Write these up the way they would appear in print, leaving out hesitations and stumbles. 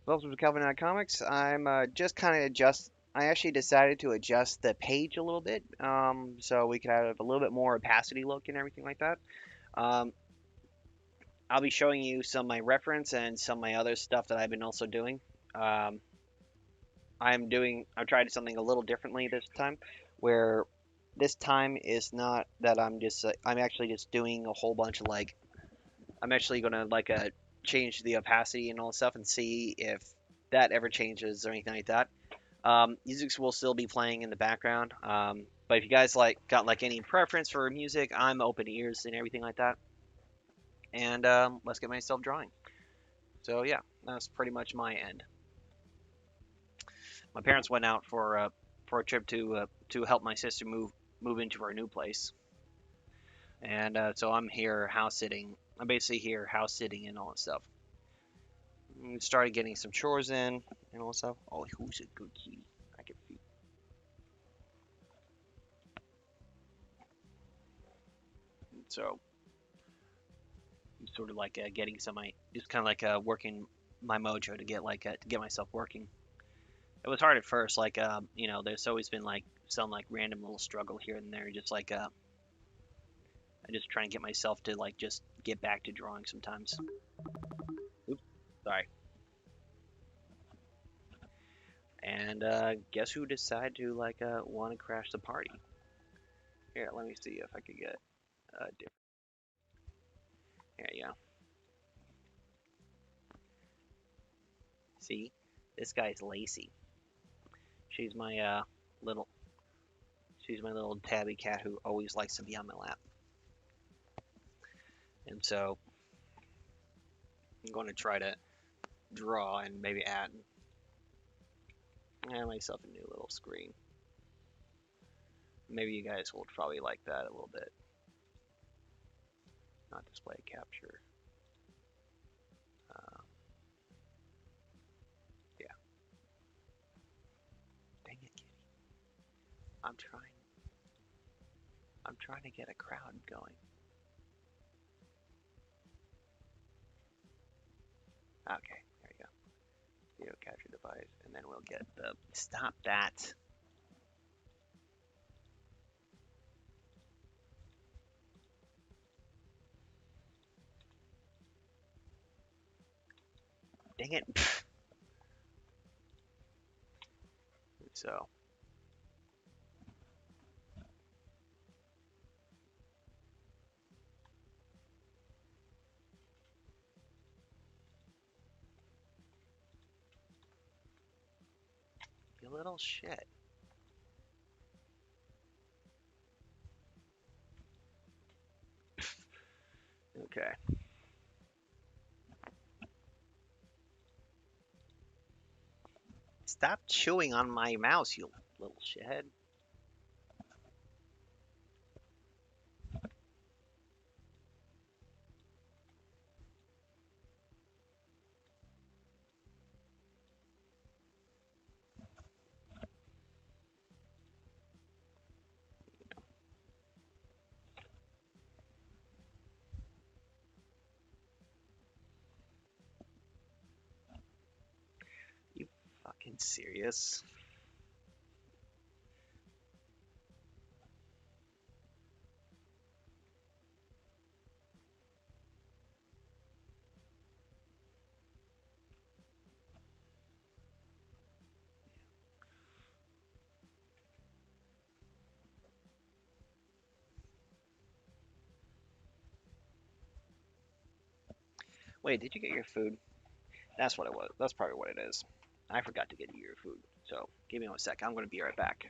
Welcome to Nye Comics. I'm just kind of adjust. I actually decided to adjust the page a little bit, so we could have a little bit more opacity look and everything like that. Um, I'll be showing you some of my reference and some of my other stuff that I've been also doing. Um, I've tried something a little differently this time, where this time is not that I'm actually just doing a whole bunch of like, I'm actually gonna change the opacity and all that stuff and see if that ever changes or anything like that. Music will still be playing in the background. But if you guys got any preference for music, I'm open ears and everything like that. And let's get myself drawing. So yeah, that's pretty much my end. My parents went out for a trip to help my sister move into her new place, and so I'm here house sitting. I'm basically here house sitting and all that stuff. Started getting some chores in and all that stuff. Oh, who's a good key? I can feed. So sort of getting just kind of working my mojo to to get myself working. It was hard at first, there's always been some random little struggle here and there, just I just try and get myself to just get back to drawing sometimes. Oops, sorry. And guess who decided to want to crash the party? Here, let me see if I could get different. There you go. See, this guy's Lacey. She's my little she's my little tabby cat who always likes to be on my lap. And so I'm going to try to draw and maybe add myself a new little screen. Maybe you guys will probably like that a little bit. Not display capture. Uh, yeah. Dang it, kitty. I'm trying. I'm trying to get a crowd going. Okay, there you go. Video capture device, and then we'll get the. Stop that. Dang it. So you little shit. Okay. Stop chewing on my mouse, you little shithead. You fucking serious? Wait, did you get your food? That's what it was. That's probably what it is. I forgot to get you your food. So give me one sec. I'm going to be right back.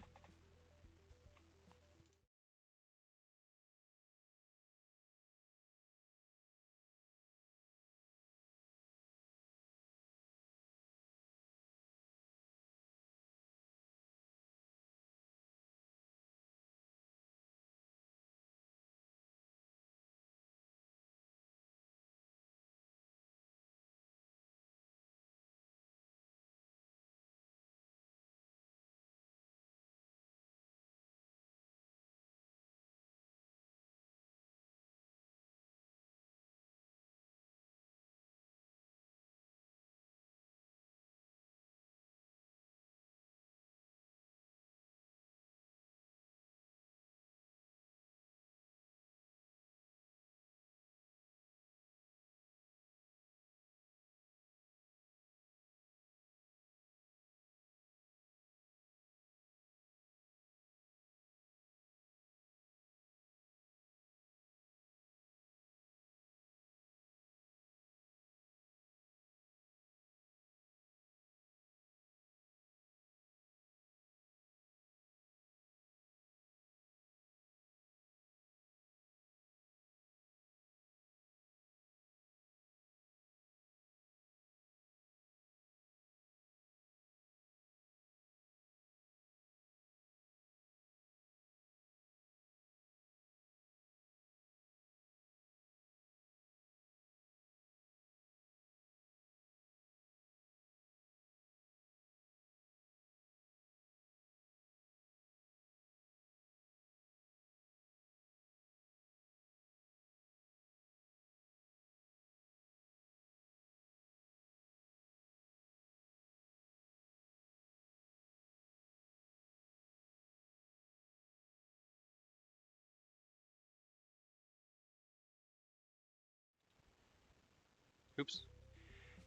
Oops.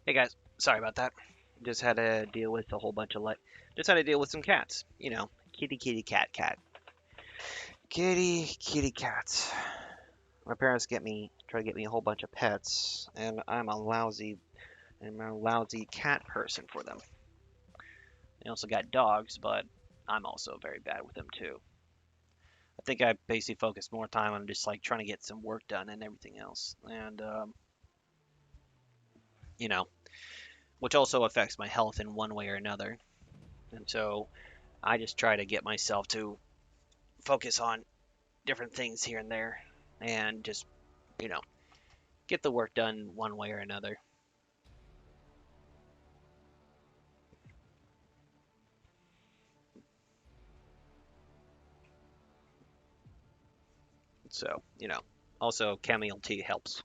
Hey guys, sorry about that. Just had to deal with a whole bunch of just had to deal with some cats. You know, kitty, kitty, cat, cat, kitty, kitty, cats. My parents try to get me a whole bunch of pets, and I'm a lousy cat person for them. They also got dogs, but I'm also very bad with them too. I think I basically focus more time on just like trying to get some work done and everything else, and you know, which also affects my health in one way or another. And so I just try to get myself to focus on different things here and there, and just you know get the work done one way or another. So also chamomile tea helps.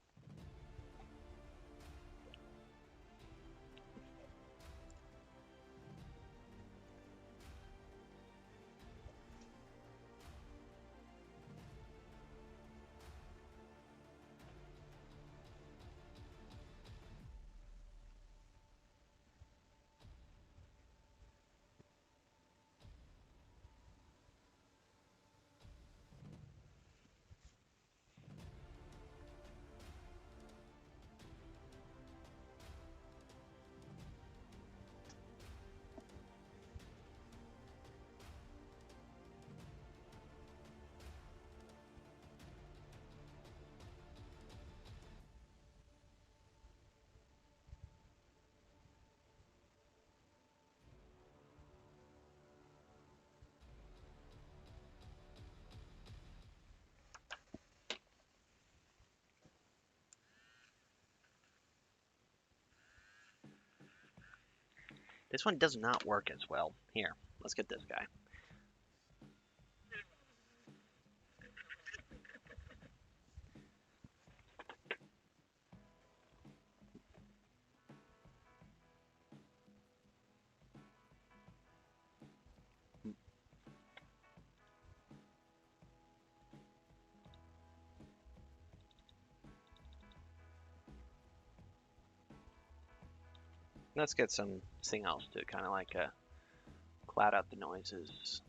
This one does not work as well. Here, let's get this guy. Let's get something else to kind of like cloud out the noises.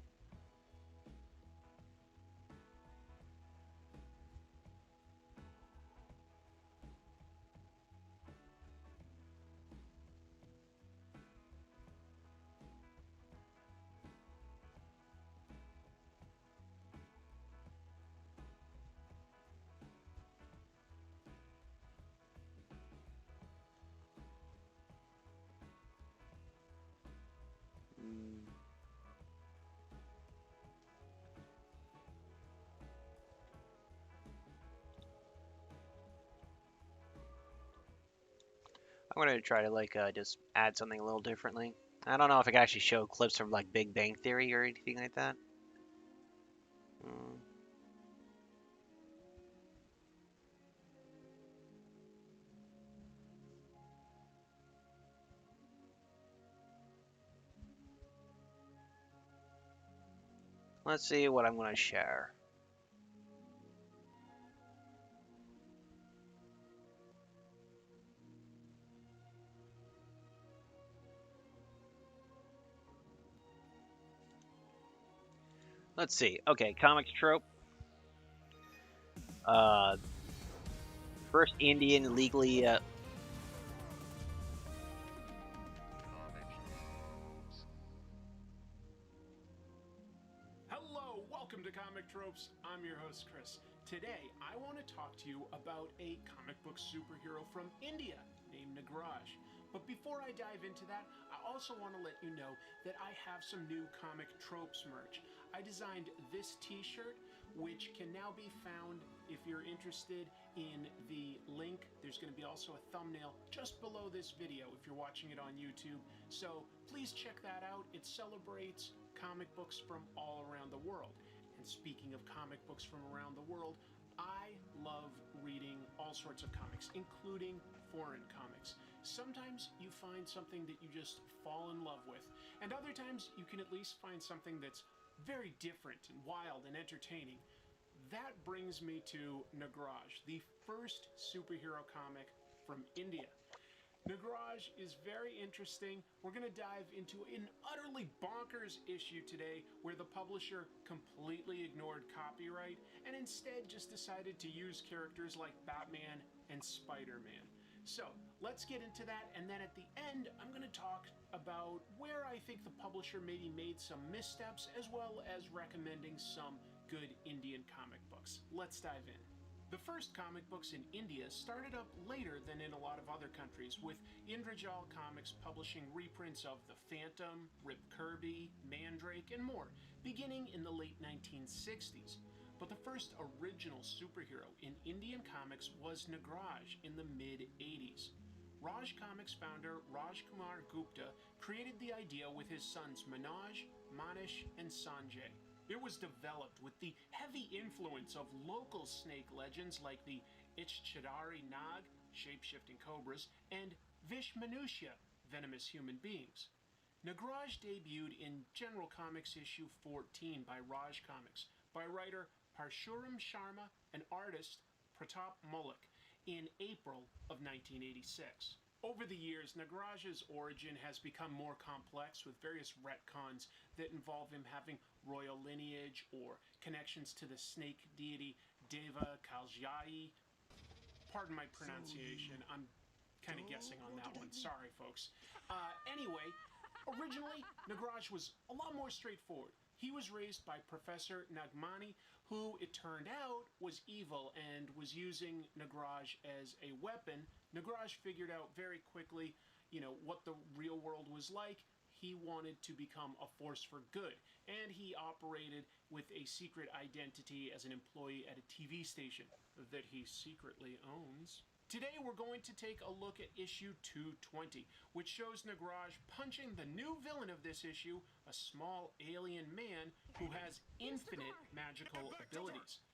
Mm. I'm gonna try to like just add something a little differently. I don't know if I can actually show clips from like Big Bang Theory or anything like that. Mm. Let's see what I'm gonna share. Let's see. Okay, comics trope. Uh, First Indian legally. Hello, welcome to Comic Tropes. I'm your host, Chris. Today, I want to talk to you about a comic book superhero from India named Nagraj. But before I dive into that, I also want to let you know that I have some new Comic Tropes merch. I designed this t-shirt, which can now be found if you're interested in the link. There's going to be also a thumbnail just below this video if you're watching it on YouTube. So please check that out. It celebrates comic books from all around the world. And speaking of comic books from around the world, I love reading all sorts of comics, including foreign comics. Sometimes you find something that you just fall in love with, and other times you can at least find something that's very different and wild and entertaining. That brings me to Nagraj, the first superhero comic from India. Nagraj is very interesting. We're going to dive into an utterly bonkers issue today where the publisher completely ignored copyright and instead just decided to use characters like Batman and Spider-Man. So let's get into that, and then at the end I'm going to talk about where I think the publisher maybe made some missteps, as well as recommending some good Indian comic books. Let's dive in. The first comic books in India started up later than in a lot of other countries, with Indrajal Comics publishing reprints of The Phantom, Rip Kirby, Mandrake, and more, beginning in the late 1960s. But the first original superhero in Indian comics was Nagraj in the mid-80s. Raj Comics founder Raj Kumar Gupta created the idea with his sons Manoj, Manish, and Sanjay. It was developed with the heavy influence of local snake legends like the Ichchidari Nag, shape-shifting cobras, and Vishmanusha, venomous human beings. Nagraj debuted in General Comics issue 14 by Raj Comics by writer Parshuram Sharma and artist Pratap Mullik in April of 1986. Over the years, Nagraj's origin has become more complex, with various retcons that involve him having royal lineage or connections to the snake deity Deva Kaljai. Pardon my pronunciation, I'm kind of guessing on that one. Sorry, folks. Anyway, originally, Nagraj was a lot more straightforward. He was raised by Professor Nagmani, who, it turned out, was evil and was using Nagraj as a weapon. Nagraj figured out very quickly, what the real world was like. He wanted to become a force for good, and he operated with a secret identity as an employee at a TV station that he secretly owns. Today we're going to take a look at issue 220, which shows Nagraj punching the new villain of this issue, a small alien man who has infinite magical abilities.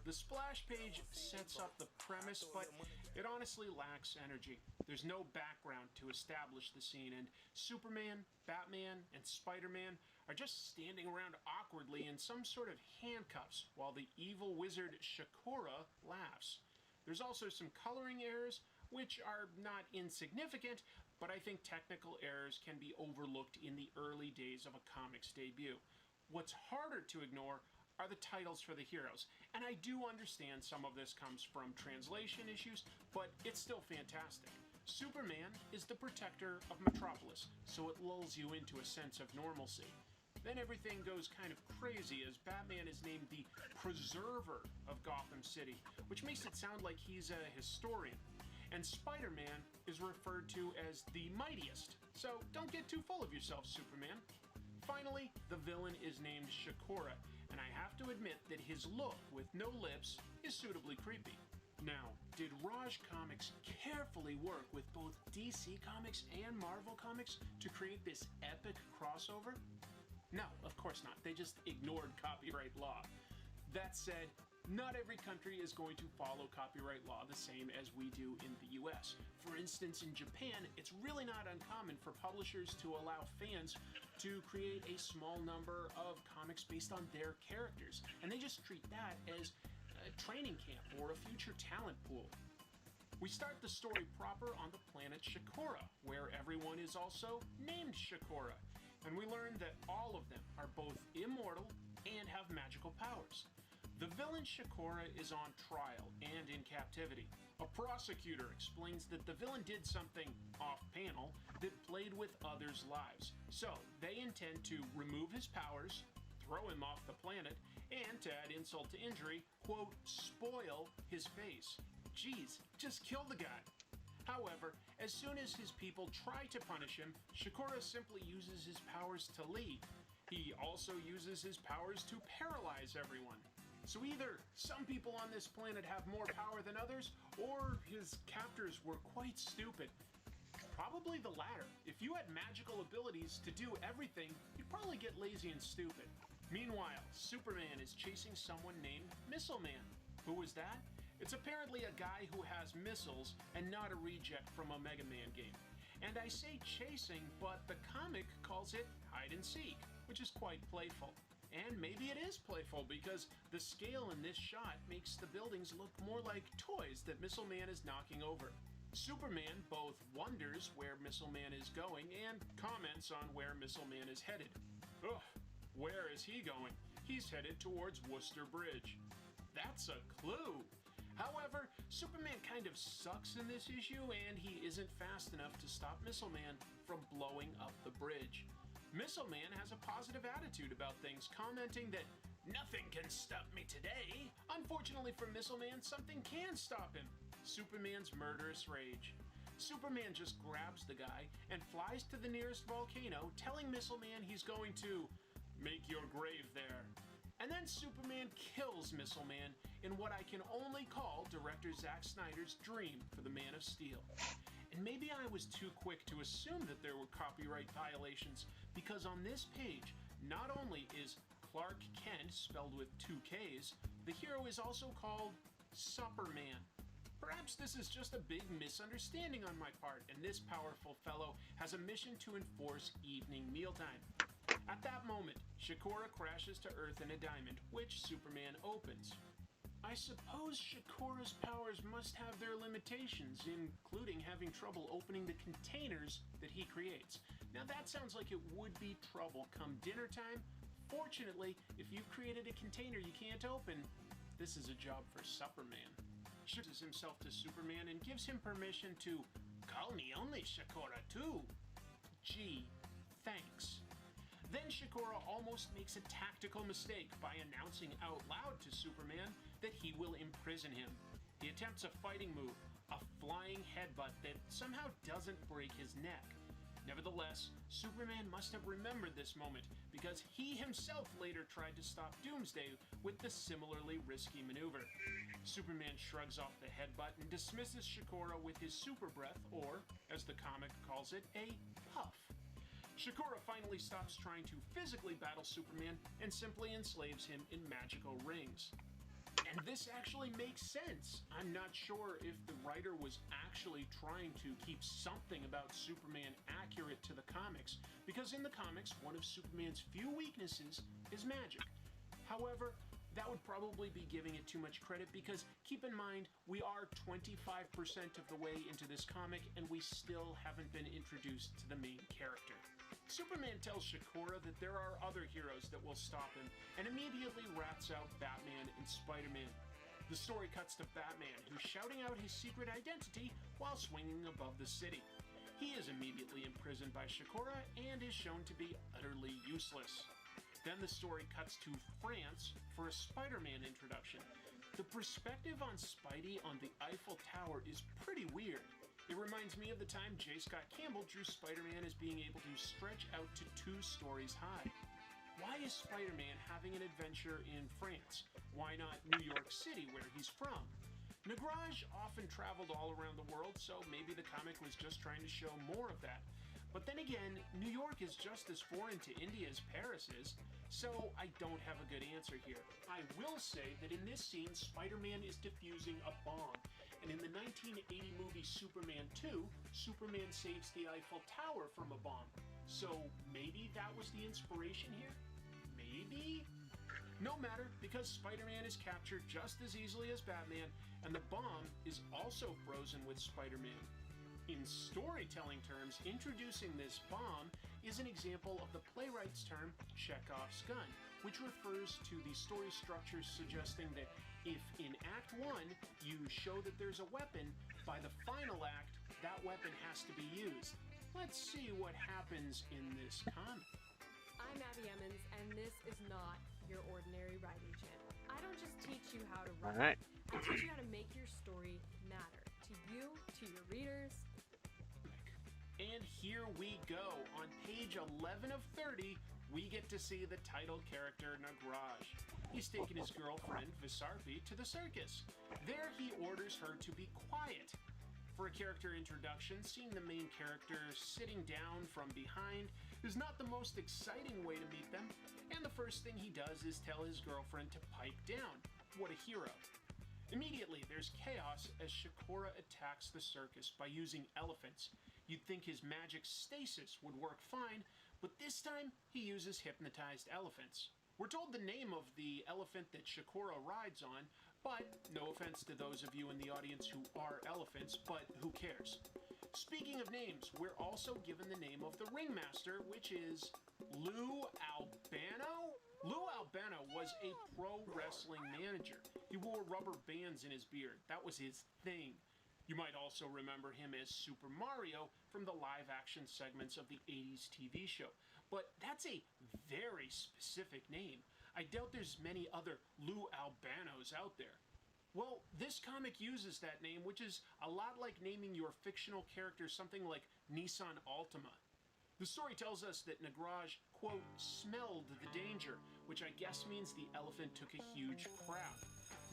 The splash page sets up the premise, but it honestly lacks energy. There's no background to establish the scene, and Superman, Batman, and Spider-Man are just standing around awkwardly in some sort of handcuffs while the evil wizard Shakura laughs. There's also some coloring errors, which are not insignificant, but I think technical errors can be overlooked in the early days of a comic's debut. What's harder to ignore are the titles for the heroes, and I do understand some of this comes from translation issues, but it's still fantastic. Superman is the protector of Metropolis, so it lulls you into a sense of normalcy. Then everything goes kind of crazy as Batman is named the Preserver of Gotham City, which makes it sound like he's a historian. And Spider-Man is referred to as the mightiest, so don't get too full of yourself, Superman. Finally, the villain is named Shakura, and I have to admit that his look with no lips is suitably creepy. Now, did Raj Comics carefully work with both DC Comics and Marvel Comics to create this epic crossover? No, of course not. They just ignored copyright law. That said, not every country is going to follow copyright law the same as we do in the US. For instance, in Japan, it's really not uncommon for publishers to allow fans to create a small number of comics based on their characters, and they just treat that as a training camp or a future talent pool. We start the story proper on the planet Shakura, where everyone is also named Shakura, and we learn that all of them are both immortal and have magical powers. The villain Shakura is on trial and in captivity. A prosecutor explains that the villain did something off-panel that played with others' lives, so they intend to remove his powers, throw him off the planet, and to add insult to injury, quote, spoil his face. Geez, just kill the guy. However, as soon as his people try to punish him, Shakura simply uses his powers to leave. He also uses his powers to paralyze everyone. So either some people on this planet have more power than others, or his captors were quite stupid. Probably the latter. If you had magical abilities to do everything, you'd probably get lazy and stupid. Meanwhile, Superman is chasing someone named Missile Man. Who was that? It's apparently a guy who has missiles and not a reject from a Mega Man game. And I say chasing, but the comic calls it hide and seek, which is quite playful. And maybe it is playful because the scale in this shot makes the buildings look more like toys that Missile Man is knocking over. Superman both wonders where Missile Man is going and comments on where Missile Man is headed. Ugh, where is he going? He's headed towards Worcester Bridge. That's a clue! However, Superman kind of sucks in this issue, and he isn't fast enough to stop Missile Man from blowing up the bridge. Missile Man has a positive attitude about things, commenting that nothing can stop me today. Unfortunately for Missile Man, something can stop him. Superman's murderous rage. Superman just grabs the guy and flies to the nearest volcano, telling Missile Man he's going to make your grave there. And then Superman kills Missile Man in what I can only call director Zack Snyder's dream for the Man of Steel. And maybe I was too quick to assume that there were copyright violations, because on this page, not only is Clark Kent spelled with 2 Ks, the hero is also called Supperman. Perhaps this is just a big misunderstanding on my part, and this powerful fellow has a mission to enforce evening mealtime. At that moment, Shakura crashes to Earth in a diamond, which Superman opens. I suppose Shakura's powers must have their limitations, including having trouble opening the containers that he creates. Now that sounds like it would be trouble come dinner time. Fortunately, if you've created a container you can't open, this is a job for Supperman. Shakura himself to Superman and gives him permission to call me only Shakura too. Gee, thanks. Then Shakura almost makes a tactical mistake by announcing out loud to Superman that he will imprison him. He attempts a fighting move, a flying headbutt that somehow doesn't break his neck. Nevertheless, Superman must have remembered this moment, because he himself later tried to stop Doomsday with the similarly risky maneuver. Superman shrugs off the headbutt and dismisses Shakura with his super breath, or, as the comic calls it, a puff. Shakura finally stops trying to physically battle Superman and simply enslaves him in magical rings. And this actually makes sense. I'm not sure if the writer was actually trying to keep something about Superman accurate to the comics, because in the comics, one of Superman's few weaknesses is magic. However, that would probably be giving it too much credit, because keep in mind, we are 25% of the way into this comic and we still haven't been introduced to the main character. Superman tells Shakura that there are other heroes that will stop him, and immediately rats out Batman and Spider-Man. The story cuts to Batman, who's shouting out his secret identity while swinging above the city. He is immediately imprisoned by Shakura and is shown to be utterly useless. Then the story cuts to France for a Spider-Man introduction. The perspective on Spidey on the Eiffel Tower is pretty weird. It reminds me of the time J. Scott Campbell drew Spider-Man as being able to stretch out to 2 stories high. Why is Spider-Man having an adventure in France? Why not New York City, where he's from? Nagraj often traveled all around the world, so maybe the comic was just trying to show more of that. But then again, New York is just as foreign to India as Paris is, so I don't have a good answer here. I will say that in this scene, Spider-Man is defusing a bomb. And in the 1980 movie Superman 2, Superman saves the Eiffel Tower from a bomb. So maybe that was the inspiration here? Maybe? No matter, because Spider-Man is captured just as easily as Batman, and the bomb is also frozen with Spider-Man. In storytelling terms, introducing this bomb is an example of the playwright's term Chekhov's gun, which refers to the story structure suggesting that if in Act 1 you show that there's a weapon, by the final act, that weapon has to be used. Let's see what happens in this comic. I'm Abby Emmons, and this is not your ordinary writing channel. I don't just teach you how to write. Alright. I teach you how to make your story matter to you, to your readers. And here we go. On page 11 of 30, we get to see the title character, Nagraj. He's taken his girlfriend, Visarfi, to the circus. There he orders her to be quiet. For a character introduction, seeing the main character sitting down from behind is not the most exciting way to meet them, and the first thing he does is tell his girlfriend to pipe down. What a hero. Immediately, there's chaos as Shakura attacks the circus by using elephants. You'd think his magic stasis would work fine, but this time he uses hypnotized elephants. We're told the name of the elephant that Shakura rides on, But no offense to those of you in the audience who are elephants, but who cares? Speaking of names, we're also given the name of the ringmaster, which is Lou Albano? Lou Albano was a pro wrestling manager. He wore rubber bands in his beard. That was his thing. You might also remember him as Super Mario from the live-action segments of the 80s TV show. But that's a very specific name. I doubt there's many other Lou Albanos out there. Well, this comic uses that name, which is a lot like naming your fictional character something like Nissan Altima. The story tells us that Nagraj, quote, smelled the danger, which I guess means the elephant took a huge crap.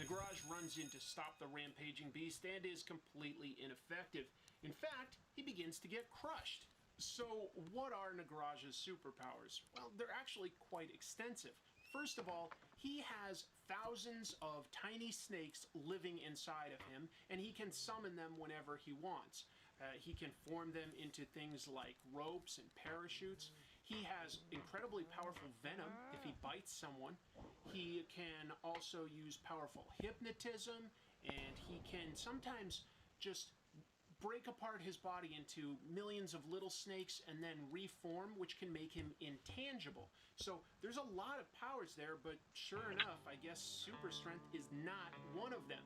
Nagraj runs in to stop the rampaging beast and is completely ineffective. In fact, he begins to get crushed. So, what are Nagraj's superpowers? Well, they're actually quite extensive. First of all, he has thousands of tiny snakes living inside of him, and he can summon them whenever he wants. He can form them into things like ropes and parachutes. He has incredibly powerful venom if he bites someone. He can also use powerful hypnotism, and he can sometimes just break apart his body into millions of little snakes and then reform, which can make him intangible. So there's a lot of powers there, but sure enough, I guess super strength is not one of them.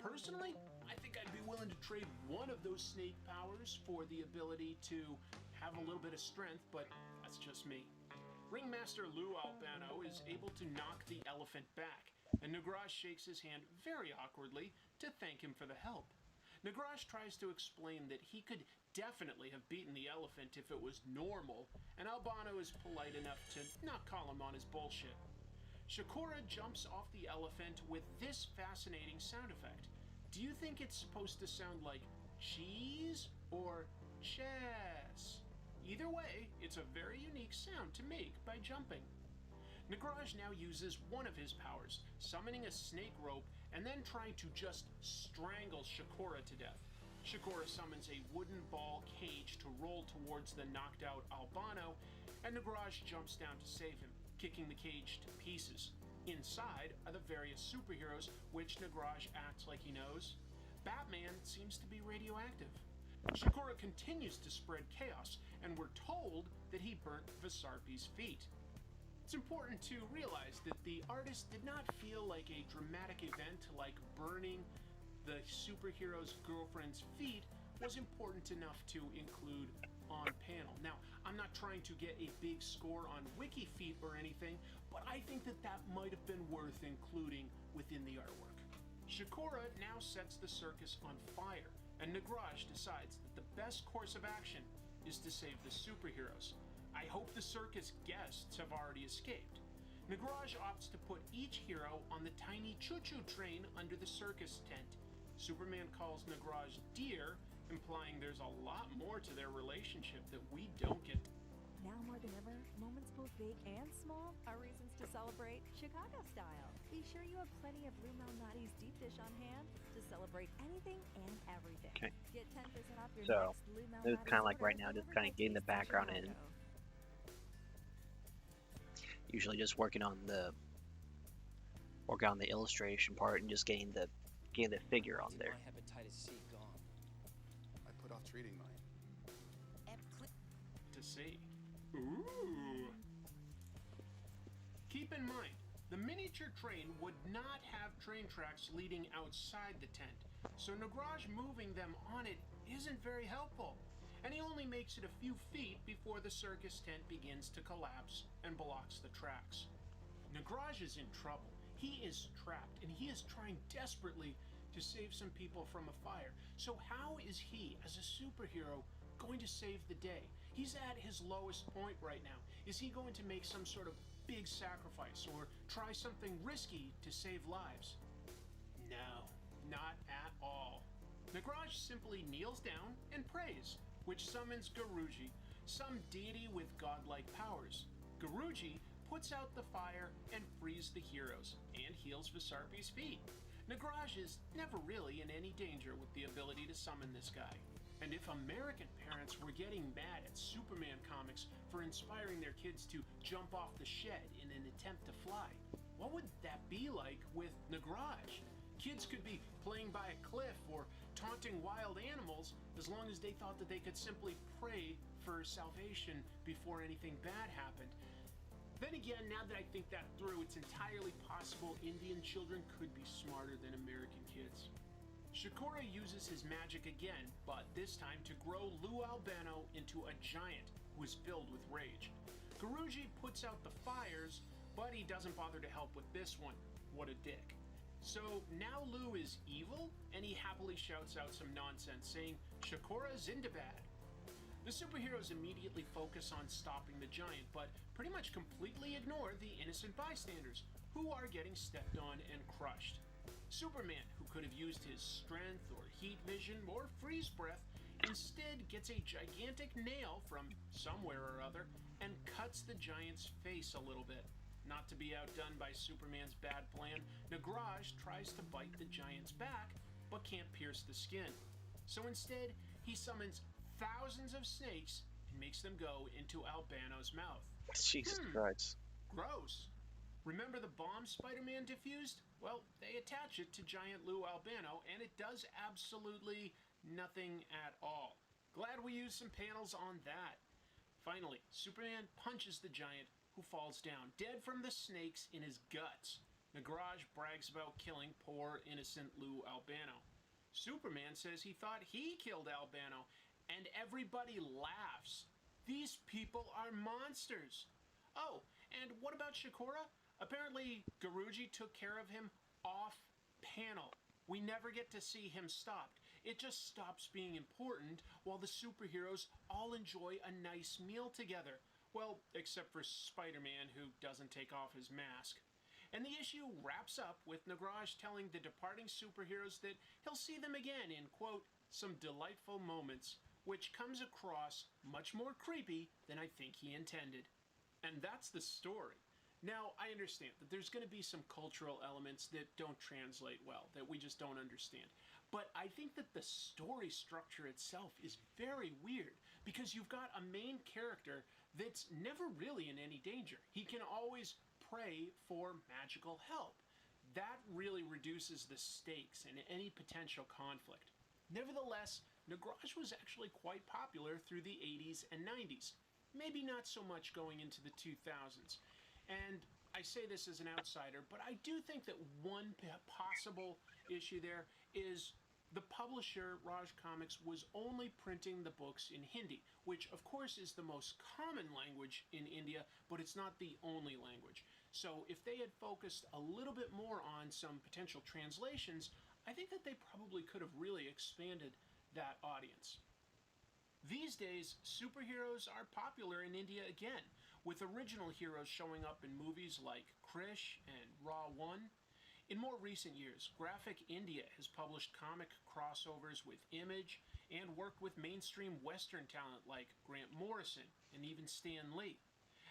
Personally, I think I'd be willing to trade one of those snake powers for the ability to have a little bit of strength, but that's just me. Ringmaster Lou Albano is able to knock the elephant back, and Nagraj shakes his hand very awkwardly to thank him for the help. Nagraj tries to explain that he could definitely have beaten the elephant if it was normal, and Albano is polite enough to not call him on his bullshit. Shakura jumps off the elephant with this fascinating sound effect. Do you think it's supposed to sound like cheese or chess? Either way, it's a very unique sound to make by jumping. Nagraj now uses one of his powers, summoning a snake rope and then trying to just strangle Shakura to death. Shakura summons a wooden ball cage to roll towards the knocked out Albano, and Nagraj jumps down to save him, kicking the cage to pieces. Inside are the various superheroes, which Nagraj acts like he knows. Batman seems to be radioactive. Shakura continues to spread chaos, and we're told that he burnt Visarpi's feet. It's important to realize that the artist did not feel like a dramatic event like burning the superhero's girlfriend's feet was important enough to include on panel. Now, I'm not trying to get a big score on WikiFeet or anything, but I think that that might have been worth including within the artwork. Shakura now sets the circus on fire, and Nagraj decides that the best course of action is to save the superheroes. I hope the circus guests have already escaped. Nagraj opts to put each hero on the tiny choo-choo train under the circus tent. Superman calls Nagraj dear, implying there's a lot more to their relationship that we don't get. Now more than ever, moments both big and small are reasons to celebrate Chicago style. Be sure you have plenty of Lou Malnati's deep dish on hand to celebrate anything and everything. Okay. Get 10% off your So, next Lou this is Malnati's kind of like order right now, just delivered kind of by getting the Taste background in. Chicago. Usually just working on the illustration part and just getting the figure on there. My hepatitis C gone. I put off treating mine. To see. Ooh. Keep in mind, the miniature train would not have train tracks leading outside the tent, so Nagraj moving them on it isn't very helpful, and he only makes it a few feet before the circus tent begins to collapse and blocks the tracks. Nagraj is in trouble. He is trapped, and he is trying desperately to save some people from a fire. So how is he, as a superhero, going to save the day? He's at his lowest point right now. Is he going to make some sort of big sacrifice or try something risky to save lives? No, not at all. Nagraj simply kneels down and prays, which summons Guruji, some deity with godlike powers. Guruji puts out the fire and frees the heroes, and heals Visarpi's feet. Nagraj is never really in any danger with the ability to summon this guy. And if American parents were getting mad at Superman comics for inspiring their kids to jump off the shed in an attempt to fly, what would that be like with Nagraj? Kids could be playing by a cliff or taunting wild animals as long as they thought that they could simply pray for salvation before anything bad happened. Then again, now that I think that through, it's entirely possible Indian children could be smarter than American kids. Shakura uses his magic again, but this time to grow Lou Albano into a giant who is filled with rage. Guruji puts out the fires, but he doesn't bother to help with this one. What a dick. So now Lou is evil, and he happily shouts out some nonsense saying, Shakura Zindabad. The superheroes immediately focus on stopping the giant, but pretty much completely ignore the innocent bystanders, who are getting stepped on and crushed. Superman, who could have used his strength or heat vision or freeze breath, instead gets a gigantic nail from somewhere or other and cuts the giant's face a little bit. Not to be outdone by Superman's bad plan, Nagraj tries to bite the giant's back, but can't pierce the skin. So instead, he summons thousands of snakes and makes them go into Albano's mouth. Jesus Christ. Gross. Remember the bomb Spider-Man defused? Well, they attach it to giant Lou Albano, and it does absolutely nothing at all. Glad we used some panels on that. Finally, Superman punches the giant, who falls down, dead from the snakes in his guts. Nagraj brags about killing poor, innocent Lou Albano. Superman says he thought he killed Albano, and everybody laughs. These people are monsters. Oh, and what about Shakura? Apparently, Guruji took care of him off panel. We never get to see him stopped. It just stops being important while the superheroes all enjoy a nice meal together. Well, except for Spider-Man, who doesn't take off his mask. And the issue wraps up with Nagraj telling the departing superheroes that he'll see them again in, quote, some delightful moments, which comes across much more creepy than I think he intended. And that's the story. Now, I understand that there's going to be some cultural elements that don't translate well, that we just don't understand. But I think that the story structure itself is very weird, because you've got a main character that's never really in any danger. He can always pray for magical help. That really reduces the stakes in any potential conflict. Nevertheless, Nagraj was actually quite popular through the 80s and 90s. Maybe not so much going into the 2000s. And I say this as an outsider, but I do think that one possible issue there is the publisher, Raj Comics, was only printing the books in Hindi, which of course is the most common language in India, but it's not the only language. So if they had focused a little bit more on some potential translations, I think that they probably could have really expanded that audience. These days, superheroes are popular in India again, with original heroes showing up in movies like Krish and Raw 1. In more recent years, Graphic India has published comic crossovers with Image and worked with mainstream Western talent like Grant Morrison and even Stan Lee.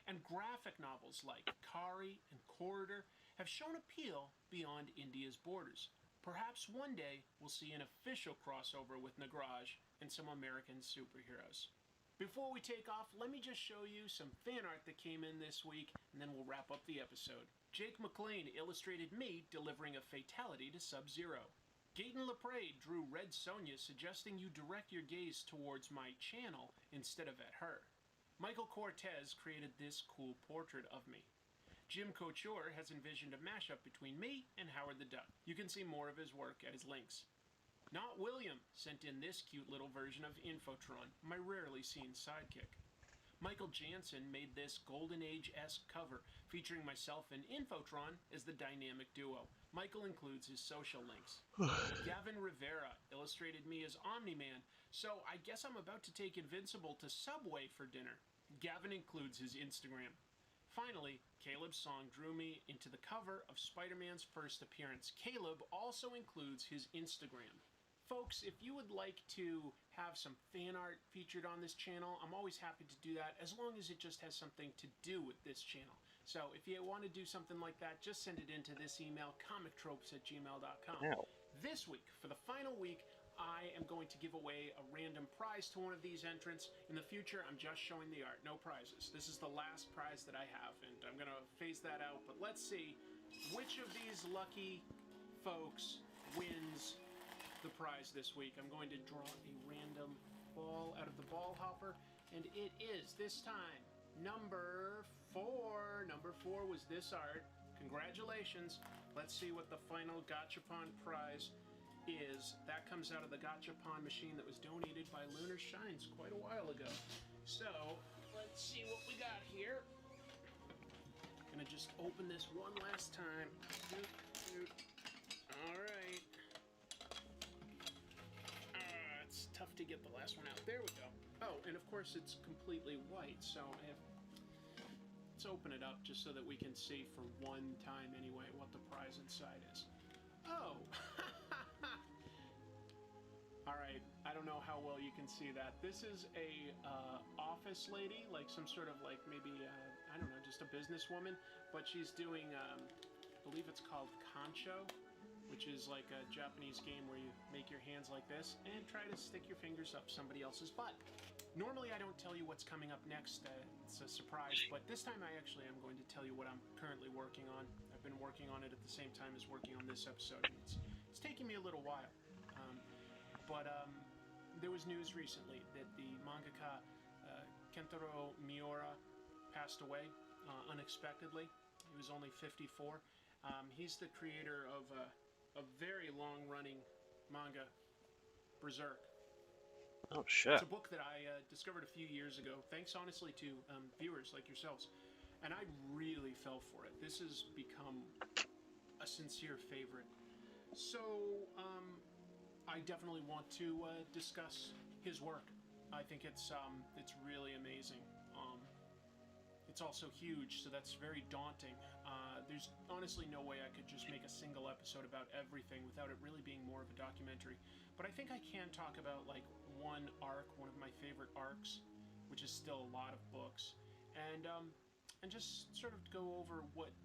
And graphic novels like Kari and Corridor have shown appeal beyond India's borders. Perhaps one day we'll see an official crossover with Nagraj and some American superheroes. Before we take off, let me just show you some fan art that came in this week, and then we'll wrap up the episode. Jake McLean illustrated me delivering a fatality to Sub-Zero. Gaten Lepre drew Red Sonja, suggesting you direct your gaze towards my channel instead of at her. Michael Cortez created this cool portrait of me. Jim Couture has envisioned a mashup between me and Howard the Duck. You can see more of his work at his links. Not William sent in this cute little version of Infotron, my rarely seen sidekick. Michael Jansen made this Golden Age-esque cover, featuring myself and Infotron as the dynamic duo. Michael includes his social links. Gavin Rivera illustrated me as Omni-Man, so I guess I'm about to take Invincible to Subway for dinner. Gavin includes his Instagram. Finally, Caleb Song drew me into the cover of Spider-Man's first appearance. Caleb also includes his Instagram. Folks, if you would like to have some fan art featured on this channel, I'm always happy to do that, as long as it just has something to do with this channel. So if you want to do something like that, just send it into this email, comictropes@gmail.com. Ow. This week, for the final week, I am going to give away a random prize to one of these entrants. In the future, I'm just showing the art, no prizes. This is the last prize that I have, and I'm going to phase that out. But let's see which of these lucky folks wins the prize this week. I'm going to draw a random ball out of the ball hopper, and it is this time number 4. Number 4 was this art. Congratulations. Let's see what the final Gachapon prize is. That comes out of the Gachapon machine that was donated by Lunar Shines quite a while ago. So, let's see what we got here. Gonna just open this one last time. Alright. It's tough to get the last one out. There we go. Oh, and of course it's completely white, so let's open it up just so that we can see for one time anyway what the prize inside is. Oh! Alright, I don't know how well you can see that. This is a office lady, like some sort of like maybe, I don't know, just a businesswoman, but she's doing, I believe it's called Kancho, which is like a Japanese game where you make your hands like this and try to stick your fingers up somebody else's butt. Normally I don't tell you what's coming up next, it's a surprise, but this time I actually am going to tell you what I'm currently working on. I've been working on it at the same time as working on this episode, and it's taking me a little while. But there was news recently that the mangaka Kentaro Miura passed away unexpectedly. He was only 54. He's the creator of a very long-running manga, Berserk. Oh, shit. It's a book that I discovered a few years ago, thanks honestly to viewers like yourselves. And I really fell for it. This has become a sincere favorite. So, I definitely want to discuss his work. I think it's really amazing. It's also huge, so that's very daunting. There's honestly no way I could just make a single episode about everything without it really being more of a documentary. But I think I can talk about like one arc, one of my favorite arcs, which is still a lot of books, and just sort of go over what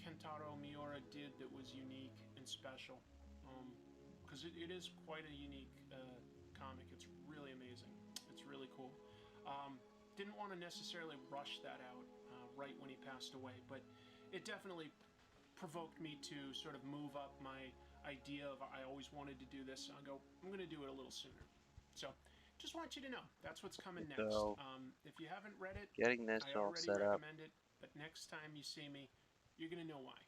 Kentaro Miura did that was unique and special. Because it is quite a unique comic. It's really amazing. It's really cool. Didn't want to necessarily rush that out right when he passed away, but it definitely provoked me to sort of move up my idea of I always wanted to do this. I'll go, I'm going to do it a little sooner. So, just want you to know, that's what's coming next. So, if you haven't read it, getting this I all already set up. recommend it, but next time you see me, you're going to know why.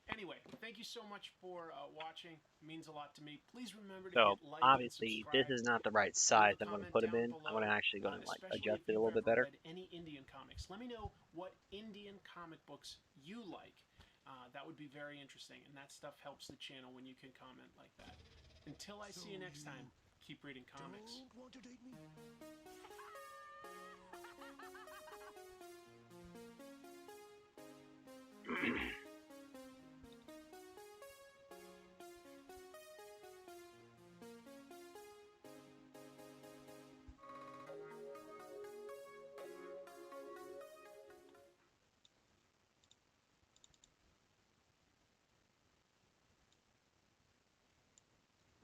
Anyway, thank you so much for watching. It means a lot to me. Please remember to So, hit like obviously, and this subscribe. is not the right size I'm going to put them in. I'm going to actually go and like adjust it a little bit better. Read any Indian comics. Let me know what Indian comic books you like. That would be very interesting, and that stuff helps the channel when you can comment like that. Until I see you next time, keep reading comics. Don't want to date me?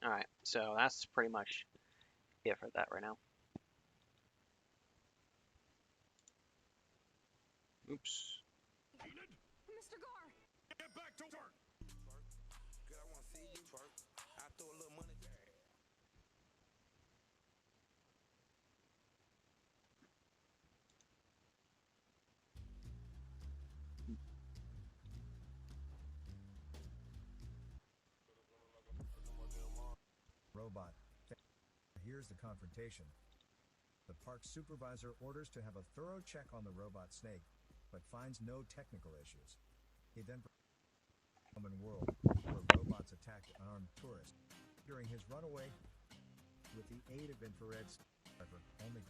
Alright, so that's pretty much it for that right now. Oops. Mr. Gar! Get back to work! Good, I want to see you twerk. I throw a little money there. Robot. Here's the confrontation. The park supervisor orders to have a thorough check on the robot snake, but finds no technical issues. He then common world where robots attacked unarmed tourists. During his runaway, with the aid of infrared driver only,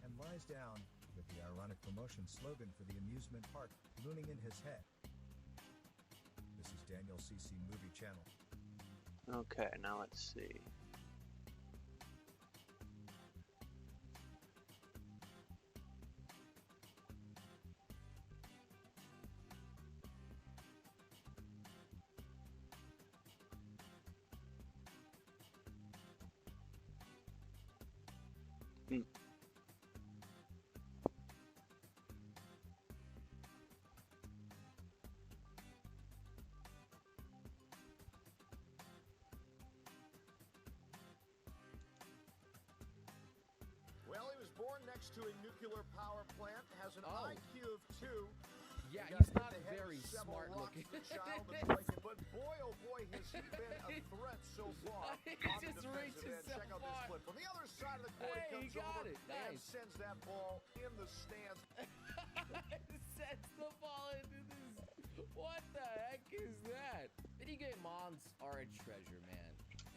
and lies down with the ironic promotion slogan for the amusement park looming in his head. This is Daniel CC Movie Channel. Okay, now let's see. next to a nuclear power plant, has an Oh. IQ of 2. Yeah, He got he's not hit in the head very with several smart rocks looking. as a child and like it. But boy, oh boy, has he been a threat so far He on the just defensive reaches end. so Check out far. this clip. From the other side of the court, Hey, he he comes got over it. and Nice. sends that ball in the stands. Sets the ball into this. What the heck is that? Video game mods are a treasure, man.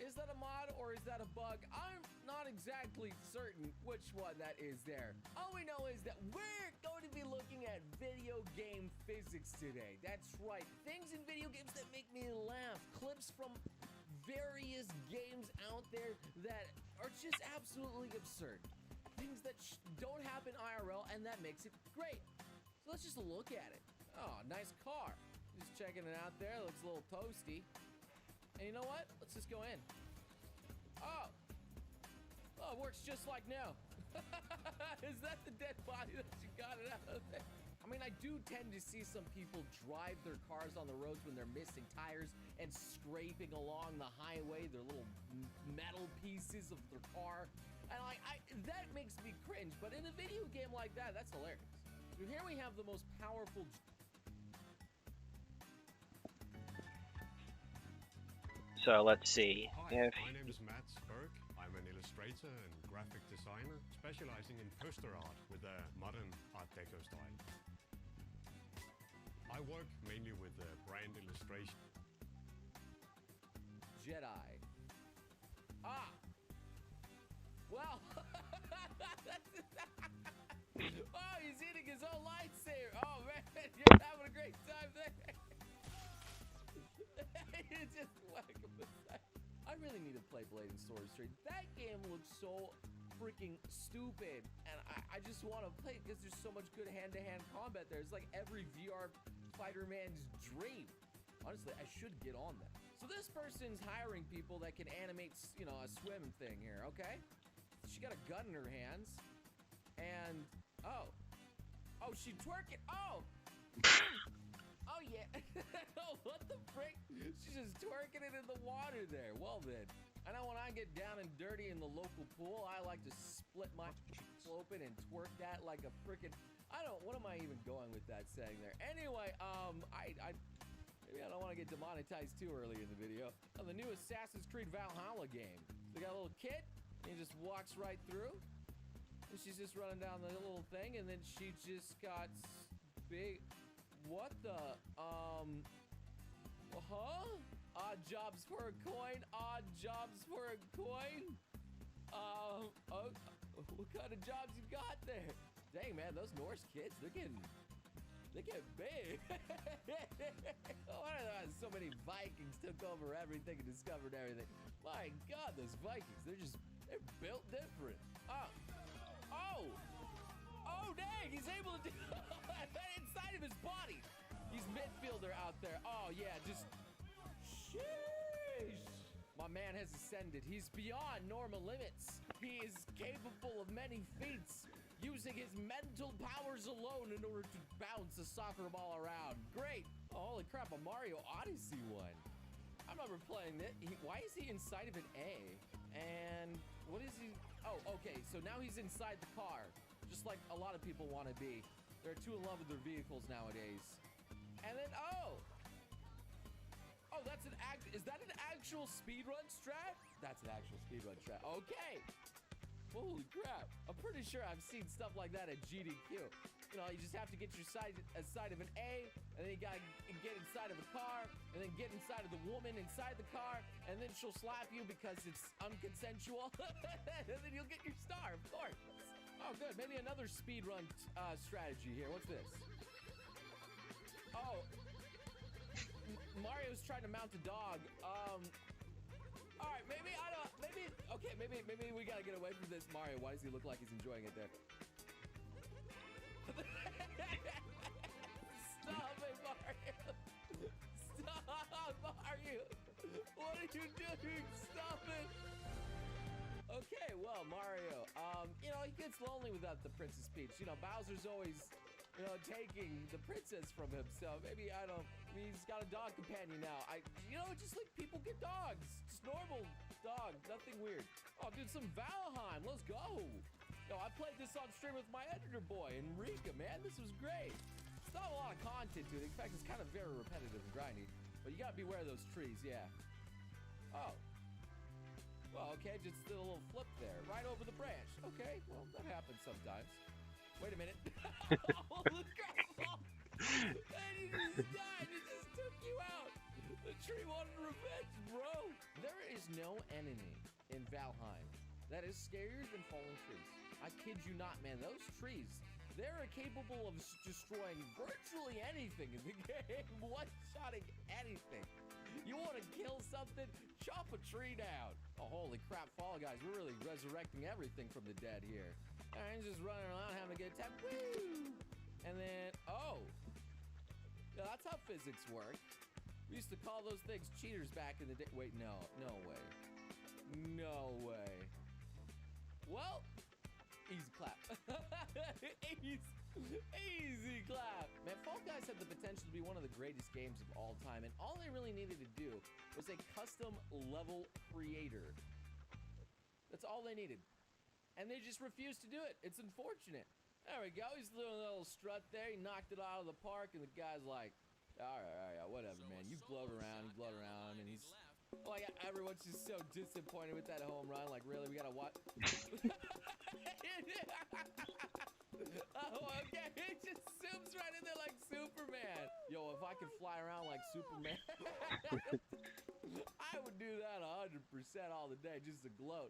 Is that a mod or is that a bug? I'm not exactly certain which one that is there. All we know is that we're going to be looking at video game physics today. That's right. Things in video games that make me laugh. Clips from various games out there that are just absolutely absurd. Things that don't happen IRL, and that makes it great. So let's just look at it. Oh, nice car. Just checking it out there. Looks a little toasty. And you know what? Let's just go in. Oh, it works just like new. Is that the dead body that you got it out of there? I mean, I do tend to see some people drive their cars on the roads when they're missing tires and scraping along the highway, their little metal pieces of their car. And that makes me cringe, but in a video game like that, that's hilarious. So here we have the most powerful... So let's see. Hi, my name is Matt Berg. I'm an illustrator and graphic designer specializing in poster art with a modern Art Deco style. I work mainly with brand illustration. Jedi. Ah! Well, oh, he's eating his own lightsaber. Oh, man, you're having a great time there. You just whack him aside. I really need to play Blade and Sword Street. That game looks so freaking stupid, and I just want to play it because there's so much good hand-to-hand combat there. It's like every VR fighter man's dream. Honestly, I should get on that. So this person's hiring people that can animate, you know, a swim thing here, okay? She got a gun in her hands, and oh, she twerking. Oh, oh yeah. Oh, what the frick? She's just twerking it in the water there. Well then, I know when I get down and dirty in the local pool, I like to split my open and twerk that like a frickin'. What am I even going with that saying there? Anyway, maybe I don't want to get demonetized too early in the video. On the new Assassin's Creed Valhalla game, they got a little kid, and he just walks right through. And she's just running down the little thing, and then she just got big. What the? Odd jobs for a coin. Odd jobs for a coin. Oh, what kind of jobs you got there? Dang, man, those Norse kids, they get big. Why are so many Vikings took over everything and discovered everything? My God, those Vikings, they're built different. Oh, dang, he's able to do that inside of his body. He's midfielder out there. Oh, yeah, just sheesh. My man has ascended. He's beyond normal limits. He is capable of many feats, using his mental powers alone in order to bounce a soccer ball around. Great. Oh, holy crap, a Mario Odyssey one. I remember playing this. Why is he inside of an A? And what is he? Oh, okay, so now he's inside the car, just like a lot of people want to be. They're too in love with their vehicles nowadays. And then, oh, that's is that an actual speedrun strat? That's an actual speedrun strat. Okay. Holy crap. I'm pretty sure I've seen stuff like that at GDQ. You know, you just have to get your side of an A, and then you gotta get inside of a car, and then get inside of the woman inside the car, and then she'll slap you because it's unconsensual, and then you'll get your star, of course. Oh, good. Maybe another speedrun strategy here. What's this? Oh, Mario's trying to mount the dog. All right, maybe we gotta get away from this Mario. Why does he look like he's enjoying it there? Stop it, Mario! Stop, Mario! What are you doing? Stop it! Okay, well, Mario, you know, he gets lonely without the Princess Peach. You know, Bowser's always, you know, taking the princess from him, so maybe, he's got a dog companion now. Just like people get dogs. Just normal dog, nothing weird. Oh, dude, some Valheim, let's go. Yo, I played this on stream with my editor boy, Enrica, man. This was great. It's not a lot of content to it. In fact, it's kind of very repetitive and grindy. But you gotta beware of those trees, yeah. Oh. Well, okay, just did a little flip there. Right over the branch. Okay, well, that happens sometimes. Wait a minute. Holy crap! And you just died. It just took you out. The tree wanted revenge, bro. There is no enemy in Valheim that is scarier than fallen trees. I kid you not, man. Those trees, they're capable of destroying virtually anything in the game. One-shotting anything. You want to kill something? Chop a tree down. Oh, holy crap, Fall Guys. We're really resurrecting everything from the dead here. I'm just running around having a good time. Woo! And then, oh. Yeah, that's how physics work. We used to call those things cheaters back in the day. Wait, no way. No way. Well, easy clap. Easy clap. Man, Fall Guys had the potential to be one of the greatest games of all time, and all they really needed to do was a custom level creator. That's all they needed. And they just refused to do it. It's unfortunate. There we go. He's doing a little strut there. He knocked it out of the park, and the guy's like, all right, whatever, man. You gloat around, and he's like, everyone's just so disappointed with that home run. Like, really, we gotta watch. Oh, okay. He just zooms right in there like Superman. Yo, if I could fly around like Superman, I would do that 100% all the day just to gloat.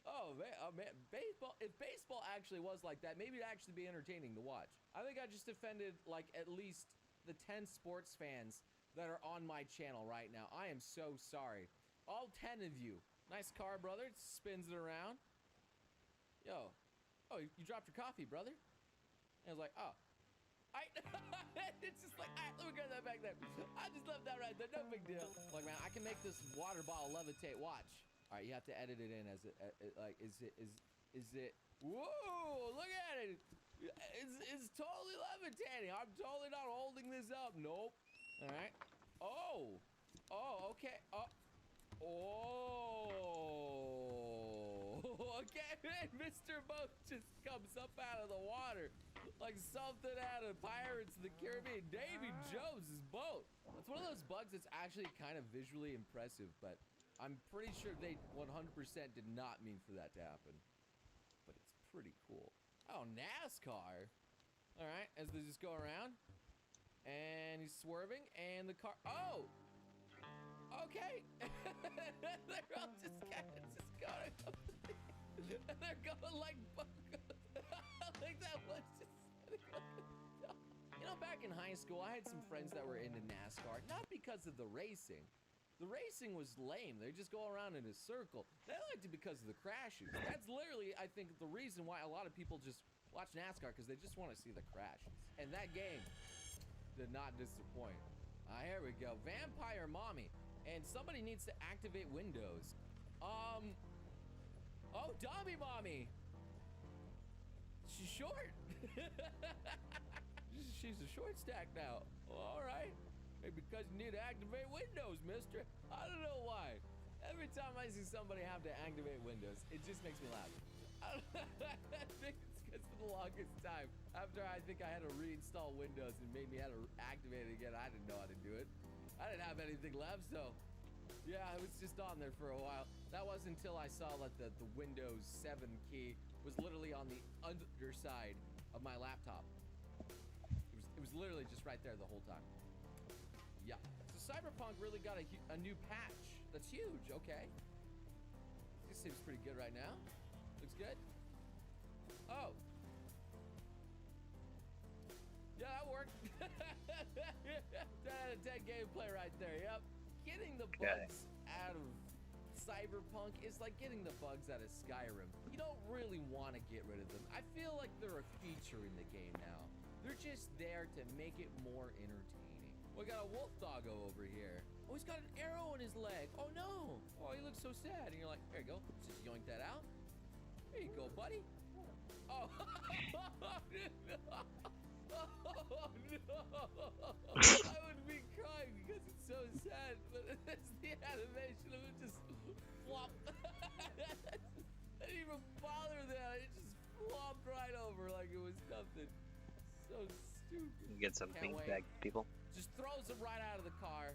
Oh man, baseball. If baseball actually was like that, maybe it'd actually be entertaining to watch. I think I just offended like at least the 10 sports fans that are on my channel right now. I am so sorry. All 10 of you. Nice car, brother. It spins it around. Yo. Oh, you dropped your coffee, brother. And I was like, oh. It's just like, let me grab that back there. I just left that right there. No big deal. Like, man, I can make this water bottle levitate. Watch. All right, you have to edit it in as it, like, is it? Whoa, look at it. It's totally levitating. I'm totally not holding this up. Nope. All right. Oh, okay. Okay. Mr. Boat just comes up out of the water like something out of Pirates of the Caribbean. Davy Jones' boat. It's one of those bugs that's actually kind of visually impressive, but I'm pretty sure they 100% did not mean for that to happen. But it's pretty cool. Oh, NASCAR. All right, as they just go around. And he's swerving, and the car... Oh! Okay. They're all just kind of just going up. And they're going like... like that was just... You know, back in high school, I had some friends that were into NASCAR. Not because of the racing. The racing was lame. They just go around in a circle. They liked it because of the crashes. That's literally, I think, the reason why a lot of people just watch NASCAR, because they just want to see the crashes. And that game did not disappoint. Here we go. Vampire Mommy. And somebody needs to activate Windows. Oh, Dummy Mommy. She's short. She's a short stack now. All right. Maybe because you need to activate Windows, mister. I don't know why. Every time I see somebody have to activate Windows, it just makes me laugh. I think it's because for the longest time, after I think I had to reinstall Windows and made me have to activate it again, I didn't know how to do it. I didn't have anything left, so yeah, it was just on there for a while. That wasn't until I saw that the Windows 7 key was literally on the underside of my laptop. It was literally just right there the whole time. Yeah. So Cyberpunk really got a new patch. That's huge. Okay. This seems pretty good right now. Looks good. Oh. Yeah, that worked. 10 out of 10 gameplay right there. Yep. Getting the bugs out of Cyberpunk is like getting the bugs out of Skyrim. You don't really want to get rid of them. I feel like they're a feature in the game now. They're just there to make it more entertaining. We got a wolf doggo over here. Oh, he's got an arrow in his leg. Oh no. Oh, he looks so sad. And you're like, there you go. Just yoink that out. There you go, buddy. Oh. Oh no. I would be crying because it's so sad, but it's the animation of it just flop. I didn't even bother that. It just flopped. over like it was nothing. So stupid. Get some Can't things wait. back, people. Just throws him right out of the car.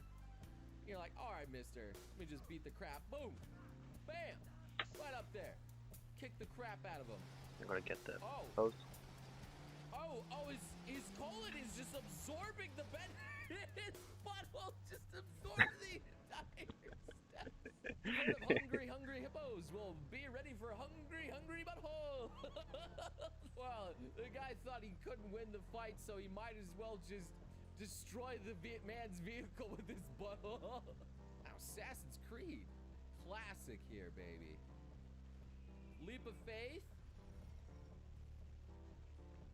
You're like, all right, mister. Let me just beat the crap. Boom. Bam. Right up there. Kick the crap out of him. I'm gonna get the Oh. post. Oh, his colon is just absorbing the bed. His butthole just absorbs the entire stuff. Herd of hungry hippos will be ready for hungry butthole. Well, the guy thought he couldn't win the fight, so he might as well just destroy the man's vehicle with his butthole. Now, Assassin's Creed. Classic here, baby. Leap of faith.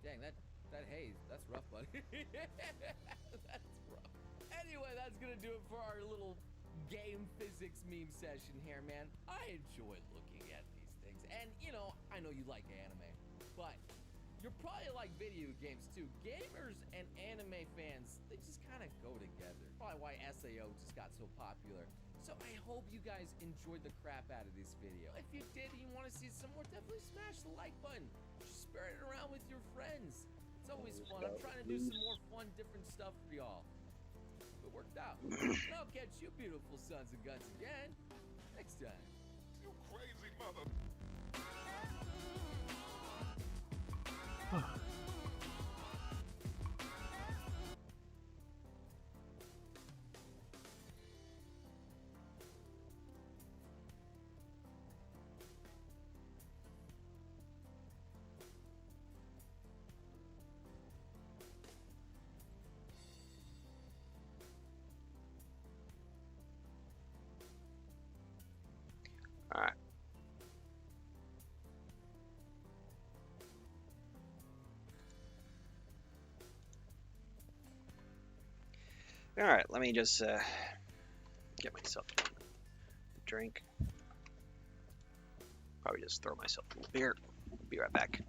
Dang, that haze, that's rough, buddy. That's rough. Anyway, that's gonna do it for our little game physics meme session here, man. I enjoy looking at these things. And, you know, I know you like anime, but you're probably like video games too. Gamers and anime fans, they just kind of go together. Probably why SAO just got so popular. So I hope you guys enjoyed the crap out of this video. If you did and you want to see some more, definitely smash the like button. Just spread it around with your friends. It's always fun. I'm trying to do some more fun, different stuff for y'all. It worked out. And I'll catch you beautiful sons and guns again next time. You crazy mother. All right. All right. Let me just get myself a drink. Probably just throw myself a little beer. Be right back.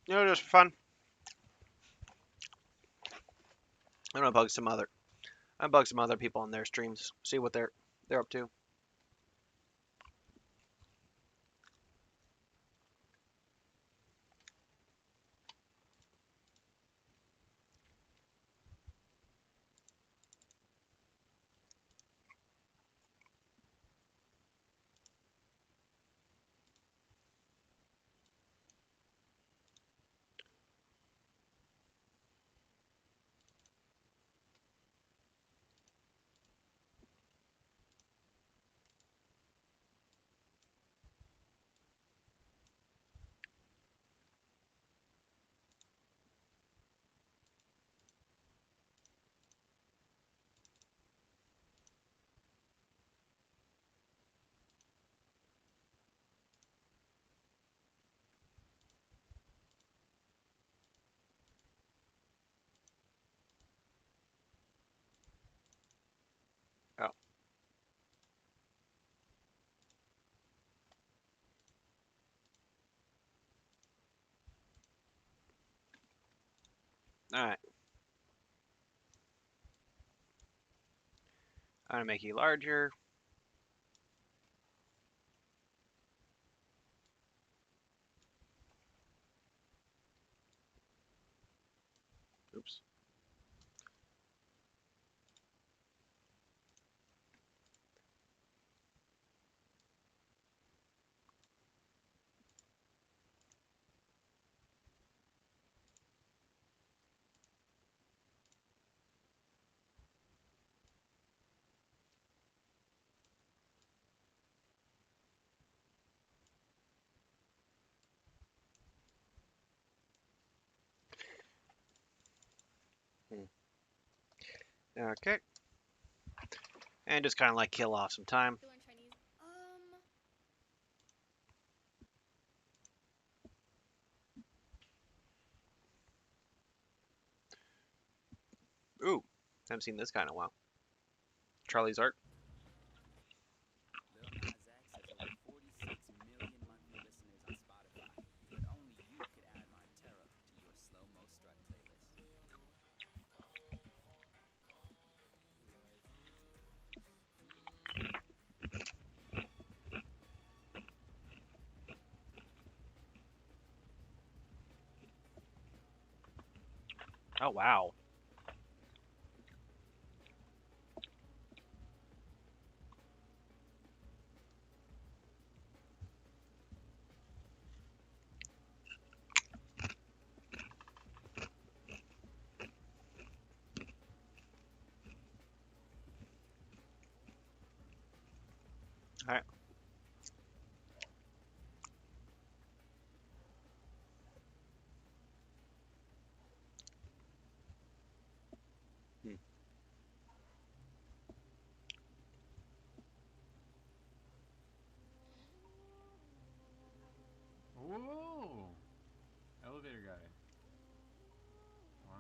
You know, just for fun. I'm gonna bug some other. I bug some other people on their streams. See what they're up to. All right. I'm gonna make you larger. Oops. Okay. And just kind of like kill off some time. To learn Chinese. Ooh, haven't seen this guy in a while. Charlie's art. Lil Nas X has over 46 million monthly listeners on Spotify, but only you could add my terror to your slow-mo strut playlist. Oh wow. All right. Hmm. Whoa! Elevator guy. Wow.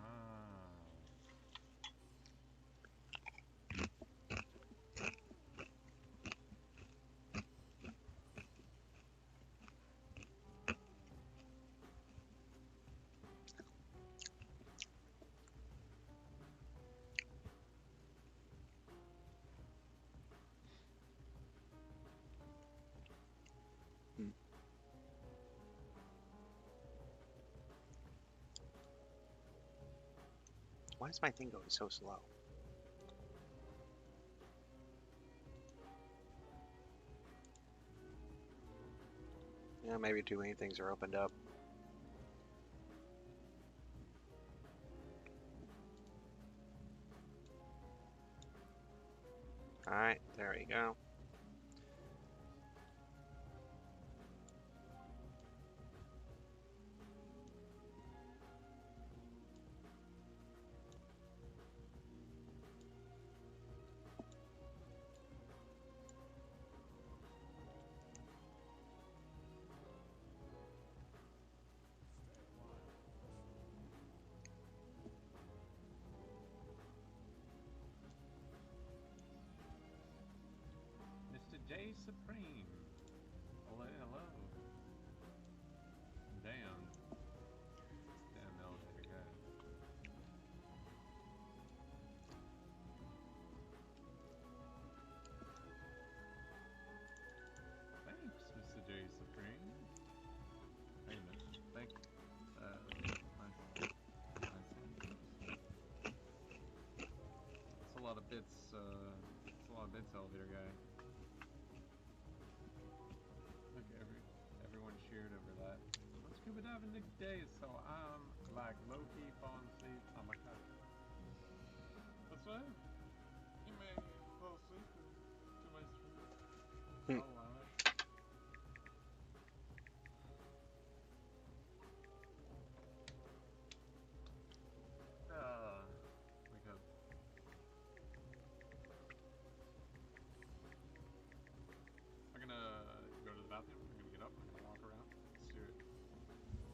Hmm. Why is my thing going so slow? Yeah, maybe too many things are opened up. All right, there we go. Mr. J Supreme. Hello, hello. Damn. Damn elevator guy. Thanks, Mr. J Supreme. Wait a minute. Thank That's a lot of bits, that's a lot of bits, elevator guy. Look, everyone cheered over that. I'm scuba diving today, so I'm like low-key falling asleep on my couch. What's that? You may fall asleep to my stream. Hmm. I'll allow it. Wake up. I'm gonna go to the bathroom. I'm gonna get up. I'm gonna walk around. Let's do it.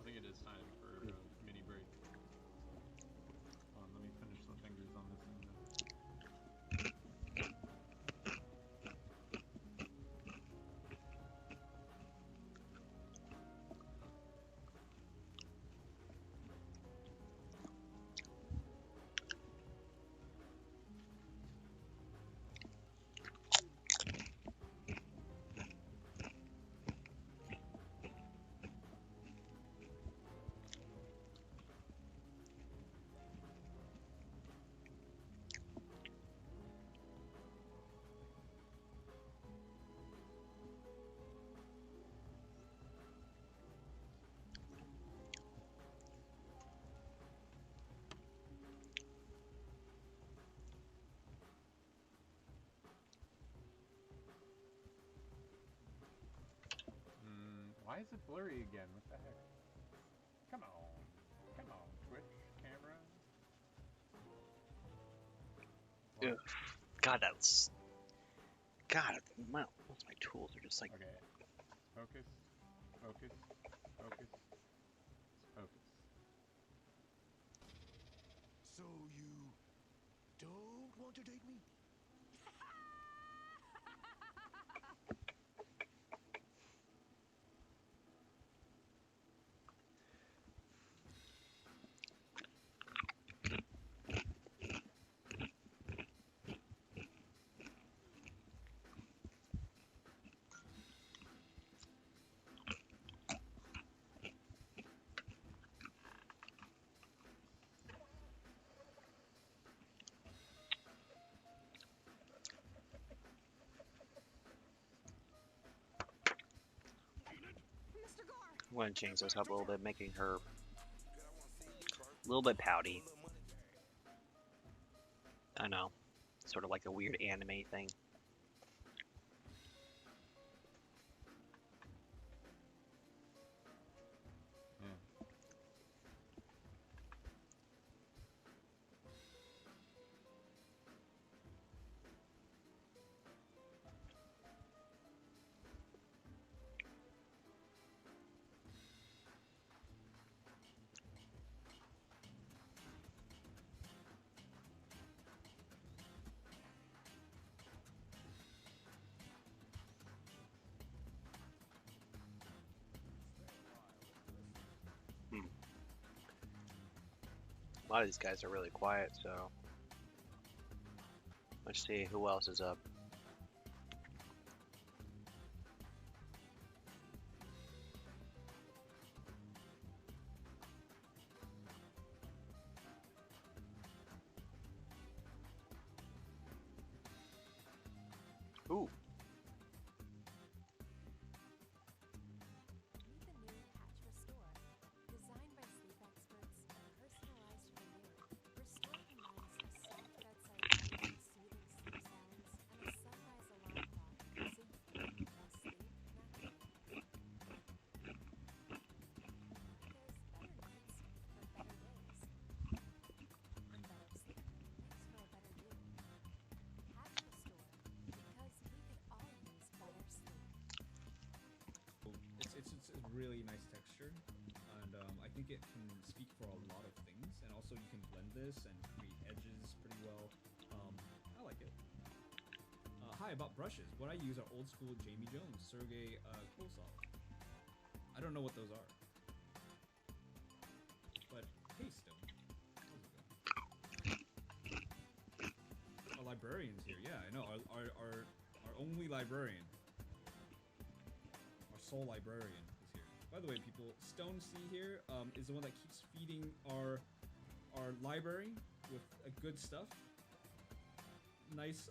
I think it is time for a mini break. Hold on, let me Why is it blurry again? What the heck? Come on. Come on, Twitch camera. Ugh. God, that's... God, most of my tools are just like... Okay. Focus. Focus. Focus. Focus. So you don't want to date me? I'm going to change this up a little bit, making her a little bit pouty. I know. Sort of like a weird anime thing. A lot of these guys are really quiet, so let's see who else is up. Ooh. It's a really nice texture, and I think it can speak for a lot of things, and also you can blend this and create edges pretty well. I like it. Hi, about brushes. What I use are old school Jamie Jones, Sergey Kosov. I don't know what those are. But hey, Stone. How's it going? Our librarian's here. Yeah, I know. Our only librarian. Our sole librarian is here. By the way, people, Stone C here is the one that keeps feeding our library with good stuff. Nice,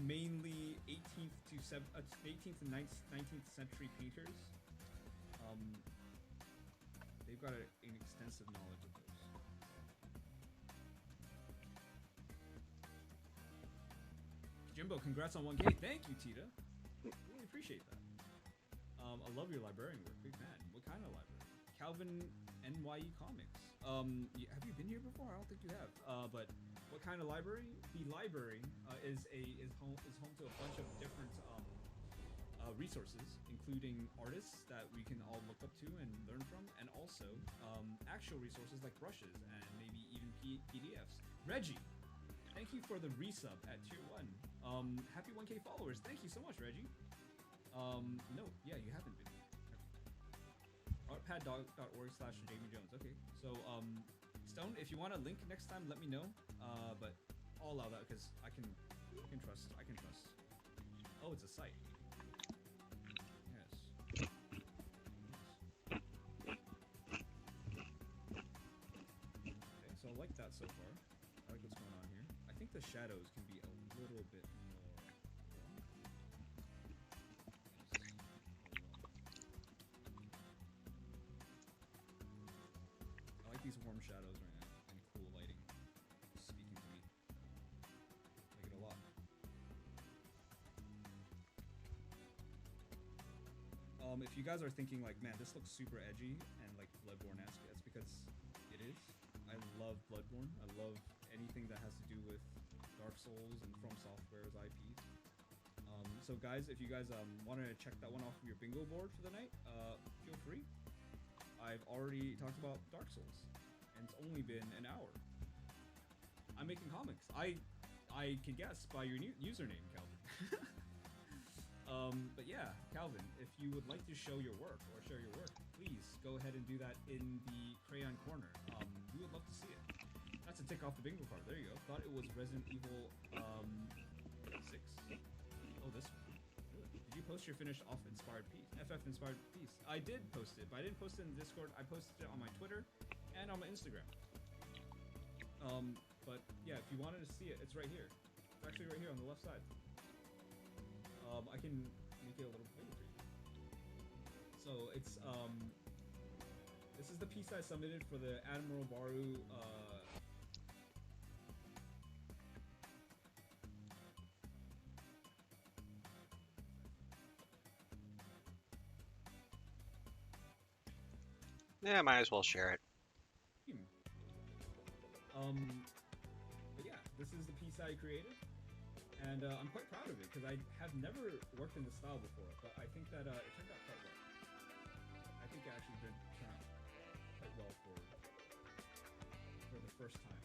mainly 18th and 19th century painters. They've got an extensive knowledge of those. Jimbo, congrats on 1K. Thank you, Tita. Really appreciate that. I love your librarian work. Big fan. What kind of library? Calvin Nye Comics. Have you been here before? I don't think you have. But what kind of library? The library is home to a bunch of different resources, including artists that we can all look up to and learn from, and also actual resources like brushes and maybe even PDFs. Reggie, thank you for the resub at tier 1. Happy 1K followers. Thank you so much, Reggie. No, yeah, you haven't been. Artpad.org/Jamie Jones. Okay, so Stone, if you want a link next time, let me know. But I'll allow that because I can trust. Oh, it's a site. Yes. Okay, so I like that so far. I like what's going on here. I think the shadows can be a little bit more. I like these warm shadows right now and cool lighting. Speaking to me. I like it a lot. If you guys are thinking like, man, this looks super edgy and like Bloodborne-esque, it's because it is. I love Bloodborne. I love anything that has to do with Dark Souls and From Software's IPs. So guys, if you guys want to check that one off of your bingo board for the night, feel free. I've already talked about Dark Souls, and it's only been an hour. I'm making comics. I can guess by your username, Calvin. But yeah, Calvin, if you would like to show your work or share your work, please go ahead and do that in the crayon corner. We would love to see it. That's a tick off the bingo card. There you go. Thought it was Resident Evil 6. Oh, this one. Really? Did you post your finished off inspired piece? FF inspired piece. I did post it, but I didn't post it in Discord. I posted it on my Twitter and on my Instagram. But yeah, if you wanted to see it, it's right here. It's actually right here on the left side. I can make it a little bigger for you. So it's this is the piece I submitted for the Admiral Baru Yeah, might as well share it. But yeah, this is the piece I created, and I'm quite proud of it because I have never worked in this style before. But I think that it turned out quite well. I think it actually did turn out quite well for the first time.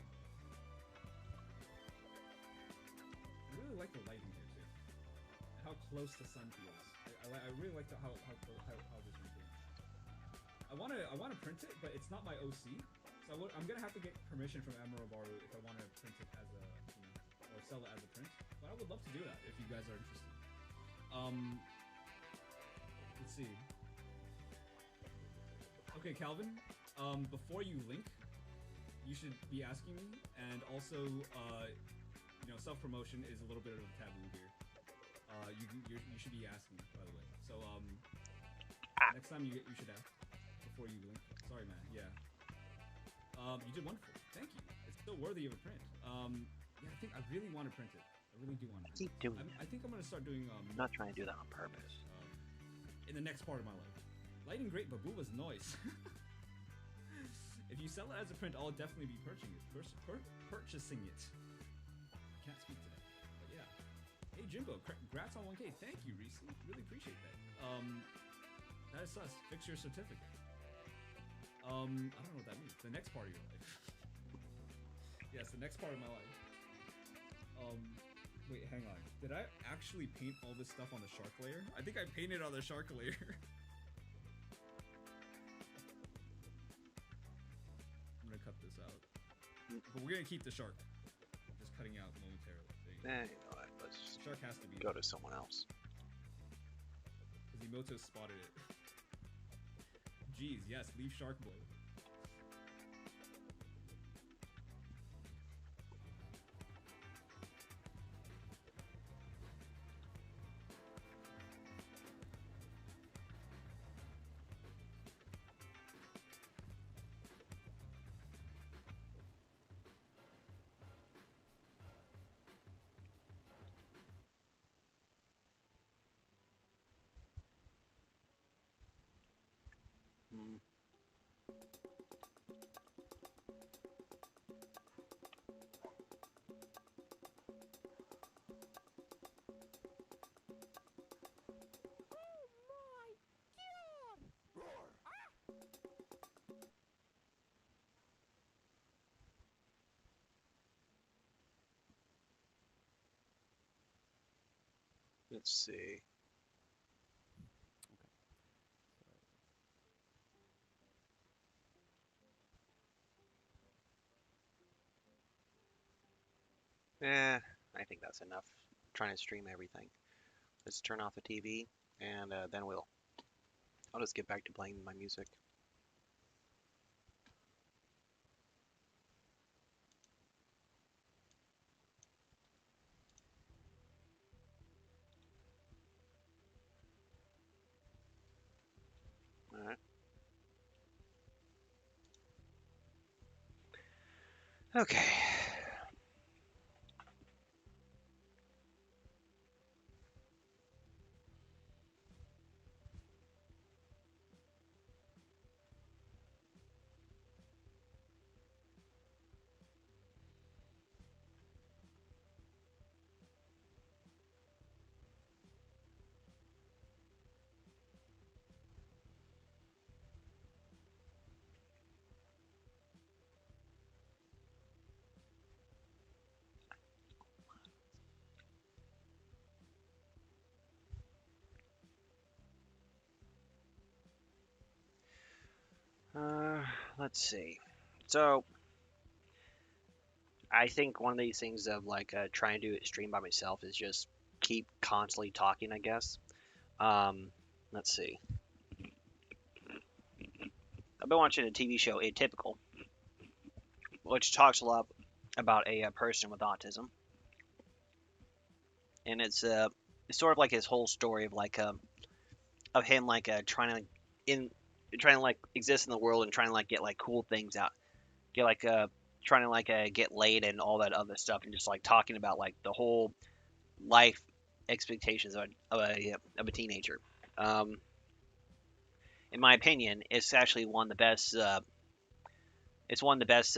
I really like the lighting here too, and how close the sun feels. I really like how this one feels. I wanna print it, but it's not my OC, so I'm gonna have to get permission from Admiral Baru if I want to print it as a, or sell it as a print. But I would love to do that if you guys are interested. Let's see. Okay, Calvin. Before you link, you should be asking me, and also, self-promotion is a little bit of a taboo here. You should be asking, by the way. So next time you should ask. Before you link. Sorry, man. Yeah. You did wonderful. Thank you. It's still worthy of a print. Yeah, I really want to print it. I really do want to. Keep doing it. I think I'm gonna start doing. I'm not trying to do that on purpose. In the next part of my life. Lighting great, but Booba's noise. If you sell it as a print, I'll definitely be purchasing it. Purchasing it. I can't speak today, but yeah. Hey Jimbo, congrats on 1K. Thank you, Reese. Really appreciate that. That is sus. Fix your certificate. I don't know what that means. The next part of your life. Yes, the next part of my life. Wait, hang on. Did I actually paint all this stuff on the shark layer? I think I painted on the shark layer. I'm gonna cut this out. But we're gonna keep the shark. Just cutting out momentarily. You know what? Let's just the shark has to be go to someone else. Because Emoto spotted it. Jeez, yes, leave Shark Boy. Let's see. I think that's enough. I'm trying to stream everything. Let's turn off the TV, and then I'll just get back to playing my music. All right. Okay. let's see. So I think one of these things of like trying to do a stream by myself is just keep constantly talking, I guess. Um, let's see. I've been watching a TV show, Atypical, which talks a lot about a person with autism, and it's sort of like his whole story of like of him like in trying to like exist in the world and trying to like get like cool things out, get like trying to like get laid and all that other stuff, and just like talking about like the whole life expectations of a teenager. Um, in my opinion, it's actually one of the best. It's one of the best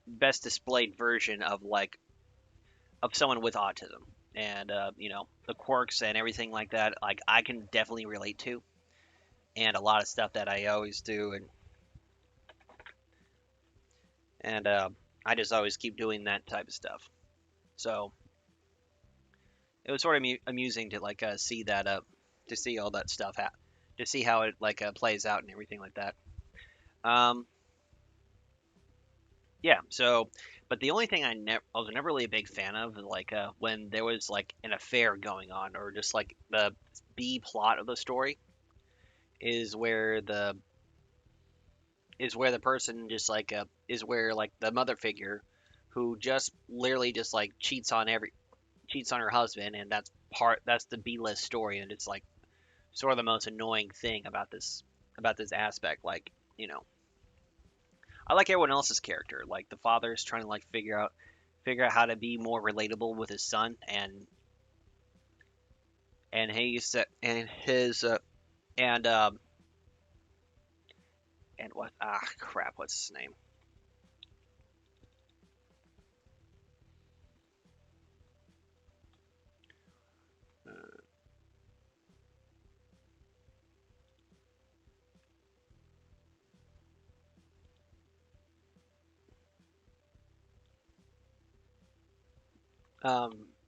best displayed version of like of someone with autism, and the quirks and everything like that. Like I can definitely relate to, and a lot of stuff that I always do, and I just always keep doing that type of stuff. So it was sort of amusing to like see that to see all that stuff to see how it like plays out and everything like that. Um, yeah. So, but the only thing I was never really a big fan of is like when there was like an affair going on or just like the B plot of the story is where the person just like is where like the mother figure who just literally just like cheats on her husband, and that's the B list story, and it's like sort of the most annoying thing about this aspect. Like, I like everyone else's character. Like the father's trying to like figure out how to be more relatable with his son, and he's and his and what crap, what's his name?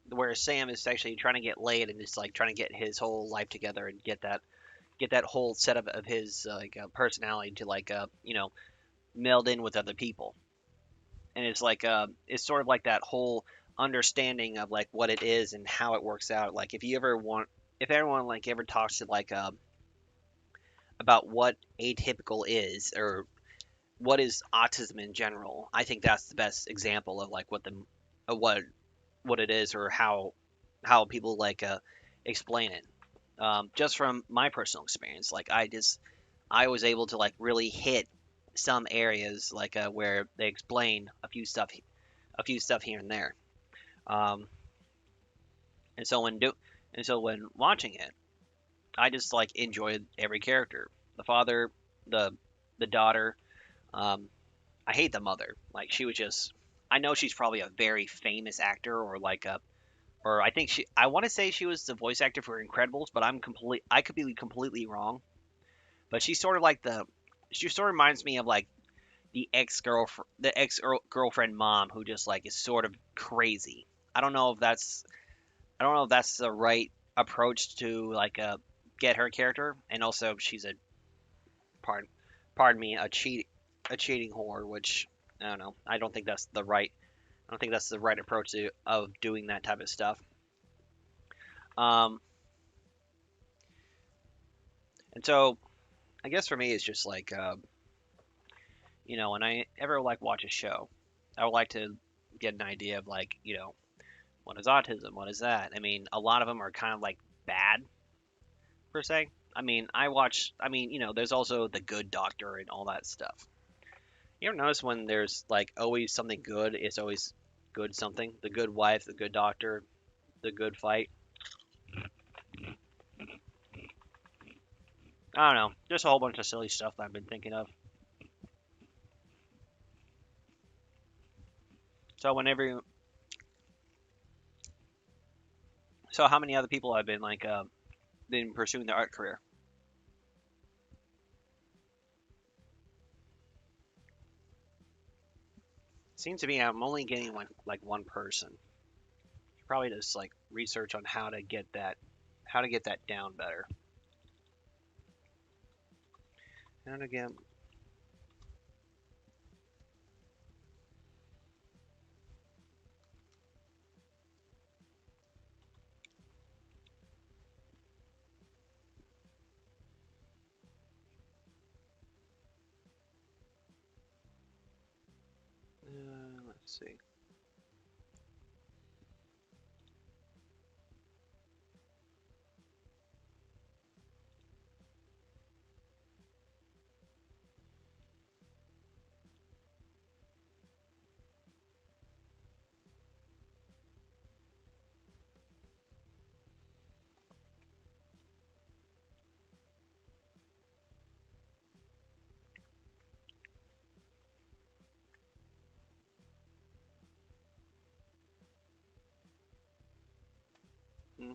Where Sam is actually trying to get laid and just like trying to get his whole life together and get that whole set of his personality to like meld in with other people, and it's sort of like that whole understanding of like what it is and how it works out. Like if everyone like ever talks to like about what atypical is or what is autism in general, I think that's the best example of like of what it is, or how people like explain it. Just from my personal experience, like I was able to like really hit some areas like where they explain a few stuff here and there. Um, and so when watching it, I just like enjoyed every character. The father, the daughter. Um, I hate the mother. Like she was just. I know she's probably a very famous actor, or like a, or I think I want to say she was the voice actor for Incredibles, but I could be completely wrong. But she sort of reminds me of like the ex girlfriend mom who just like is sort of crazy. I don't know if that's I don't know if that's the right approach to like get her character, and also she's pardon pardon me a cheating whore, which I don't know. I don't think that's the right approach of doing that type of stuff. Um, and so I guess for me it's just like when I ever like watch a show, I would like to get an idea of like what is autism, what is that. I mean, a lot of them are kind of like bad per se. I mean, there's also the good doctor and all that stuff. You ever notice when there's like always something good, it's always good something? The good wife, the good doctor, the good fight. I don't know. Just a whole bunch of silly stuff that I've been thinking of. So how many other people have been like been pursuing their art career? Seems to me I'm only getting like one person. Probably just like research on how to get that down better. And again, see. Hmm.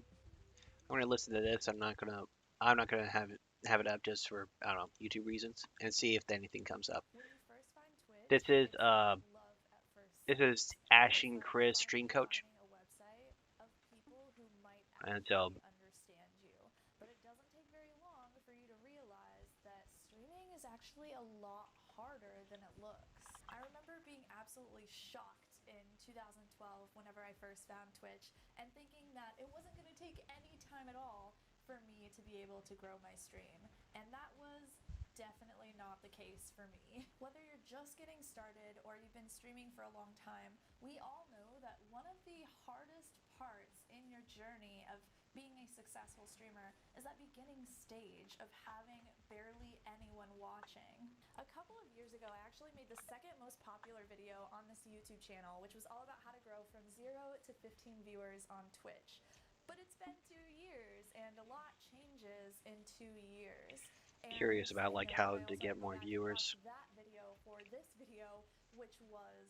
I'm gonna listen to this. I'm not gonna have it up just for I don't know YouTube reasons and see if anything comes up. When you first find Twitch, This is it's like love at first this sight. is It's Ashing like Chris finally Stream Coach, finding a website of people who might and so actually understand you. But it doesn't take very long for you to realize that streaming is actually a lot harder than it looks. I remember being absolutely shocked in 2012 whenever I first found Twitch and thinking that it wasn't going to take any time at all for me to be able to grow my stream. And that was definitely not the case for me. Whether you're just getting started or you've been streaming for a long time, we all know that one of the hardest parts in your journey of being a successful streamer is that beginning stage of having barely anyone watching. A couple of years ago, I actually made the second most popular video on this YouTube channel, which was all about how to grow from 0 to 15 viewers on Twitch. But it's been 2 years, and a lot changes in 2 years. And curious about I like know how I to also had get to go more back and watch viewers. that video for this video, which was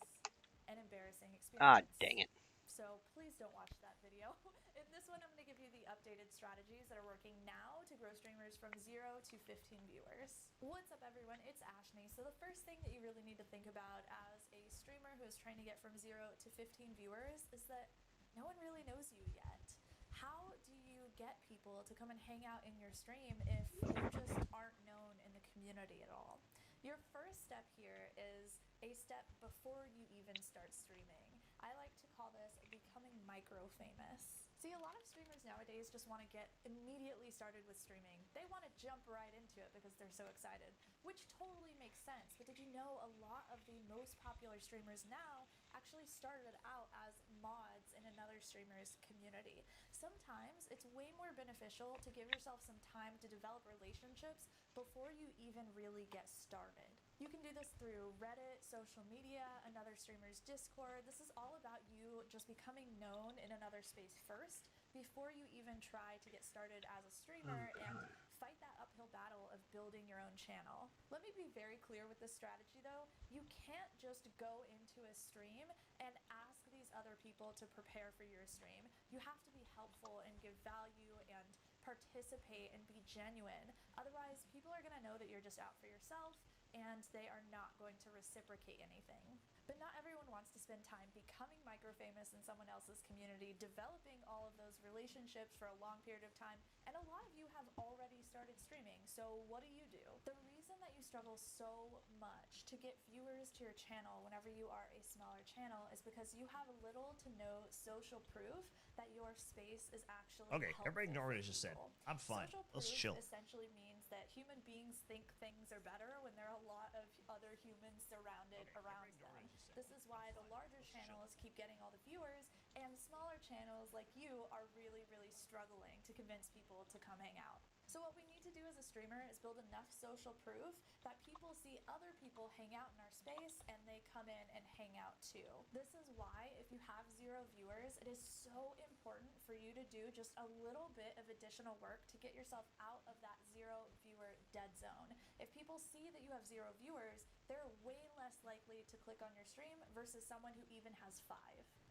an embarrassing Ah, experience. dang it. So please don't watch that video. In this one, I'm going to give you the updated strategies that are working now to grow streamers from 0 to 15 viewers. What's up, everyone? It's Ashney. So the first thing that you really need to think about as a streamer who is trying to get from 0 to 15 viewers is that no one really knows you yet. How do you get people to come and hang out in your stream if you just aren't known in the community at all? Your first step here is a step before you even start streaming. I like to call this becoming micro famous. See, a lot of streamers nowadays just want to get immediately started with streaming. They want to jump right into it because they're so excited, which totally makes sense. But did you know a lot of the most popular streamers now actually started out as mods in another streamer's community? Sometimes it's way more beneficial to give yourself some time to develop relationships before you even really get started. You can do this through Reddit, social media, another streamer's Discord. This is all about you just becoming known in another space first before you even try to get started as a streamer and fight that uphill battle of building your own channel. Let me be very clear with this strategy though. You can't just go into a stream and ask these other people to prepare for your stream. You have to be helpful and give value and participate and be genuine. Otherwise, people are going to know that you're just out for yourself and they are not going to reciprocate anything. But not everyone wants to spend time becoming micro-famous in someone else's community, developing all of those relationships for a long period of time, and a lot of you have already started streaming, so what do? The reason that you struggle so much to get viewers to your channel whenever you are a smaller channel is because you have little to no social proof that your space is actually Okay, everybody helpful ignore what for I just said. people. I'm fine. Social Let's proof chill. essentially means that human beings think things are better when there are a lot of other humans surrounded around them. This is why the larger channels keep getting all the viewers and smaller channels like you are really, really struggling to convince people to come hang out. So what we need to do as a streamer is build enough social proof that people see other people hang out in our space and they come in and hang out too. This is why if you have 0 viewers, it is so important for you to do just a little bit of additional work to get yourself out of that 0 viewer dead zone. If people see that you have 0 viewers, they're way less likely to click on your stream versus someone who even has 5.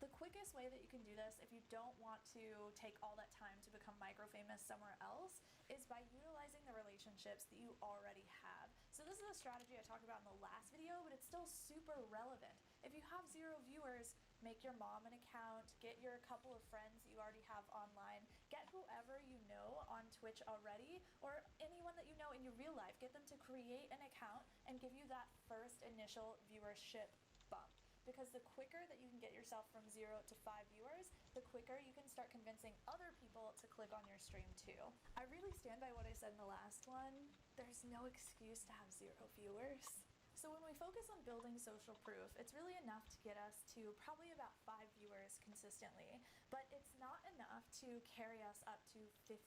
The quickest way that you can do this if you don't want to take all that time to become micro-famous somewhere else is by utilizing the relationships that you already have. So this is a strategy I talked about in the last video, but it's still super relevant. If you have 0 viewers, make your mom an account, get your couple of friends that you already have online, get whoever you know on Twitch already, or anyone that you know in your real life, get them to create an account and give you that first initial viewership bump. Because the quicker that you can get yourself from 0 to 5 viewers, the quicker you can start convincing other people to click on your stream too. I really stand by what I said in the last one. There's no excuse to have 0 viewers. So when we focus on building social proof, it's really enough to get us to probably about 5 viewers consistently, but it's not enough to carry us up to 15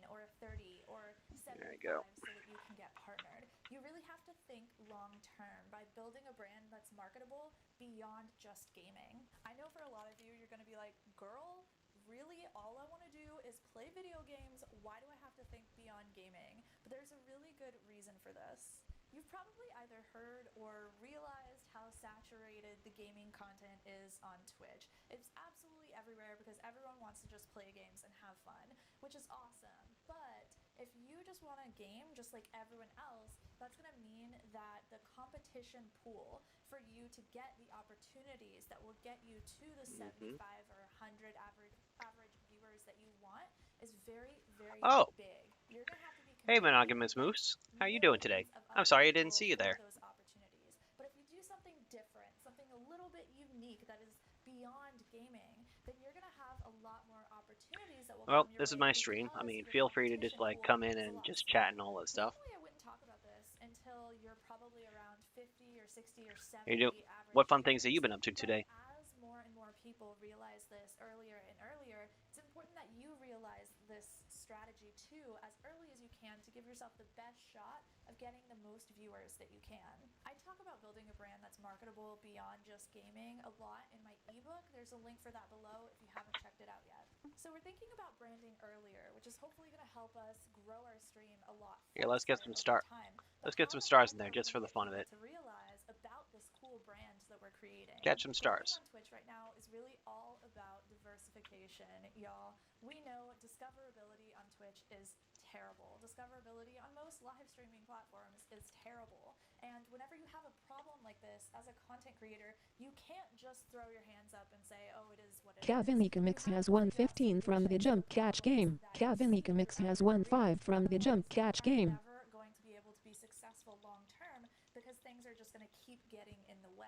or 30 or 75 There you go. so that you can get partnered. You really have to think long term by building a brand that's marketable beyond just gaming. I know for a lot of you, you're going to be like, girl, really all I want to do is play video games. Why do I have to think beyond gaming? But there's a really good reason for this. You've probably either heard or realized how saturated the gaming content is on Twitch. It's absolutely everywhere because everyone wants to just play games and have fun, which is awesome. But if you just want to game just like everyone else, that's going to mean that the competition pool for you to get the opportunities that will get you to the 75 or 100 average viewers that you want is very, very Oh, big. You're going to have to be hey, competing monogamous with moose. How you doing today? millions of I'm other sorry I didn't people see you for there. those opportunities. But if you do something different, something a little bit unique that is beyond gaming, then you're going to have a lot more opportunities that will Well, come your this is way my stream. I because mean, your feel free to just competition like pool come in is a and lot just chat smaller. and all that stuff. Normally I wouldn't talk about this until you're probably around 50 or 60 or 70 You do. average What fun things have you viewers. been up to But today? as more and more people realize this earlier and earlier, it's important that you realize this strategy too as early as you can to give yourself the best shot of getting the most viewers that you can. I talk about building a brand that's marketable beyond just gaming a lot in my ebook. There's a link for that below if you haven't checked it out yet. So we're thinking about branding earlier, which is hopefully going to help us grow our stream a lot Here, let's get faster some over star. time. Let's But get how some stars in there important just for are the we fun of people it. to realize about this cool brand that we're creating? Catch some Branding stars. on Twitch right now is really all about diversification, y'all. We know discoverability on Twitch is terrible. Discoverability on most live streaming platforms is terrible. And whenever you have a problem like this, as a content creator, you can't just throw your hands up and say, oh, it is what it is. Calvin Economics has won 15 from the jump catch game. Calvin Economics has won 5 from the jump catch game. Never going to be able to be successful long term because things are just going to keep getting in the way.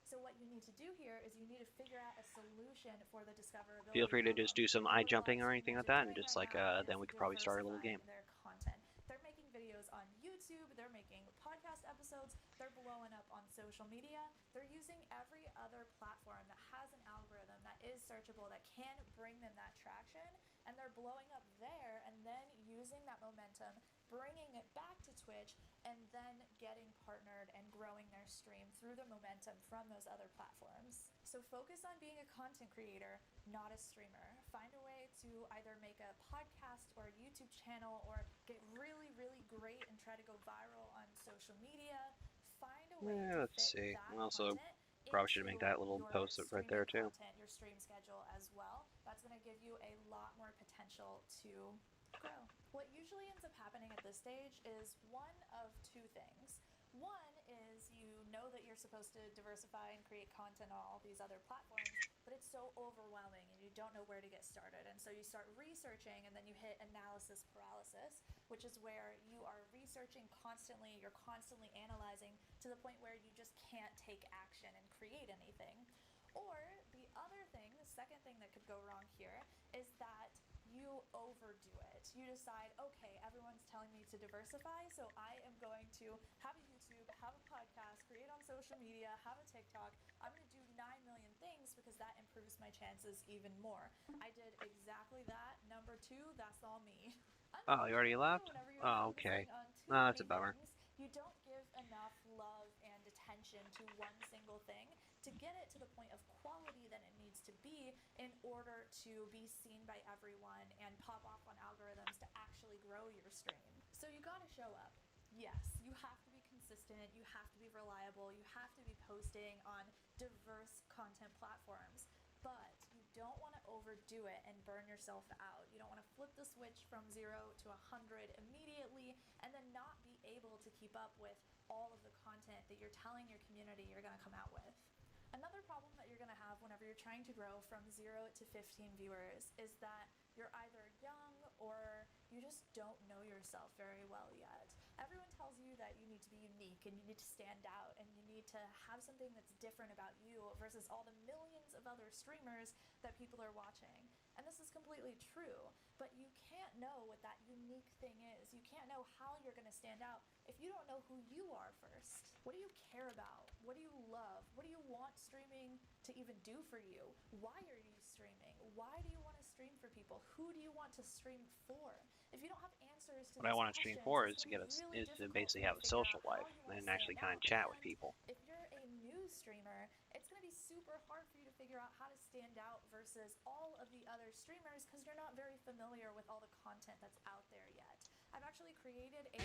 So what you need to do here is you need to figure out a solution for the discoverability. Feel free to just do some eye What a lot of jumping or anything streamers like are that, and doing just right like now then is we could probably start a little game. diversifying their content. They're making videos on YouTube, they're making podcast episodes, they're blowing up on social media. They're using every other platform that has an algorithm that is searchable that can bring them that traction, and they're blowing up there and then using that momentum, bringing it back to Twitch, and then getting partnered and growing their stream through the momentum from those other platforms. So focus on being a content creator, not a streamer. Find a way to either make a podcast or a YouTube channel or get really, really great and try to go viral on social media. Find a way to Let's fit see. that I also content probably should make into that little your post right there streaming too. content, your stream schedule as well. That's going to give you a lot more potential to grow. What usually ends up happening at this stage is one of two things. One is you know that you're supposed to diversify and create content on all these other platforms, but it's so overwhelming and you don't know where to get started. And so you start researching and then you hit analysis paralysis, which is where you are researching constantly, you're constantly analyzing to the point where you just can't take action and create anything. Or the other thing, the second thing that could go wrong here is that you overdo it. You decide, okay, everyone's telling me to diversify, so I am going to have a YouTube, have a podcast, create on social media, have a TikTok. I'm going to do 9 million things because that improves my chances even more. I did exactly that. Number 2, that's all me. Oh, you already left? Whenever you're Oh, okay. focusing on too That's a many bummer. things, you don't give enough love and attention to one single thing to get it to the point of quality that it needs to be in order to be seen by everyone and pop off on algorithms to actually grow your stream. So you gotta show up. Yes, you have to be consistent, you have to be reliable, you have to be posting on diverse content platforms, but you don't want to overdo it and burn yourself out. You don't want to flip the switch from 0 to 100 immediately and then not be able to keep up with all of the content that you're telling your community you're going to come out with. Another problem that you're going to have whenever you're trying to grow from 0 to 15 viewers is that you're either young or you just don't know yourself very well yet. Everyone tells you that you need to be unique and you need to stand out and you need to have something that's different about you versus all the millions of other streamers that people are watching. And this is completely true, but you can't know what that unique thing is. You can't know how you're going to stand out if you don't know who you are first. What do you care about? What do you love? What do you want streaming to even do for you? Why are you streaming? Why do you want to stream for people? Who do you want to stream for? If you don't have answers to What I these want to stream questions, for it's is to going get to be really is to difficult basically for you have to a figure social out how life you want to and actually stand kind of out. chat with And people. if you're a new streamer, it's going to be super hard for you to figure out how to stand out versus all of the other streamers because you're not very familiar with all the content that's out there yet. I've actually created a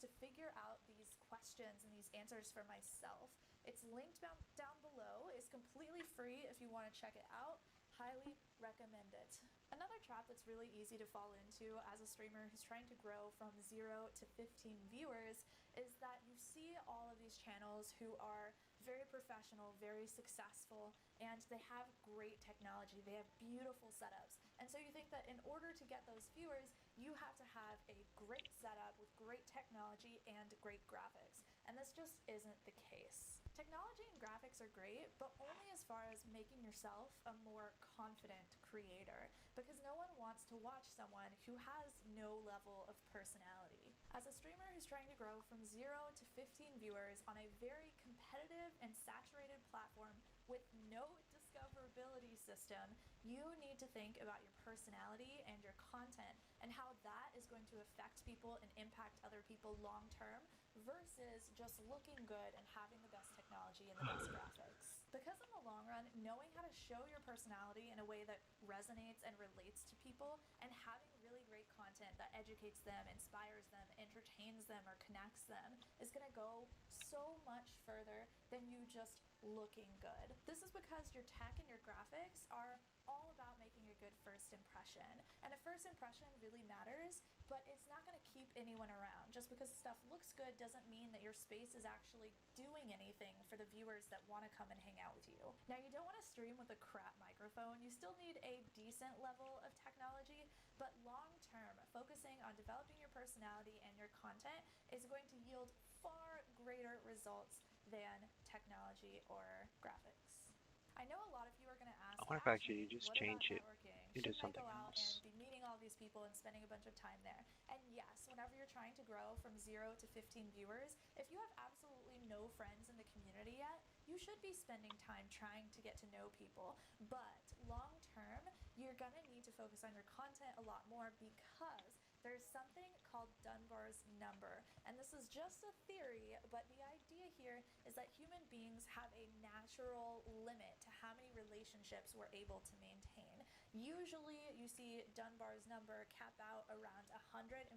to figure out these questions and these answers for myself. It's linked down below. It's completely free if you want to check it out. Highly recommend it. Another trap that's really easy to fall into as a streamer who's trying to grow from 0 to 15 viewers is that you see all of these channels who are very professional, very successful, and they have great technology. They have beautiful setups. And so you think that in order to get those viewers, you have to have a great setup with great technology and great graphics. And this just isn't the case. Technology and graphics are great, but only as far as making yourself a more confident creator, because no one wants to watch someone who has no level of personality. As a streamer who's trying to grow from 0 to 15 viewers on a very competitive and saturated platform with no discoverability system, you need to think about your personality and your content and how that is going to affect people and impact other people long term versus just looking good and having the best technology and the best graphics. Because in the long run, knowing how to show your personality in a way that resonates and relates to people and having really great content that educates them, inspires them, entertains them, or connects them is going to go so much further than you just looking good. This is because your tech and your graphics are all about making a good first impression. And a first impression really matters, but it's not going to keep anyone around. Just because stuff looks good doesn't mean that your space is actually doing anything for the viewers that want to come and hang out with you. Now, you don't want to stream with a crap microphone. You still need a decent level of technology, but long term, focusing on developing your personality and your content is going to yield far greater results than technology or graphics. I know a lot of you are going to ask, I wonder if actually you just what about change it networking? into Shouldn't I something go out else. and be meeting all these people and spending a bunch of time there? And yes, whenever you're trying to grow from 0 to 15 viewers, if you have absolutely no friends in the community yet, you should be spending time trying to get to know people. But long term, you're going to need to focus on your content a lot more because there's something called Dunbar's number. And this is just a theory, but the idea here is that human beings have a natural limit to how many relationships we're able to maintain. Usually you see Dunbar's number cap out around 150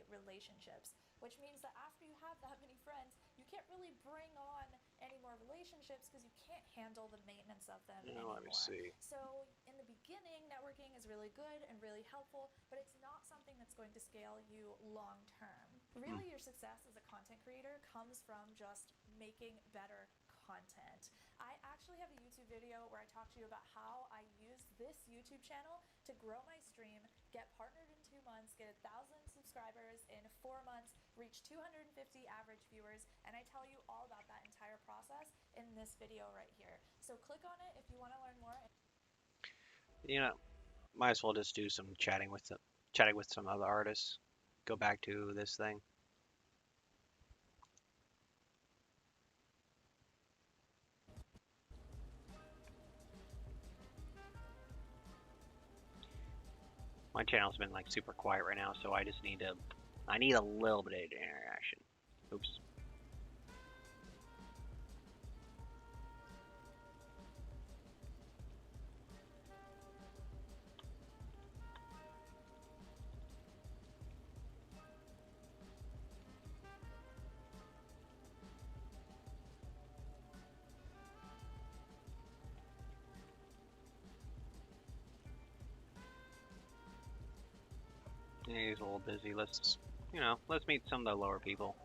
relationships, which means that after you have that many friends, you can't really bring on any more relationships because you can't handle the maintenance of them anymore. Let me see. So in the beginning, networking is really good and really helpful, but it's not something that's going to scale you long term. Really, your success as a content creator comes from just making better content. I actually have a YouTube video where I talk to you about how I use this YouTube channel to grow my stream, get partnered in 2 months, get 1,000 subscribers in 4 months, reach 250 average viewers, and I tell you all about that entire process in this video right here. So click on it if you want to learn more. You know, might as well just do some chatting with some other artists. Go back to this thing. My channel's been like super quiet right now, so I need a little bit of interaction. Oops. Yeah, he's a little busy. Let's meet some of the lower people.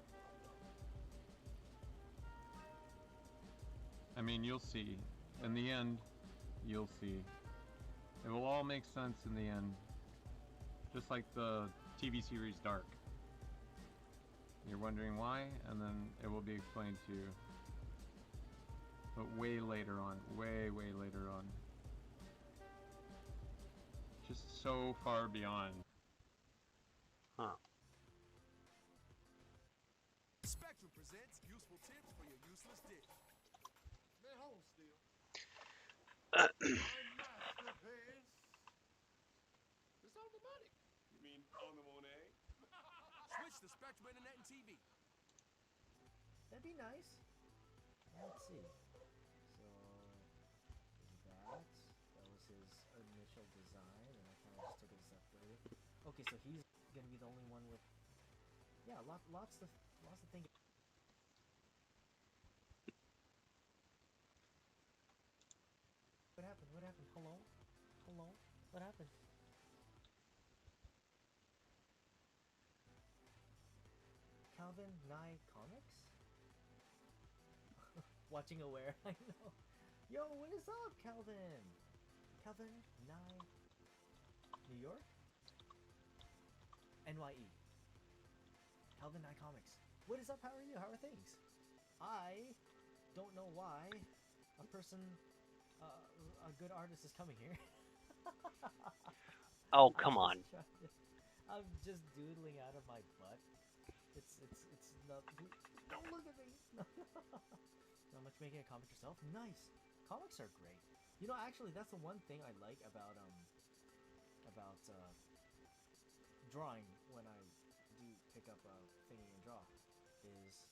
I mean, you'll see. In the end, you'll see. It will all make sense in the end. Just like the TV series Dark. You're wondering why, and then it will be explained to you. But way later on. Way later on. so far beyond. Huh. Spectrum presents useful tips for your useless dick. Man, hold still. My master pays. It's on the money. You mean on the Monet? Switch to Spectrum Internet and TV. That'd be nice. Let's see. So, there's that. That was his initial design, and I kind of just took it a step further. Okay, so he's gonna be the only one with. Yeah, lots of things. What happened? What happened? Hello? Hello? What happened? Calvin Nye Comics? Watching Aware, I know. Yo, what is up, Calvin? Calvin Nye, New York? NYE. Calvin Nye Comics. What is up? How are you? How are things? I don't know why a person, a good artist is coming here. Oh, come on. I'm just doodling out of my butt. It's not. Don't look at me. Not much making a comic yourself. Nice. Comics are great. You know, actually, that's the one thing I like about drawing when I do pick up a thingy and draw is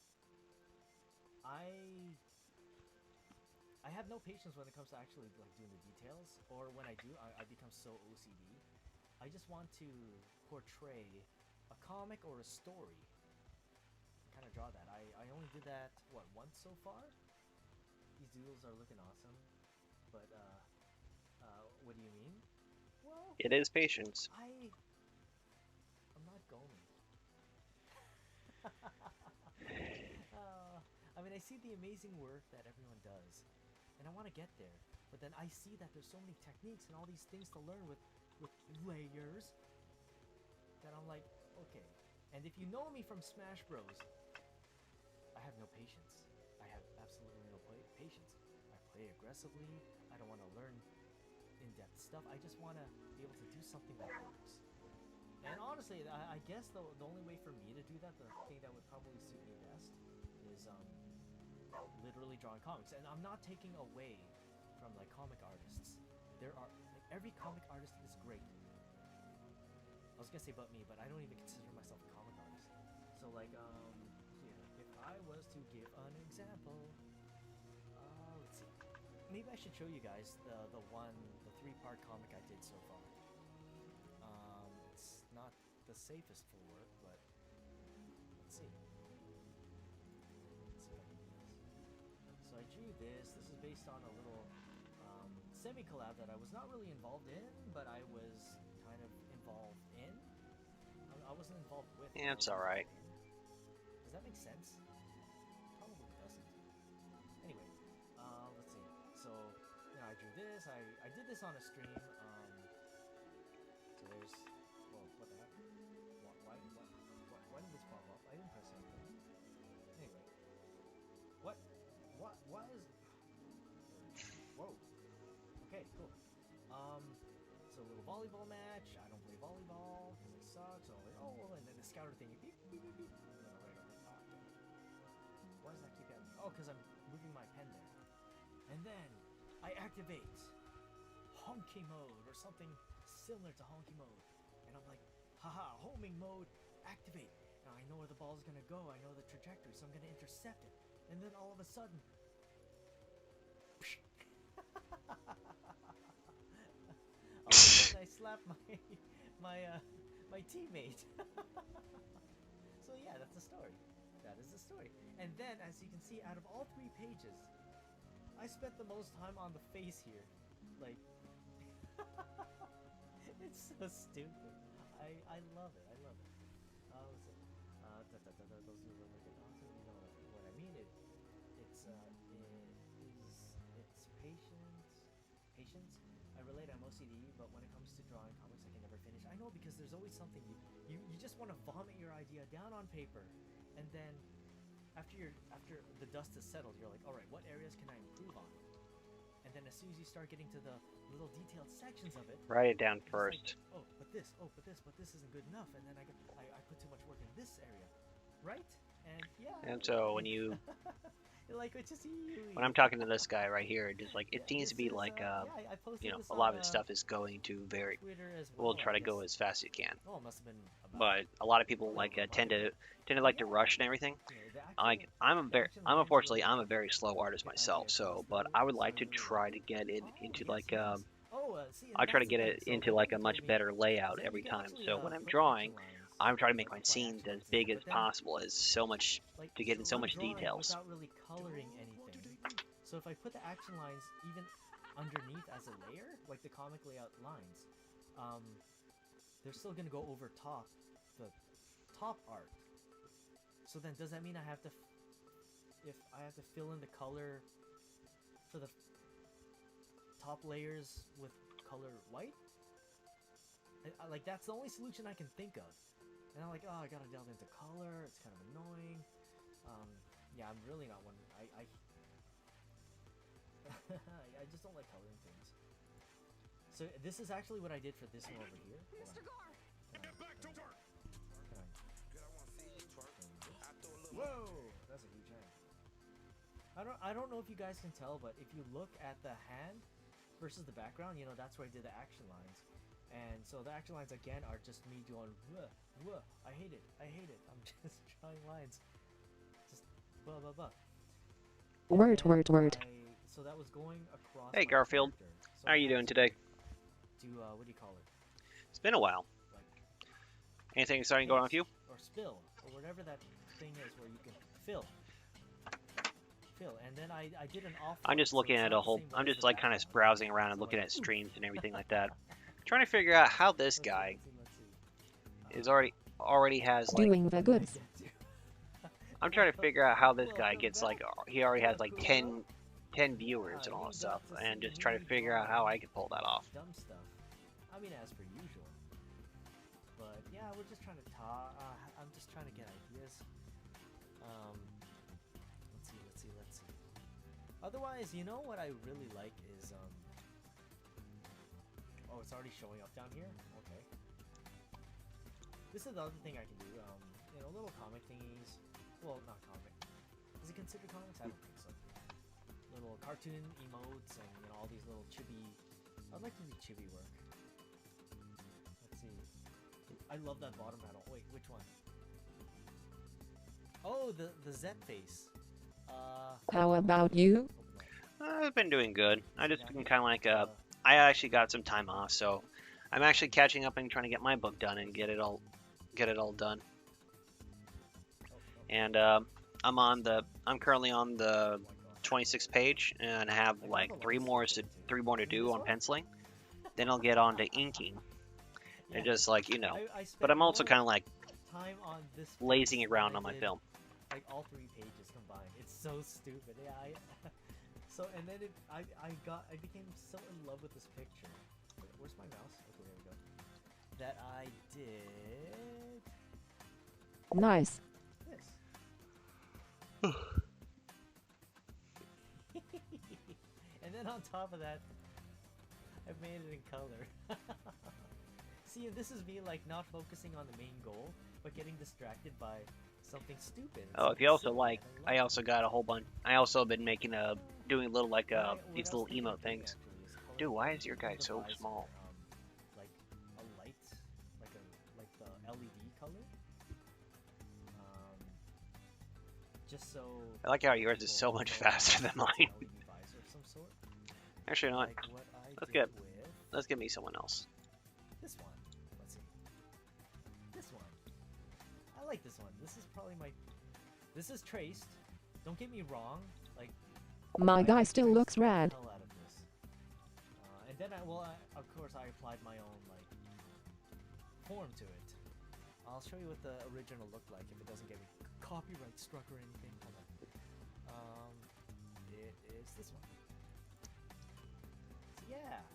I have no patience when it comes to actually like doing the details, or when I do, I become so OCD. I just want to portray a comic or a story. Kind of draw that. I only did that once so far. These doodles are looking awesome, but what do you mean? Well, It is patience. I'm not going. I mean, I see the amazing work that everyone does, and I want to get there. But then I see that there's so many techniques and all these things to learn with layers that I'm like, okay. And if you know me from Smash Bros, I have no patience. I have absolutely no patience. I play aggressively. I don't want to learn in-depth stuff. I just want to be able to do something that works. And honestly, I guess the only way for me to do that, the thing that would probably suit me best, is literally drawing comics. And I'm not taking away from like comic artists. There are like every comic artist is great. I was gonna say but me, but I don't even consider myself a comic artist. So like here, if I was to give an example, let's see. Maybe I should show you guys the 3-part comic I did so far. It's not the safest for work, but let's see. Let's see if I can do this. So I drew this. This is based on a little semi-collab that I was not really involved in, but I was kind of involved in. I wasn't involved with. Yeah, it's alright. Does that make sense? Probably doesn't. Anyway, let's see. So, you know, I drew this. I did this on a stream. So there's. Whoa, what the heck? Why did this pop up? I didn't press anything. Anyway, what is? Whoa. Okay, cool. So a little volleyball match. I don't play volleyball because it sucks. So I'm like, oh, and then the scouter thing. Beep, beep, beep, beep. And then I'm like, oh, damn. Why does that keep happening? Oh, because I'm moving my pen there. And then I activate honky mode or something similar to honky mode. And I'm like, haha, homing mode, activate. Now I know where the ball is going to go. I know the trajectory, so I'm going to intercept it. And then all of a sudden, I slapped my teammate. So yeah, that's the story. That is the story. And then, as you can see, out of all 3 pages, I spent the most time on the face here. Like, it's so stupid. I love it. I love it. Those are really good. Awesome. You know what I mean? It's patience. I relate. I'm OCD, but when it comes to drawing comics, I can never finish. I know, because there's always something you just want to vomit your idea down on paper, and then after the dust has settled, you're like, all right, what areas can I improve on? And then as as soon as you start getting to the little detailed sections of it, Write it down it's first. like, oh, but this, but this isn't good enough, and then I put too much work in this area, right? And yeah. And so when you like what you see. when I'm talking to this guy right here, it just like it seems to be This is, like I posted you know, this a lot on, of his stuff is going to very Twitter as we'll well, try I to go guess. as fast as you can. Oh, it must have been about But a lot of people like tend to like to rush and everything. Like I'm unfortunately I'm a very slow artist myself, so but I would like to try to get it into like I try to get it into like a much better layout every time. So when I'm drawing, I'm trying to make my scenes as big as possible, as so much to get in so much details. Without really coloring anything. So if I put the action lines even underneath as a layer, like the comic layout lines, they're still gonna go over top the top art. So then, does that mean I have to, if I have to fill in the color for the top layers with color white? Like that's the only solution I can think of. And I'm like, oh, I gotta delve into color. It's kind of annoying. Yeah, I'm really not one. I I just don't like coloring things. So this is actually what I did for this one over here. Mr. Gar! Get back to work! Whoa, that's a huge hand. I don't know if you guys can tell, but if you look at the hand versus the background, you know, that's where I did the action lines. And so the action lines again are just me going, whoa, whoa, I hate it, I'm just drawing lines. Just blah blah blah. Word. So that was going across. Hey my Garfield, character. So how are you doing today? Do what do you call it? It's been a while. Anything exciting going on with you? Or spill, or whatever that thing is where you can fill. And then I did an off. I'm just looking at a whole. I'm just like kind of browsing around and looking at streams and everything like that, trying to figure out how this guy is already has like. Doing the goods. I'm trying to figure out how this guy gets like he already has like 10 viewers and all that stuff, and just try to figure out how I can pull that off. Dumb stuff. I mean, as per usual. But yeah, we're just trying to talk. I'm just trying to get ideas. Let's see. Otherwise, you know what I really like is oh, it's already showing up down here. Okay. This is the other thing I can do. You know, little comic thingies. Well, not comic. Is it considered comics? I don't think so. Little cartoon emotes and you know all these little chibi. I'd like to do chibi work. Let's see. I love that bottom panel. Wait, which one? Oh, the Z face. How about you? I've been doing good. I just been kind of like I actually got some time off, so I'm actually catching up and trying to get my book done and get it all done. And I'm currently on the 26th page, and I have like three more to do on penciling. Then I'll get on to inking, and just like you know. But I'm also kind of like lazing around on my film. Like all 3 pages combined. It's so stupid. Yeah. So and then I became so in love with this picture. Where's my mouse? Okay, there we go. That I did. Nice. This. And then on top of that, I made it in color. See, this is me like not focusing on the main goal, but getting distracted by something stupid. Oh, if you also like, I also got a whole bunch. I also have been making doing little like these little emote things. Dude, why is your guy so small? Like a light, like the LED color. Just so. I like how yours is so much faster than mine. Actually, not. Let's get me someone else. This one. Let's see. This one. I like this one. This is probably my. This is traced. Don't get me wrong. Like. My guy still looks rad. The hell out of this. And then of course, I applied my own like form to it. I'll show you what the original looked like if it doesn't get me copyright struck or anything. It is this one. So yeah.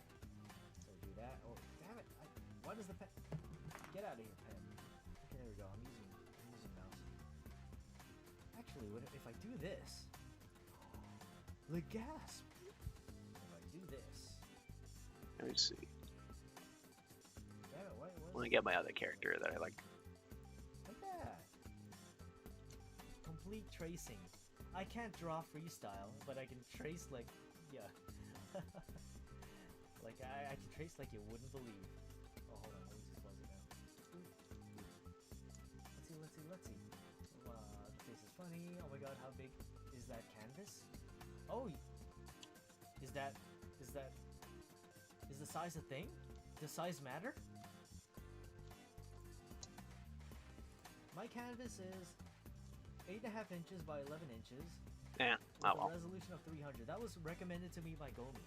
So do that. Oh, damn it! Why does the pen? Get out of here, pen. Okay, there we go. I'm using mouse. Actually, if I do this, the gasp. If I do this. Let's see. Damn it, what Let me get my other character that I like. Like that. Complete tracing. I can't draw freestyle, but I can trace like, yeah. Like I can trace like you wouldn't believe. Oh, hold on, let me just plug it now. Let's see. The face is funny. Oh my god, how big is that canvas? Oh, is the size a thing? Does size matter? My canvas is 8.5 inches by 11 inches. Yeah, with oh well. a resolution of 300. That was recommended to me by Gomi.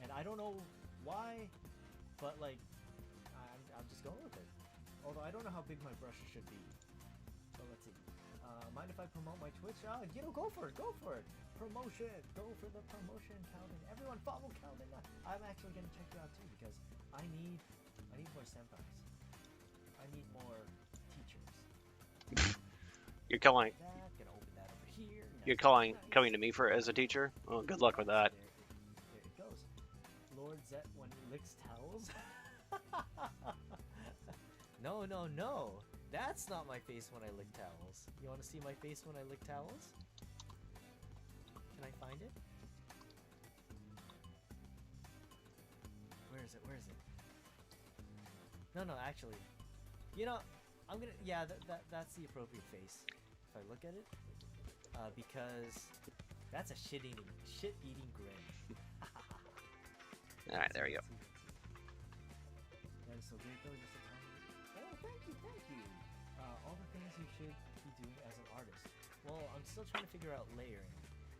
And I don't know why, but like, I'm just going with it. Although I don't know how big my brushes should be. So let's see. Mind if I promote my Twitch? Go for it, Promotion, go for the promotion, Calvin. Everyone follow Calvin. I'm actually gonna check you out too because I need more senpais. I need more teachers. You're calling. That, gonna open that over here. You're coming to me for as a teacher. Oh, good luck with that. There it goes. Lord Zet when he licks towels. No. That's not my face when I lick towels. You want to see my face when I lick towels? Can I find it? Where is it? No, actually. You know, I'm gonna... Yeah, that's the appropriate face. If I look at it. Because that's a shit-eating grin. Alright, there we go. That is so great though, just to tell me. Oh, thank you. All the things you should be doing as an artist. Well, I'm still trying to figure out layering.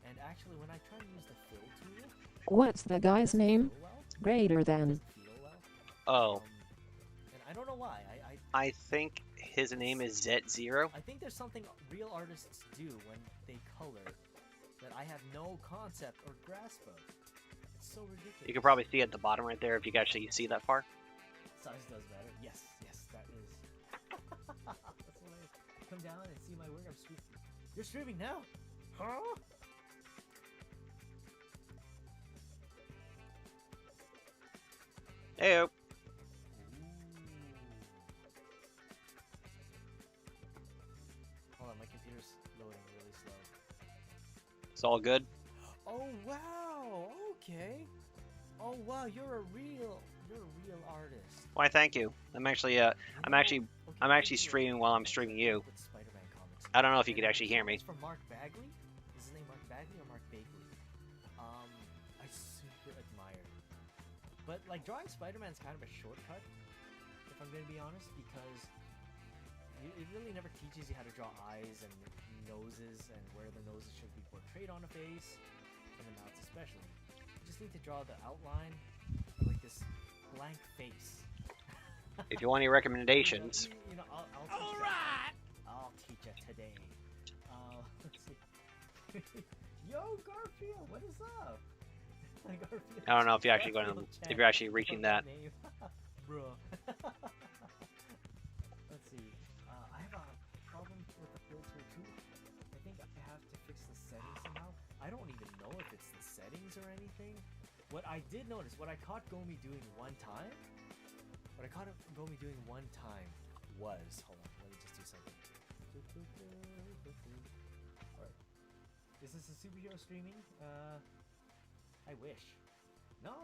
And actually, when I try to use the fill tool... What's the guy's name? Greater than. Oh. And I don't know why. I think his name is Z0. I think there's something real artists do when they color that I have no concept or grasp of. It's so ridiculous. You can probably see at the bottom right there if you can actually see that far. Size does matter. Yes, that is. That's when I come down and see my work. I'm streaming. You're streaming now? Huh? Heyo. Hold on, my computer's loading really slow. It's all good. Oh wow! Okay. Oh wow, you're a real artist. Why? Thank you. I'm actually streaming while I'm streaming you. I don't know if you could actually hear me. It's from Mark Bagley. Is his name Mark Bagley or Mark Bagley? I super admire. But like drawing Spider-Man's kind of a shortcut, if I'm gonna be honest, because it really never teaches you how to draw eyes and noses and where the noses should be portrayed on a face, and the mouths especially. You just need to draw the outline of like this blank face. If you want any recommendations. You know, I'll teach you today. Let's see. Yo, Garfield, what is up? Garfield, I don't know if you're actually if you're actually reaching that. Bro. Let's see. I have a problem with the filter too. I think I have to fix the settings somehow. I don't even know if it's the settings or anything. What I did notice, what I caught Gomi doing one time, was, hold on, let me just do something. Alright. Is this a superhero streaming? I wish. No.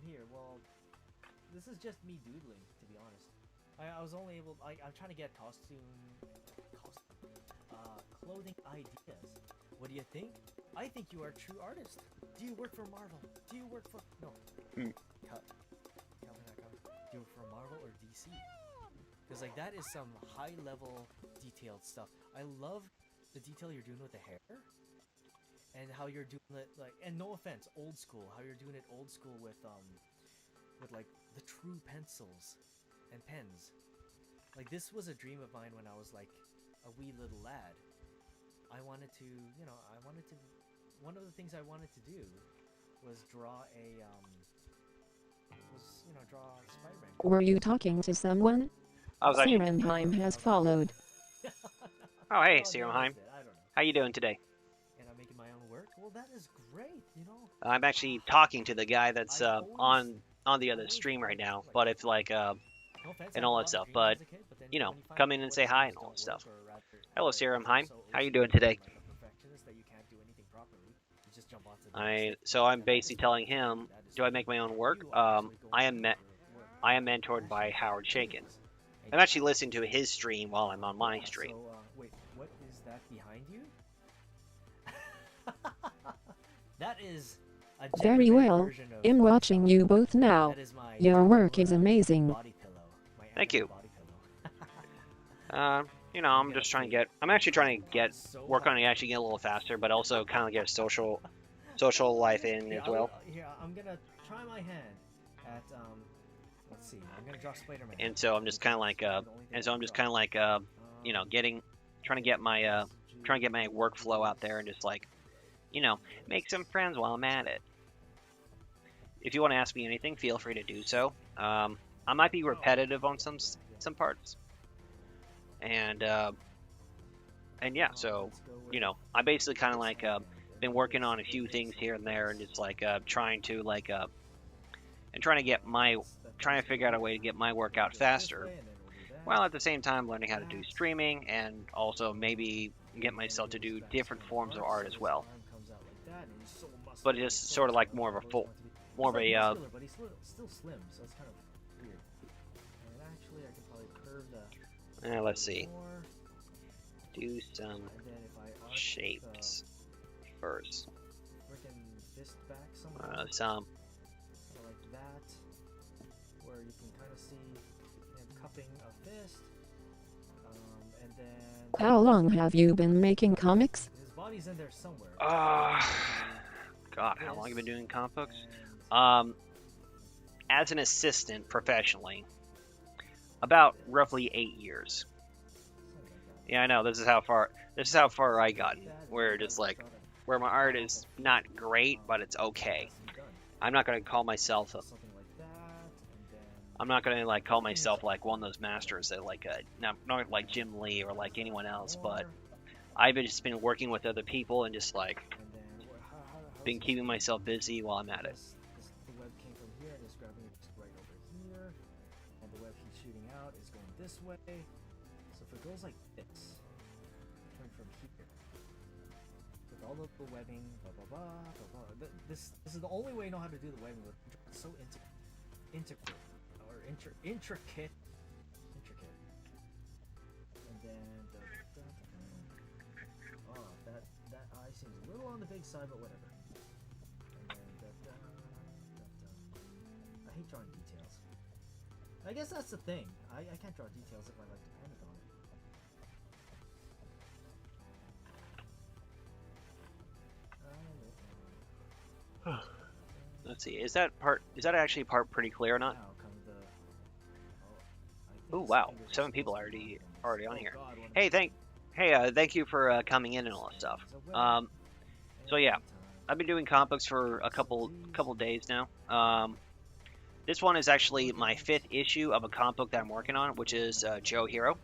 Here, well, this is just me doodling, to be honest. I was only able, I'm trying to get clothing ideas. What do you think? I think you are a true artist. Do you work for Marvel? Do you work for, no. Cut. Do you work for Marvel or DC? Because like that is some high level detailed stuff. I love the detail you're doing with the hair. And how you're doing it, like, and no offense, old school. How you're doing it old school with like the true pencils and pens. Like this was a dream of mine when I was like a wee little lad. I wanted to, one of the things I wanted to do was draw draw Spider-Man. Were you talking to someone? Sirenheim has followed. Oh, hey, Sirenheim. How you doing today? And I'm making my own work. Well, that is great. You know. I'm actually talking to the guy that's on the other stream right now. But if like No offense, I and had a all lot that of stuff. dreams But as a kid, but then you know, when you find come out in and what say hi dreams and all don't that stuff. work, or rather, Hello, they're Serum. Hi. so How you OCD doing today? like a perfectionist that you can't do anything properly, you just jump onto the So I'm basically telling him, do I make my own work? I am mentored by Howard Shakin. I'm actually listening to his stream while I'm on my stream. So, wait, what is that behind you? That is a Very generated well. version of I'm watching you both now. That is my Your work is amazing. body pillow. My Thank you. body pillow. You know, I'm just trying to get. I'm actually trying to work on it, actually get a little faster, but also kind of get a social life in Here, as well. Here, I'm gonna try my hand at let's see. I'm gonna draw Spider-Man. And so I'm just kind of like, you know, trying to get my workflow out there and just like, you know, make some friends while I'm at it. If you want to ask me anything, feel free to do so. I might be repetitive on some parts, and yeah, so you know, I basically kind of like been working on a few things here and there, and just like trying to figure out a way to get my work out faster, while at the same time learning how to do streaming and also maybe get myself to do different forms of art as well. But it's sort of like more of a But he's still slim, so it's kind of weird. And actually, I can probably curve the. Let's see. More. Do some And then if I arc shapes first. Freaking fist back somehow. Some. Kind of like that, where you can kind of see him cupping a fist. And then. How long have you been making comics? His body's in there somewhere. God, how long have you been doing comic books? As an assistant professionally, about roughly 8 years. Yeah, I know. This is how far I got. Where just like, where my art is not great, but it's okay. I'm not gonna call myself I'm not gonna like call myself like one of those masters that like not like Jim Lee or like anyone else, but I've just been working with other people and just like been keeping myself busy while I'm at it. The web came from here and is grabbing it right over here, and the web he's shooting out is going this way. So if it goes like this, coming from here, with all of the webbing, blah blah blah blah blah. This is the only way you know how to do the webbing. It's so intricate. And then oh, that eye seems a little on the big side, but whatever. I hate drawing details. I guess that's the thing. I can't draw details if I like dependent on it. Let's see. Is that actually part pretty clear or not? Oh wow, 7 people already on here. Hey, thank you for coming in and all that stuff. So yeah, I've been doing comic books for a couple days now. This one is actually my 5th issue of a comic book that I'm working on, which is Joe Hero.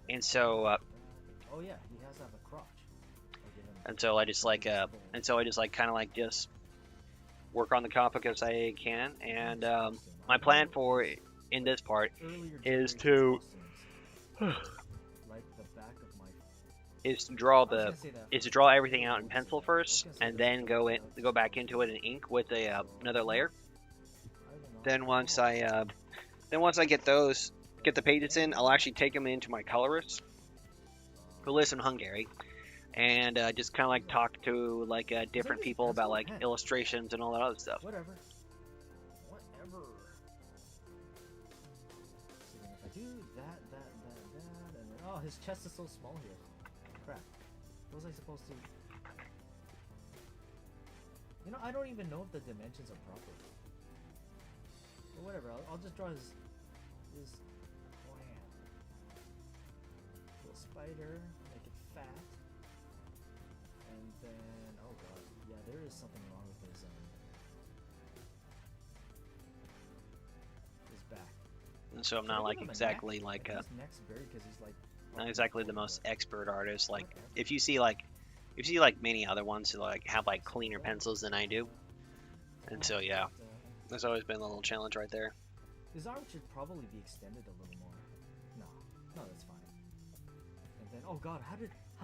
And so oh yeah, he has to have a crotch. and so I just like kind of like just work on the comic book as I can, and my plan for in this part is to draw everything out in pencil first, and then go back into it in ink with another layer. Then once I get the pages in, I'll actually take them into my colorist, who lives in Hungary, and just kind of like talk to like different people about like illustrations and all that other stuff. Whatever. So then if I do that, and then oh, his chest is so small here. Crap. What was I supposed to? You know, I don't even know if the dimensions are proper. But whatever. I'll just draw his hand. Little spider. Make it fat. And then, oh god, yeah, there is something wrong with his back. And so I'm not like exactly like his neck's buried 'cause he's like not exactly the most expert artist. Like if you see like You see like many other ones who like have like cleaner pencils than I do, and so yeah, there's always been a little challenge right there. His arm should probably be extended a little more. No, no, that's fine. And then, oh god, how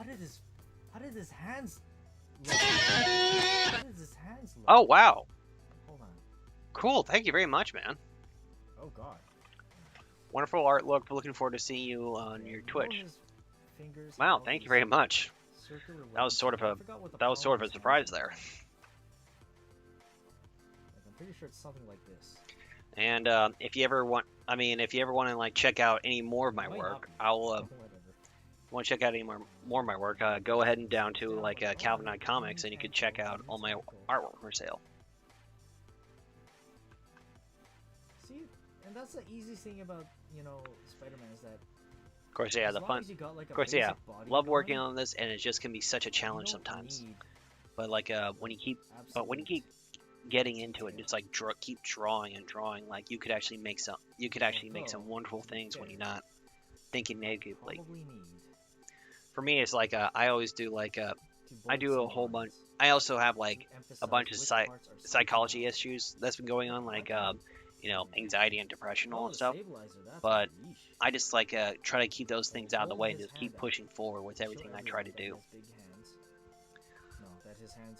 did his hands look? How did his hands look? Oh wow, Hold on. cool. Thank you very much, man. Oh god. Wonderful artwork. Looking forward to seeing you on your Twitch. Wow, thank you very much. That was sort of a surprise there. I'm pretty sure it's something like this. And if you ever want, to like check out any more of my work, I'll want to check out any more of my work, go ahead and down to like Calvin Nye Comics, and you can check out all my artwork for sale. See, and that's the easiest thing about Spider-Man is that. Of course, yeah, the fun. Of course, yeah, love working on this, and it just can be such a challenge sometimes. But like when you keep getting into it, just like keep drawing and drawing, like you could actually make some wonderful things when you're not thinking negatively. For me, it's like I always do like I do a whole bunch. I also have like a bunch of psychology issues that's been going on, like anxiety and depression and all that stuff. But I just like try to keep those things out of the way and just keep pushing forward with everything I try to do.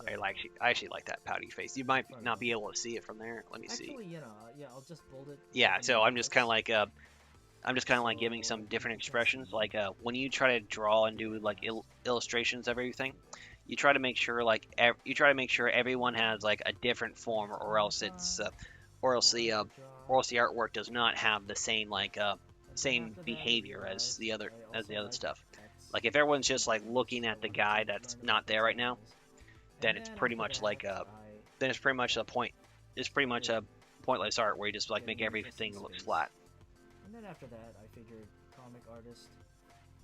I actually like that pouty face. You might not be able to see it from there. Let me see. I'll just bold it. Yeah, so I'm just kind of like giving some different expressions. Like when you try to draw and do like illustrations of everything, you try to make sure everyone has like a different form, or else the artwork does not have the same behavior as the other stuff. Like if everyone's just like looking at the guy that's not there right now, then it's pretty much like then it's pretty much a pointless art where you just like make everything look flat. And then after that, I figured comic artist,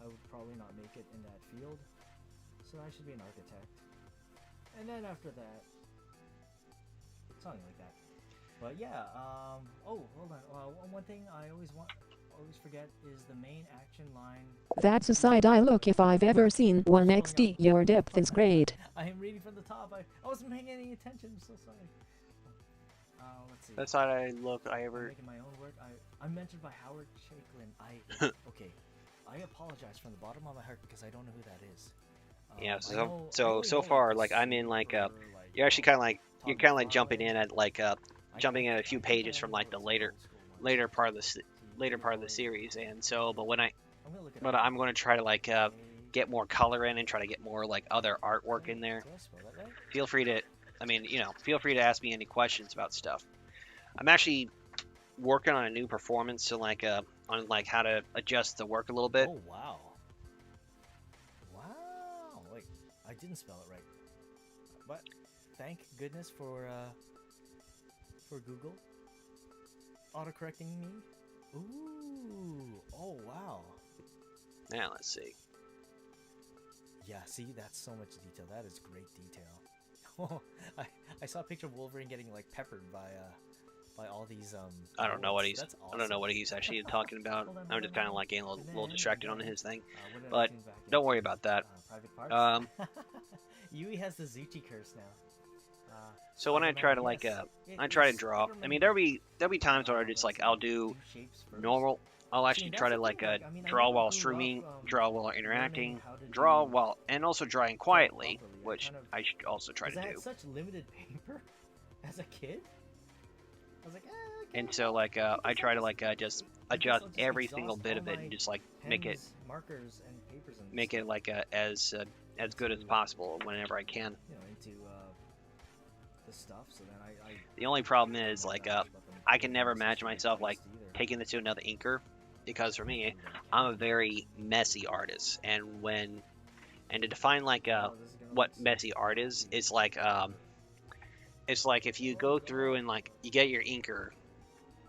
I would probably not make it in that field, so I should be an architect. And then after that, something like that. But yeah, oh, hold on. One thing I always forget is the main action line. That's a side-eye look if I've ever seen one. XD, your depth is great. I am reading from the top. I wasn't paying any attention. I'm so sorry. Let's see. That side-eye look I ever. I'm making my own work. I'm mentioned by Howard Chaiklin. Okay. I apologize from the bottom of my heart because I don't know who that is. Yeah. So far, like I'm in like you're actually kind of like jumping in at like jumping at a few pages from like the later part of the series, and so but I'm going to try to like get more color in and try to get more like other artwork in there. Feel free to ask me any questions about stuff. I'm actually working on a new performance, so like on like how to adjust the work a little bit. Oh wow. Wait, I didn't spell it right. But thank goodness for Google autocorrecting me. Ooh, oh wow. Now let's see. Yeah, see, that's so much detail. That is great detail. I saw a picture of Wolverine getting like peppered by all these I don't know what he's awesome. I don't know what he's actually talking about. I'm just kind of like getting a little distracted on his thing, but don't worry about that. Private parts? Yui has the Zuchi curse now. So when I try to like I try to draw, I mean there'll be times where I just like I'll do normal. I'll actually try to like draw while streaming, draw while interacting, and also drawing quietly, which I should also try to do. I had such limited paper as a kid. I was like, okay. And so like I try to like just adjust every single bit of it and just like make it markers and papers and make it like as good as possible whenever I can. Into the stuff. So then I the only problem is like I can never imagine myself like taking this to another inker, because for me I'm a very messy artist, and to define like what messy art is, it's like if you go through and like you get your inker,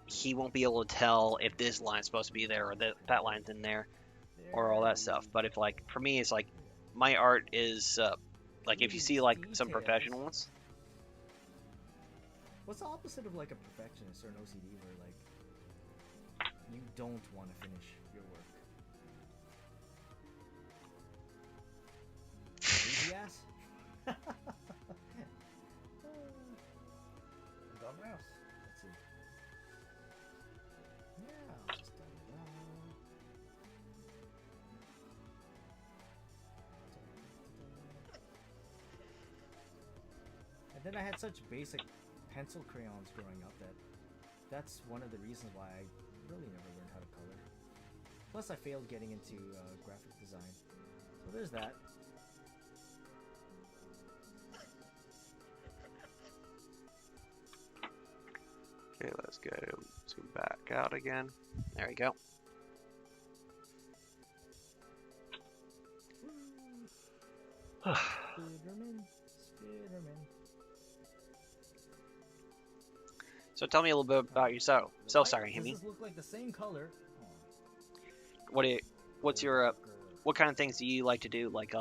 he won't be able to tell if this line's supposed to be there or that line's in there or all that stuff. But if like for me it's like my art is like if you see like some professional ones. What's the opposite of like a perfectionist or an OCD where like you don't want to finish your work? Yes. Dumbass. Let's see. Yeah, I'll just And then I had such basic pencil crayons growing up that's one of the reasons why I really never learned how to color. Plus, I failed getting into graphic design. So there's that. Okay, let's go zoom back out again. There we go. Spiderman, Spiderman. So tell me a little bit about yourself. So sorry, Does Amy. this look like the same color? What's your what kind of things do you like to do, like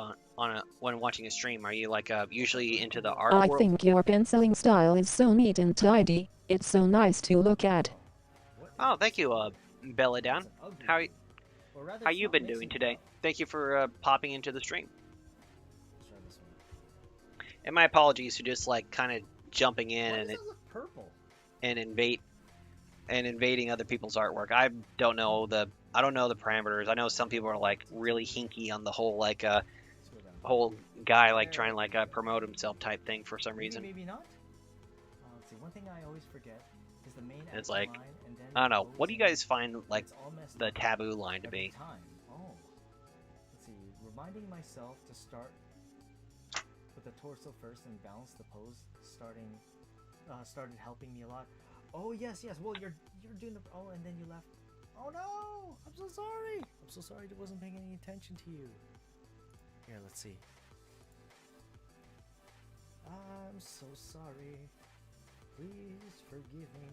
when watching a stream? Are you like usually into the art I world? think your penciling style is so neat and tidy. It's so nice to look at. Oh, thank you, Bella Down. How you been doing today? Thank you for popping into the stream. And my apologies for just like kind of jumping in Why and does that look purple? and invading other people's artwork. I don't know the parameters. I know some people are like really hinky on the whole like whole guy like trying to like promote himself type thing for some reason. Maybe not. Let's see. One thing I always forget is the main It's like line, and then I don't know. it What do you goes guys find like it's all messed the up taboo line to every be? time. Oh. Let's see. Reminding myself to start with the torso first and balance the pose. Started helping me a lot. Oh yes. Well, you're doing the and then you left. Oh no! I'm so sorry. I'm so sorry. I wasn't paying any attention to you. Here, let's see. I'm so sorry. Please forgive me.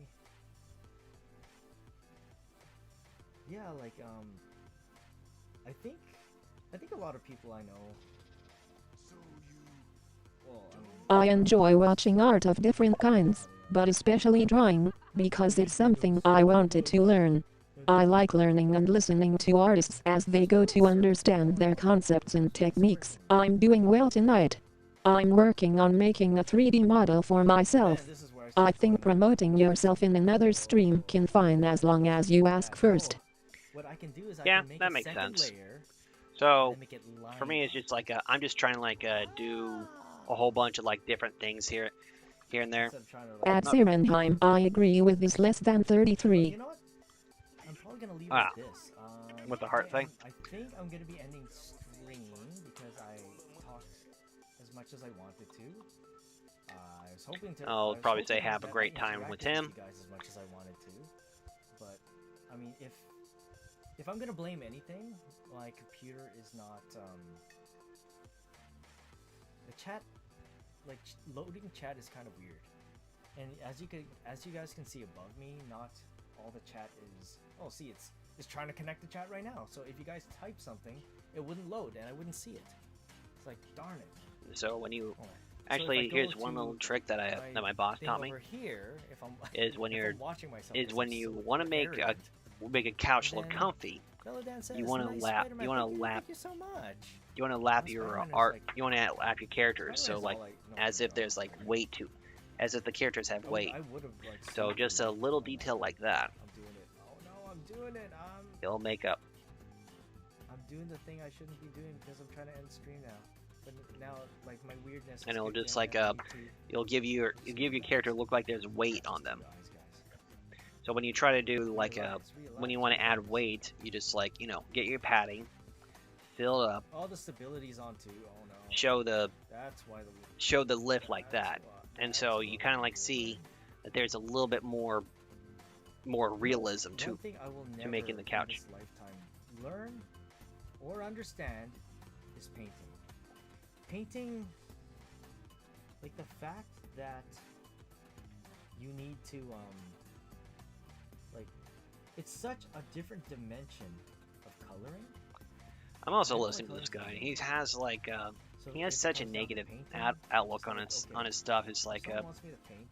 Yeah, like I think a lot of people I know. Well, I enjoy watching art of different kinds, but especially drawing, because it's something I wanted to learn. I like learning and listening to artists as they go to understand their concepts and techniques. I'm doing well tonight. I'm working on making a 3D model for myself. I think promoting yourself in another stream can fine as long as you ask first. what I can do is I Yeah, can make that a makes second sense. layer. So make it for me, it's just like I'm just trying to like do a whole bunch of like different things here and there. At Sirenheim, I agree with this less than 33. You know what? I'm probably gonna leave Ah, it at this. with the heart thing. I think I'm gonna be ending stream because I talked as much as I wanted to. I was hoping to. I'll probably say have a great time with him. You guys as much as I wanted to, but I mean, if I'm gonna blame anything, my computer is not the chat. Like loading chat is kind of weird, and as you guys can see above me, not all the chat is. Oh, see, it's trying to connect the chat right now. So if you guys type something, it wouldn't load, and I wouldn't see it. It's like darn it. So when you So actually if I go here's one to little trick that my boss thing taught me over here, if I'm is when if you're I'm watching myself, is it's when like you so want to make a couch look then comfy. Belladan says, You want to "Nice lap. Spider-Man, You want thank to lap. Thank you so much. You want to lap Well, your Spider-Man is art. like- You want to lap your characters. So Spider-Man's like all like, no, as if there's like weight to, as if the characters have weight. I would've, like, So seen just a little detail like that. I'm doing it. Oh no, I'm doing it. It'll make up. I'm doing the thing I shouldn't be doing because I'm trying to end stream now. But now, like my weirdness. And is it'll kicking just in, like and I need to- you'll give your character look like there's weight on them. So when you try to do like when you want to add weight, you just like get your padding, fill it up, all the stability's on too. Oh no. show the That's why lift like that, and so you kind of like see that there's a little bit more realism One to thing I will to making the never couch. in this lifetime learn or understand is painting. Painting, like the fact that you need to like it's such a different dimension of coloring. I'm also listening to this guy. He has like he has such a negative outlook on his stuff. It's like Someone wants me to paint.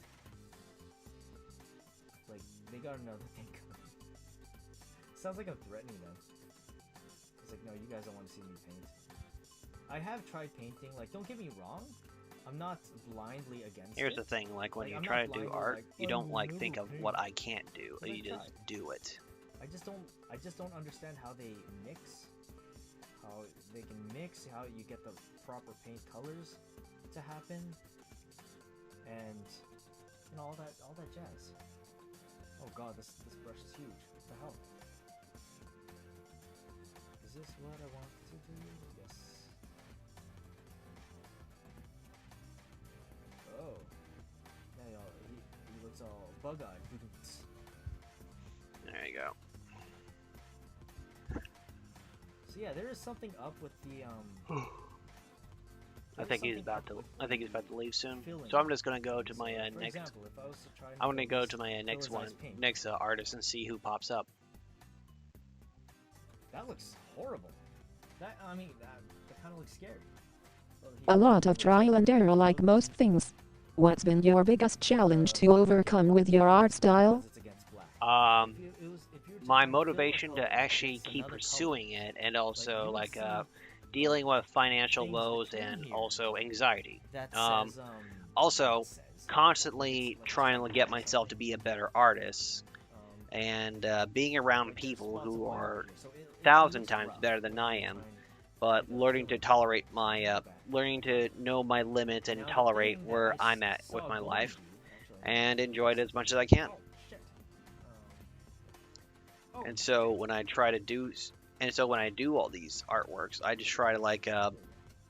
Like they got another thing coming. Sounds like I'm threatening them. It's like, no, you guys don't want to see me paint. I have tried painting. Like, don't get me wrong, I'm not blindly against Here's it. the thing, like when you I'm try not to do blindly art, like, you "Oh, don't like no think of paint." what I can't do. 'Cause You I've just tried. do it. I just don't understand how they mix, how they can mix, how you get the proper paint colors to happen, and you know all that jazz. Oh god, this brush is huge. What the hell? Is this what I want to do? Yes. Oh. Yeah, he looks all bug-eyed. There you go. So yeah, there is something up with the I think he's about to leave soon. So I'm just gonna go to my next. Example, if I was to try and I'm gonna fill go this- to my fill next his one, eyes pink. next artist, and see who pops up. That looks horrible. That kind of looks scary. Well, A lot of trial and error like most things. What's been your biggest challenge to overcome with your art style? My motivation to actually keep pursuing it, and also like dealing with financial woes and also anxiety. Also, constantly trying to get myself to be a better artist, and being around people who are 1,000 times better than I am, but learning to tolerate my, learning to know my limits and tolerate where I'm at with my life, and enjoy it as much as I can. And so when I try to do, when I do all these artworks, I just try to like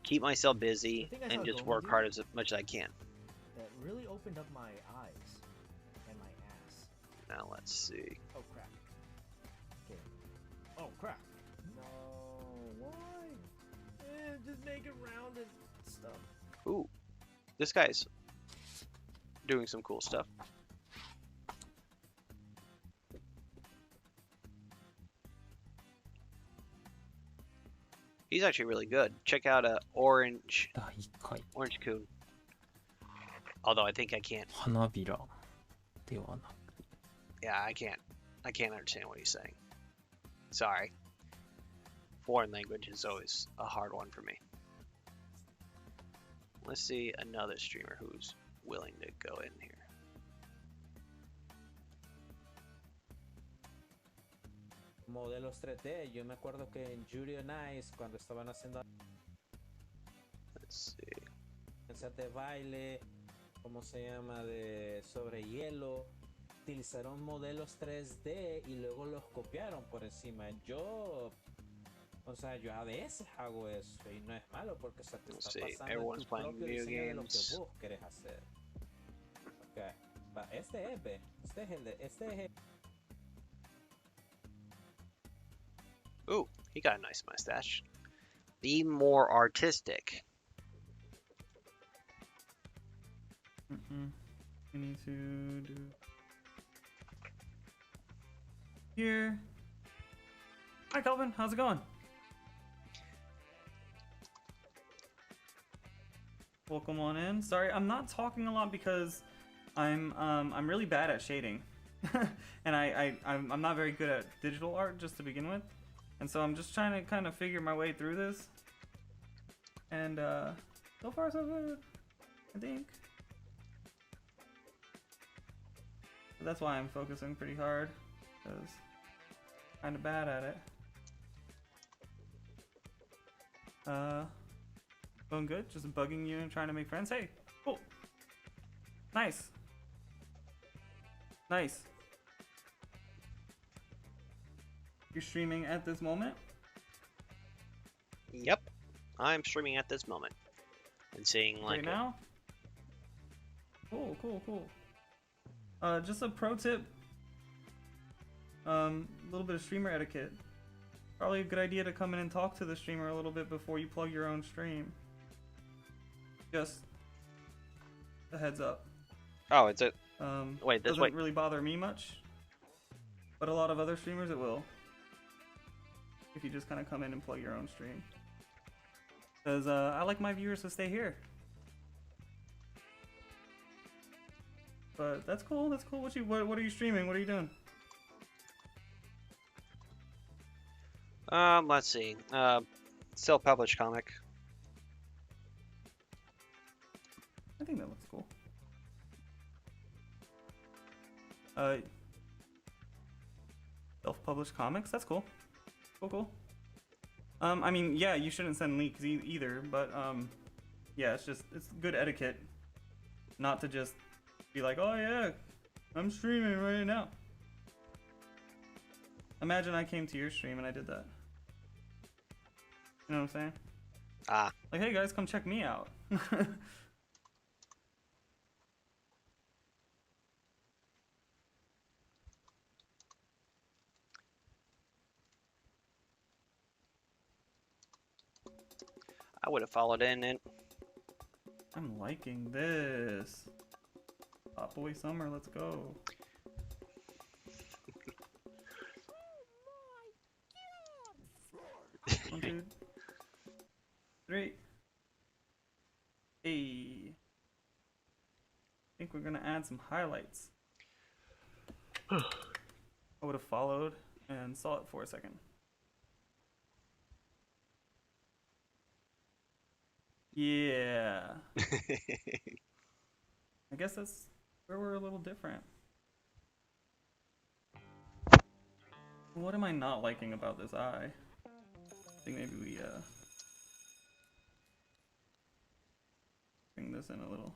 keep myself busy and just work hard as much as I can. That really opened up my eyes and my ass. Now let's see. Oh crap. Okay. Oh crap. No, why? Just make it round and stuff. Ooh, this guy's doing some cool stuff. He's actually really good. Check out Orange Coon. Although I think I can't. 花びらではなく Yeah, I can't understand what he's saying. Sorry. Foreign language is always a hard one for me. Let's see another streamer who's willing to go in here. Modelos 3D, yo me acuerdo que en Judy on Ice, cuando estaban haciendo set de baile, ¿cómo se llama? De sobre hielo, utilizaron modelos 3D y luego los copiaron por encima. Yo, o sea, yo a veces hago eso y no es malo porque se te está pasando tu propio diseño de lo que vos querés hacer. Okay. Este es el Ooh, he got a nice mustache. Be more artistic. We need to do here. Hi, Kelvin. How's it going? Welcome on in. Sorry, I'm not talking a lot because I'm really bad at shading, and I'm not very good at digital art just to begin with, and so I'm just trying to kind of figure my way through this. And so far so good, I think. So that's why I'm focusing pretty hard, because I'm kind of bad at it. Going good? Just bugging you and trying to make friends? Hey, cool. Nice. Nice. You're streaming at this moment? Yep, I'm streaming at this moment and seeing like right now. Cool, cool, cool. Just a pro tip. A little bit of streamer etiquette. Probably a good idea to come in and talk to the streamer a little bit before you plug your own stream. Just a heads up. Oh, it's a. Wait, this doesn't really bother me much, but a lot of other streamers it will. If you just kind of come in and plug your own stream, because I like my viewers to stay here. But that's cool. That's cool. What are you streaming? What are you doing? Let's see. Self-published comic. Self-published comics. That's cool. Cool. I mean, yeah, you shouldn't send leaks either, but yeah, it's good etiquette not to just be like, oh yeah, I'm streaming right now. Imagine I came to your stream and I did that. You know what I'm saying? Ah. Like, hey guys, come check me out. I would have followed in it. I'm liking this. Hot Boy Summer, let's go. One, 2, 3. Hey. I think we're gonna add some highlights. I would have followed and saw it for a second. Yeah. I guess that's where we're a little different. What am I not liking about this eye? I think maybe we bring this in a little.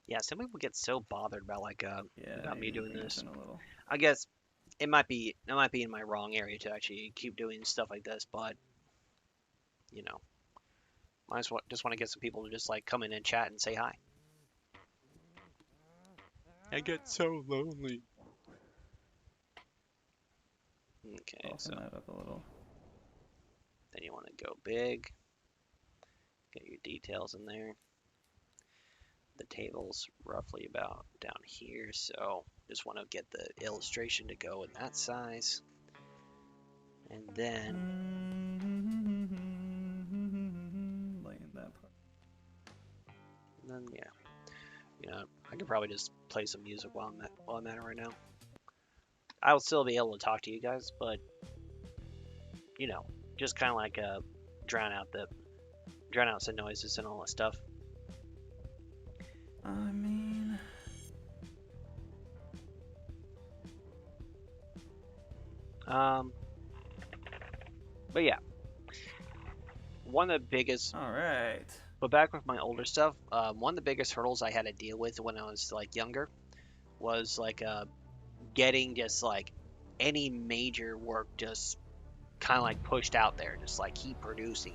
Yeah, some people get so bothered about about me doing this. In a little. I guess it might be in my wrong area to actually keep doing stuff like this, but you know, just want to get some people to just like come in and chat and say hi. I get so lonely. Okay, Soften that up a little. Then you want to go big. Get your details in there. The table's roughly about down here, so just want to get the illustration to go in that size. And then laying that part. And then yeah, I could probably just play some music while I'm at it right now. I'll still be able to talk to you guys, but just kind of like drown out some noises and all that stuff. I mean, but yeah, one of the biggest. All right. But back with my older stuff, one of the biggest hurdles I had to deal with when I was like younger was like getting just like any major work just kind of like pushed out there, just like keep producing.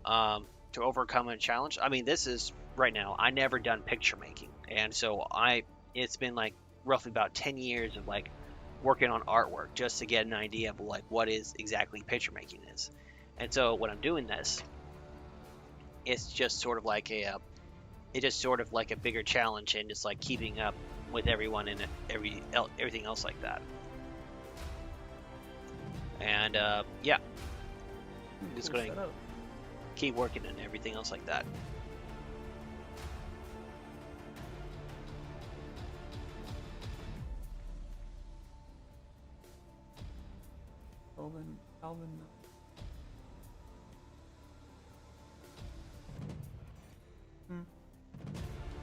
To overcome a challenge. I mean, this is right now. I never done picture making, and so it's been like roughly about 10 years of like working on artwork just to get an idea of like what is exactly picture making is. And so when I'm doing this, it's just sort of like a bigger challenge and just like keeping up with everyone and everything else like that. And yeah, I'm just going to keep working and everything else like that. Alvin.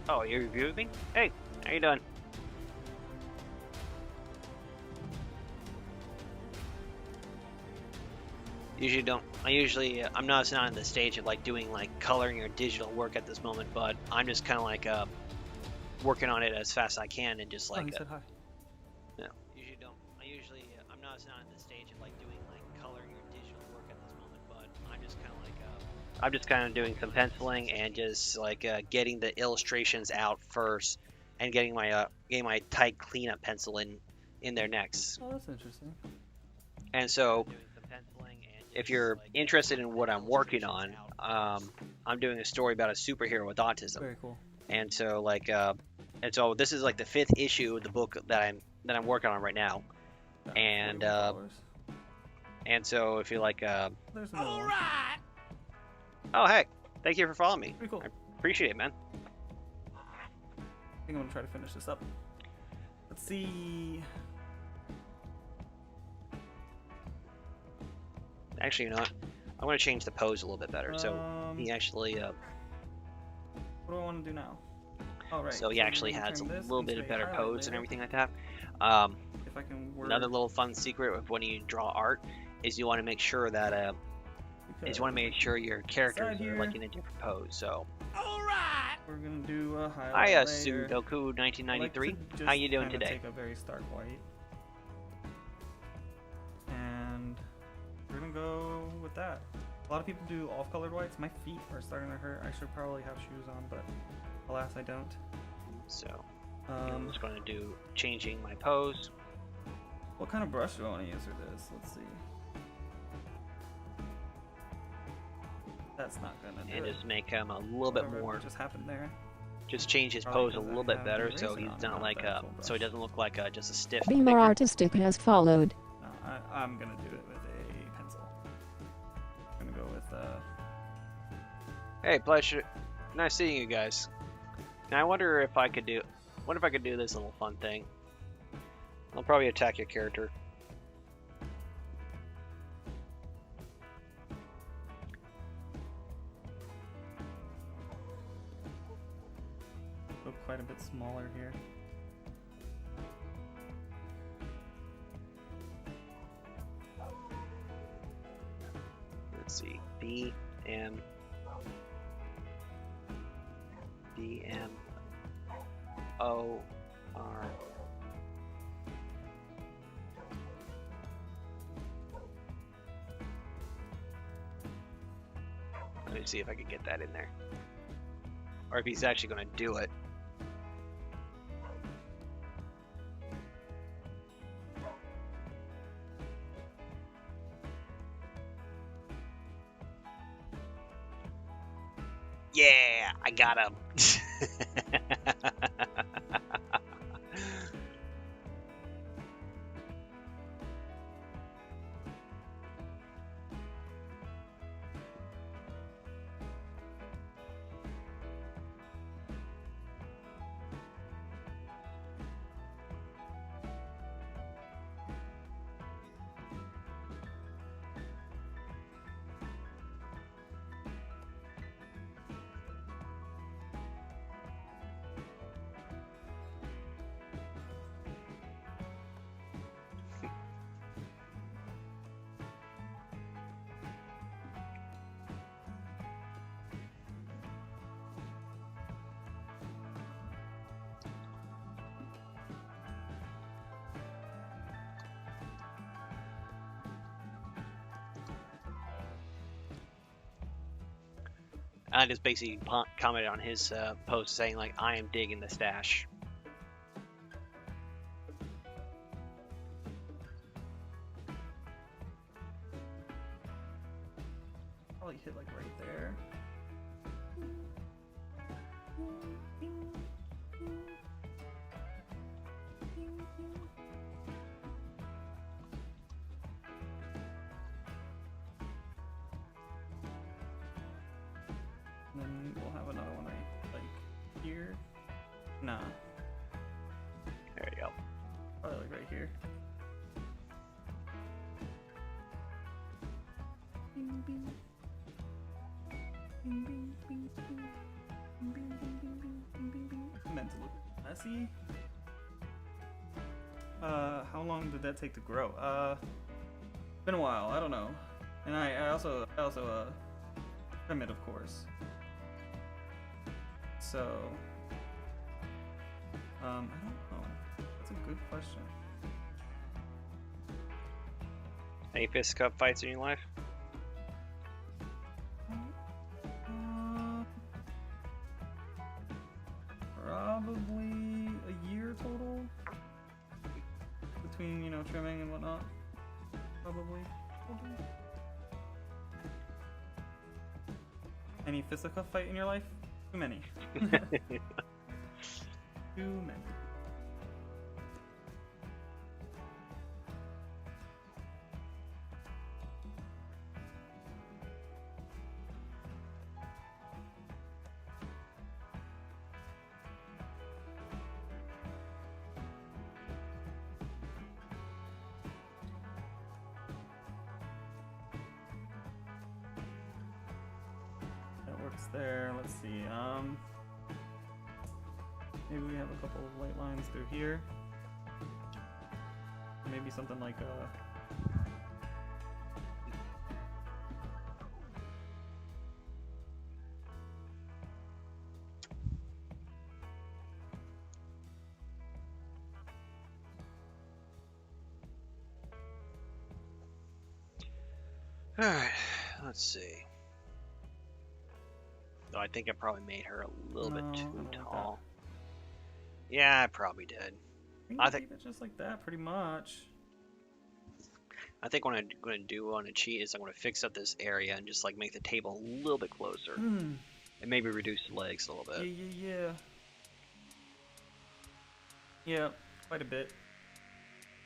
Oh, you're reviewing me? Hey, how you doing? I'm not in the stage of like doing like coloring or digital work at this moment, but I'm just kind of like working on it as fast as I can and just like. He said hi. No, I'm not in the stage of like doing like coloring or digital work at this moment, but I'm just kind of doing some penciling and just like getting the illustrations out first and getting my tight cleanup pencil in there next. Oh, that's interesting. And so, if you're interested in what I'm working on, I'm doing a story about a superhero with autism. Very cool. And so, and so this is like the 5th issue of the book that I'm working on right now. And so if you like, there's another one. Oh hey, thank you for following me. Pretty cool. I appreciate it, man. I think I'm gonna try to finish this up. Let's see. Actually, you know what? I'm gonna change the pose a little bit better. So he actually. What What do I want to do now? All right. So he we're actually gonna has a turn this little bit into of a better highlight pose and layer. everything like that. If I can word. Another little fun secret of when you draw art is you want to make sure that your characters are like in a different pose. So We're gonna do a highlight Hiya, layer. Sudoku 1993. I like to How you just doing kinda today? Take a very stark white, and we're gonna go with that. A lot of people do off-colored whites. My feet are starting to hurt. I should probably have shoes on, but alas, I don't. So I'm just going to do changing my pose. What kind of brush do I want to use for this? Let's see. That's not gonna do And it. just make him a little bit Whatever more. just happened there. Just change his Probably pose a 'cause I little bit have better, the so eraser he's on, not not like the actual so he brush. doesn't look like just a stiff. Be more figure. artistic has followed. No, I'm gonna do it with a pencil. I'm gonna go with Hey, pleasure. Nice seeing you guys. Now I wonder if I could do. What if I could do this little fun thing? I'll probably attack your character. go quite a bit smaller here. Let's see. B M O R. Let me see if I can get that in there. Or if he's actually going to do it. Yeah, I got him. I just basically commented on his post saying like, "I am digging the stash." Probably hit like right there. And then we'll have another one right like here. Nah. There you go. Probably like right here. It's meant to look messy. How long did that take to grow? Been a while. I don't know. And I also trim it, of course. So, I don't know. That's a good question. Any fist cup fights in your life? Probably a year total between, you know, trimming and whatnot. Probably. Any fisticuff fight in your life? Too many. Too many. That works there. Let's see. Maybe we have a couple of white lines through here. Maybe something like Alright, let's see. Though I think I probably made her a little bit too tall. Yeah, I probably did. I think keep it just like that, pretty much. I think what I'm going to do on a cheat is I'm going to fix up this area and just like make the table a little bit closer. And maybe reduce the legs a little bit. Yeah. Yeah, quite a bit.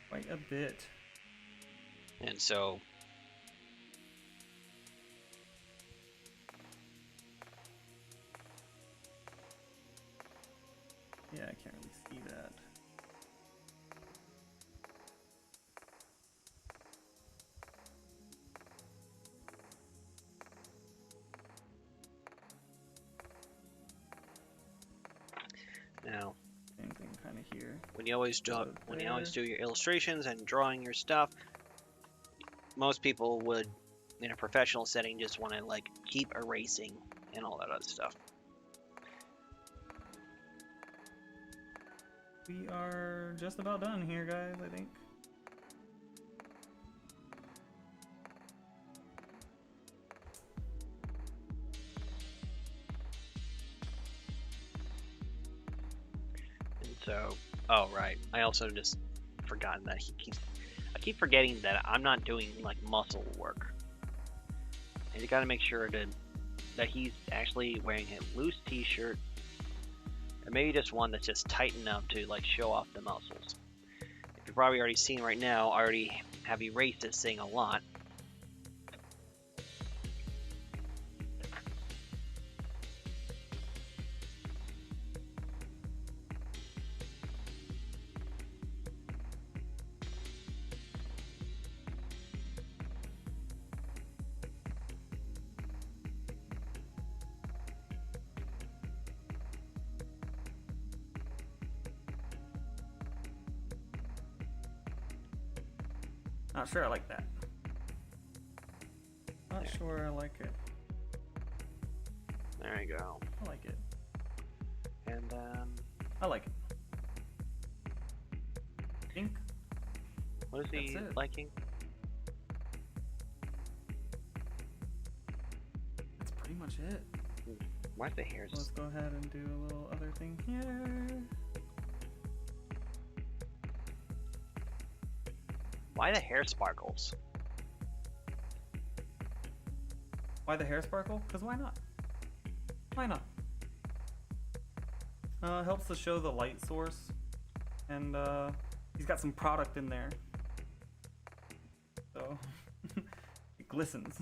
Quite a bit. And so... Yeah, I can't really see that. Now, same thing kind of here. When you always do your illustrations and drawing your stuff, most people would, in a professional setting, just want to like keep erasing and all that other stuff. We are just about done here, guys, I think. And so, oh right, I also just forgotten that I keep forgetting that I'm not doing like muscle work. And you gotta make sure that he's actually wearing a loose t-shirt, or maybe just one that's just tight enough to like show off the muscles. If you've probably already seen right now, I already have erased this thing a lot. Not sure I like that. Not sure I like it. There you go. I like it. And I like it. Pink. What is he liking? That's pretty much it. Why the hairs? Let's go ahead and do a little other thing here. Why the hair sparkles? Why the hair sparkle? Because why not? Why not? It helps to show the light source. And he's got some product in there. So it glistens.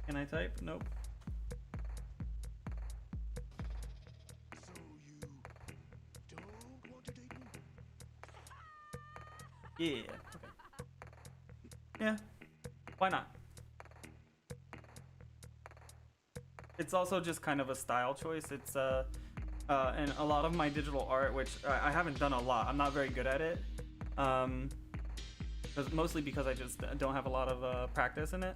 Can I type? Nope. Yeah. Okay. Yeah. Why not? It's also just kind of a style choice. It's and a lot of my digital art, which I haven't done a lot. I'm not very good at it. Mostly because I just don't have a lot of practice in it.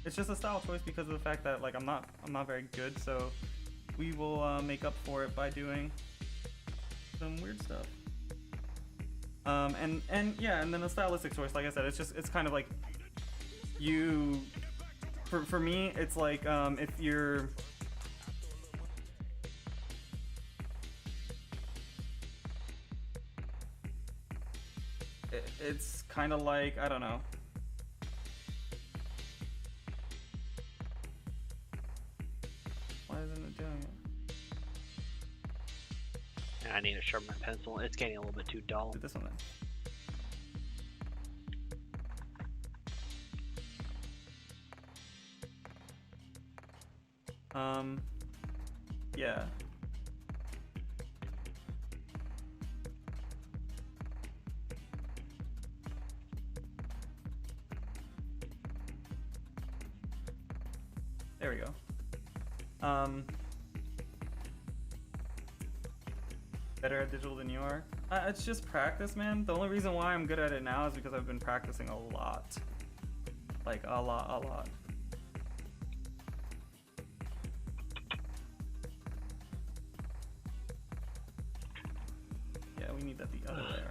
It's just a style choice because of the fact that like I'm not very good, so we will make up for it by doing some weird stuff. And then a stylistic choice, like I said, it's kind of like you. For me, it's like if you're. It's kind of like, I don't know. Why isn't it doing it? I need to sharpen my pencil. It's getting a little bit too dull. Do this one then. Yeah. There we go. Better at digital than you are? It's just practice, man. The only reason why I'm good at it now is because I've been practicing a lot. Like, a lot. Yeah, we need that the other way around.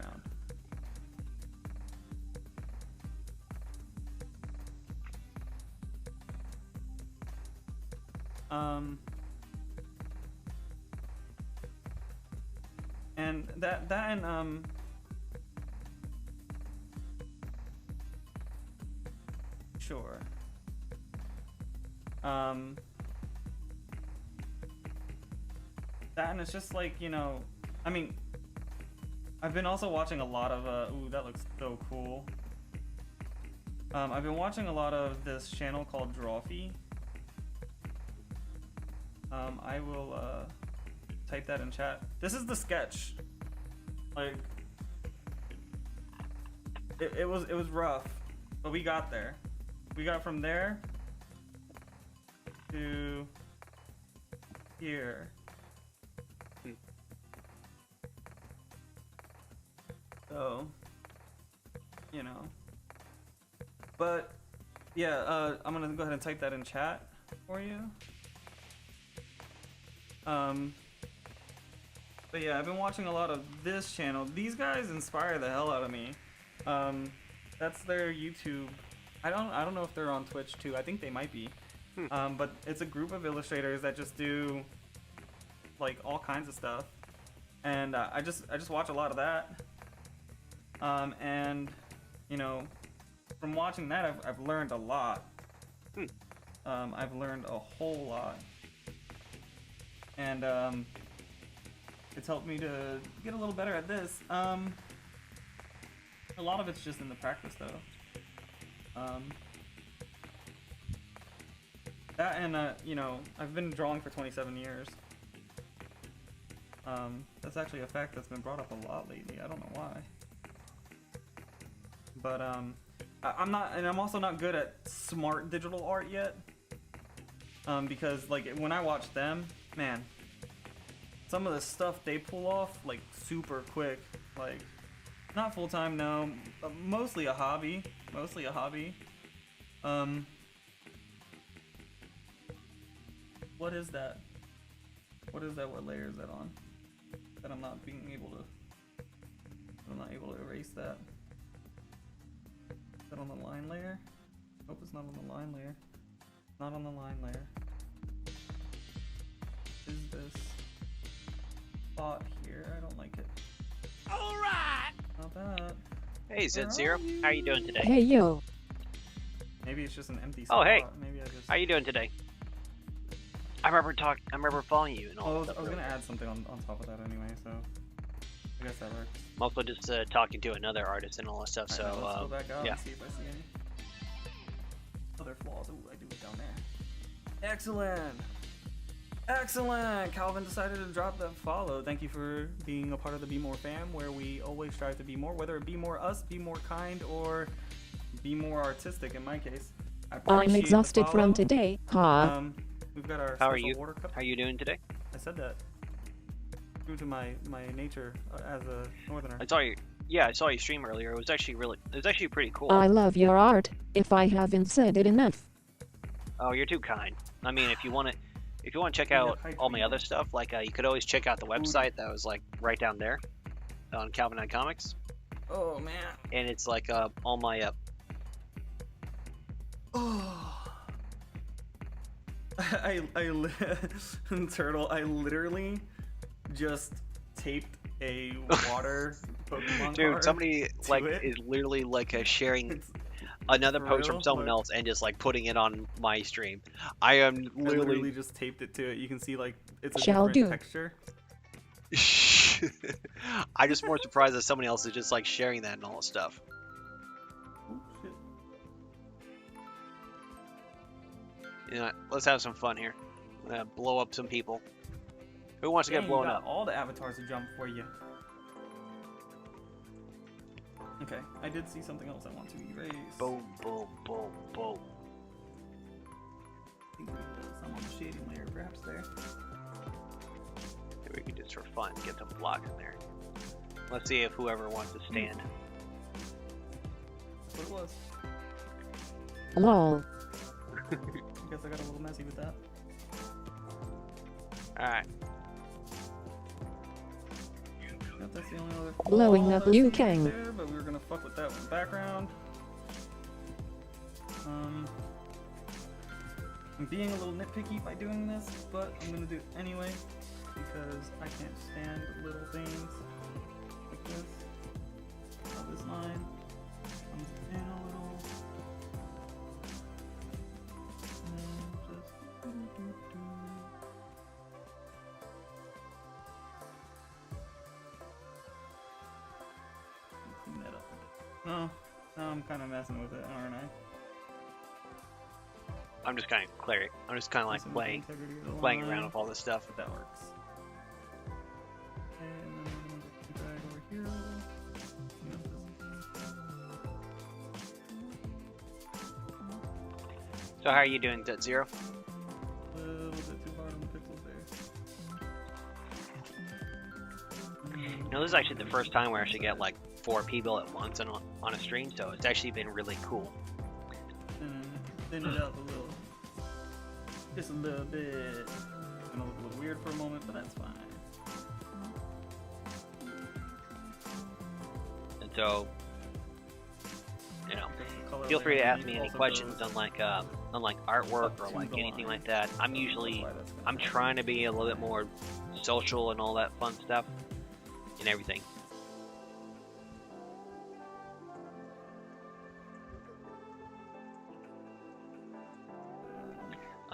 And that and sure. That and it's just like, you know, I mean, I've been also watching a lot of ooh, that looks so cool. I've been watching a lot of this channel called Drawfee. I will type that in chat. This is the sketch. Like, it was rough, but we got there. We got from there to here. So, you know. But yeah, I'm gonna go ahead and type that in chat for you. But yeah, I've been watching a lot of this channel. These guys inspire the hell out of me. That's their YouTube. I don't know if they're on Twitch too. I think they might be. But it's a group of illustrators that just do like all kinds of stuff, and I just watch a lot of that. And you know, from watching that, I've learned a lot. I've learned a whole lot, and it's helped me to get a little better at this. A lot of it's just in the practice, though. That and you know, I've been drawing for 27 years. That's actually a fact that's been brought up a lot lately. I don't know why. But I'm also not good at smart digital art yet. Because like when I watch them, man, some of the stuff they pull off like super quick. Like, not full time, no, mostly a hobby. What is that? What is that? What layer is that on? That I'm not able to erase that. Is that on the line layer? Hope it's not on the line layer. Not on the line layer. Is this spot here? I don't like it. Alright! Not that. Hey, Z0. How you doing today? Hey yo. Maybe it's just an empty Oh, spot. hey. Maybe I just... How you doing today? I remember following you and all Oh, that. I was gonna add something on top of that anyway, so I guess that works. I'm also just talking to another artist and all that stuff, so Let's go back out yeah. and see if I see any other flaws. Ooh, I do it down there. Excellent! Excellent! Calvin decided to drop that follow. Thank you for being a part of the Be More fam, where we always strive to be more, whether it be more us, be more kind, or be more artistic in my case. I'm exhausted from today, huh? We've got our How are special you? water cup. How are you doing today? I said that. True to my nature as a northerner. I saw you. Yeah, I saw you stream earlier. It was actually pretty cool. I love your art, if I haven't said it enough. Oh, you're too kind. I mean, if you want to check out all my other stuff, like you could always check out the website that was like right down there on Nye Comics. Oh man. And it's like all my Turtle, I literally just taped a water Pokemon dude, card somebody to like it. is literally like sharing another For post real? from someone Like- else and just like putting it on my stream. I am I literally just taped it to it. You can see like it's a Shall different do. texture. I'm just more surprised that somebody else is just like sharing that and all that stuff. You know, let's have some fun here. Blow up some people. Who wants to Dang, get you blown got up? all the avatars to jump for you. Okay, I did see something else I want to erase. Boom, boom, boom, boom. I think we shading layer, perhaps there. Maybe we could just for fun get some blocks in there. Let's see if whoever wants to stand. That's what it was. Lol. I guess I got a little messy with that. Alright. That's the only other Blowing flaw up that I Liu see Kang. there, but we were gonna fuck with that one background. I'm being a little nitpicky by doing this, but I'm gonna do it anyway because I can't stand little things like this. How this line comes in a little. And just clean that up a bit. No, now I'm kind of messing with it, aren't I? I'm just kind of like playing around with all this stuff. But that works. And then I'm gonna drag over here a little. So how are you doing, Zero? A little bit too hard on the pixels there. You know, this is actually the first time we actually get like 4 people at once on a stream, so it's actually been really cool. Thin it out a little. Just a little bit. It's gonna look a little weird for a moment, but that's fine. And so, you know, feel free to ask me any questions on like artwork or like anything like that. I'm trying to be a little bit more social and all that fun stuff and everything.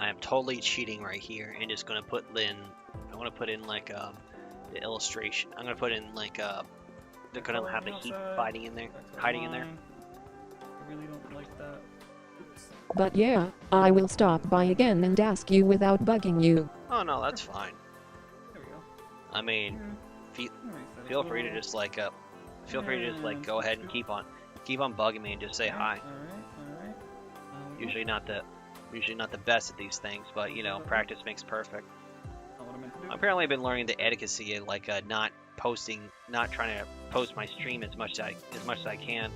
I am totally cheating right here and just gonna put in. I want to put in like the illustration. I'm gonna put in like they're gonna have the heat fighting in there, hiding in there. I really don't like that. Oops. But yeah, I will stop by again and ask you without bugging you. Oh no, that's fine. There we go. I mean, feel free to just like feel free to just like go ahead and keep on bugging me and just say hi. Alright. Usually not the best at these things, but you know, practice makes perfect. I've apparently been learning the etiquette of like not trying to post my stream as much as I can.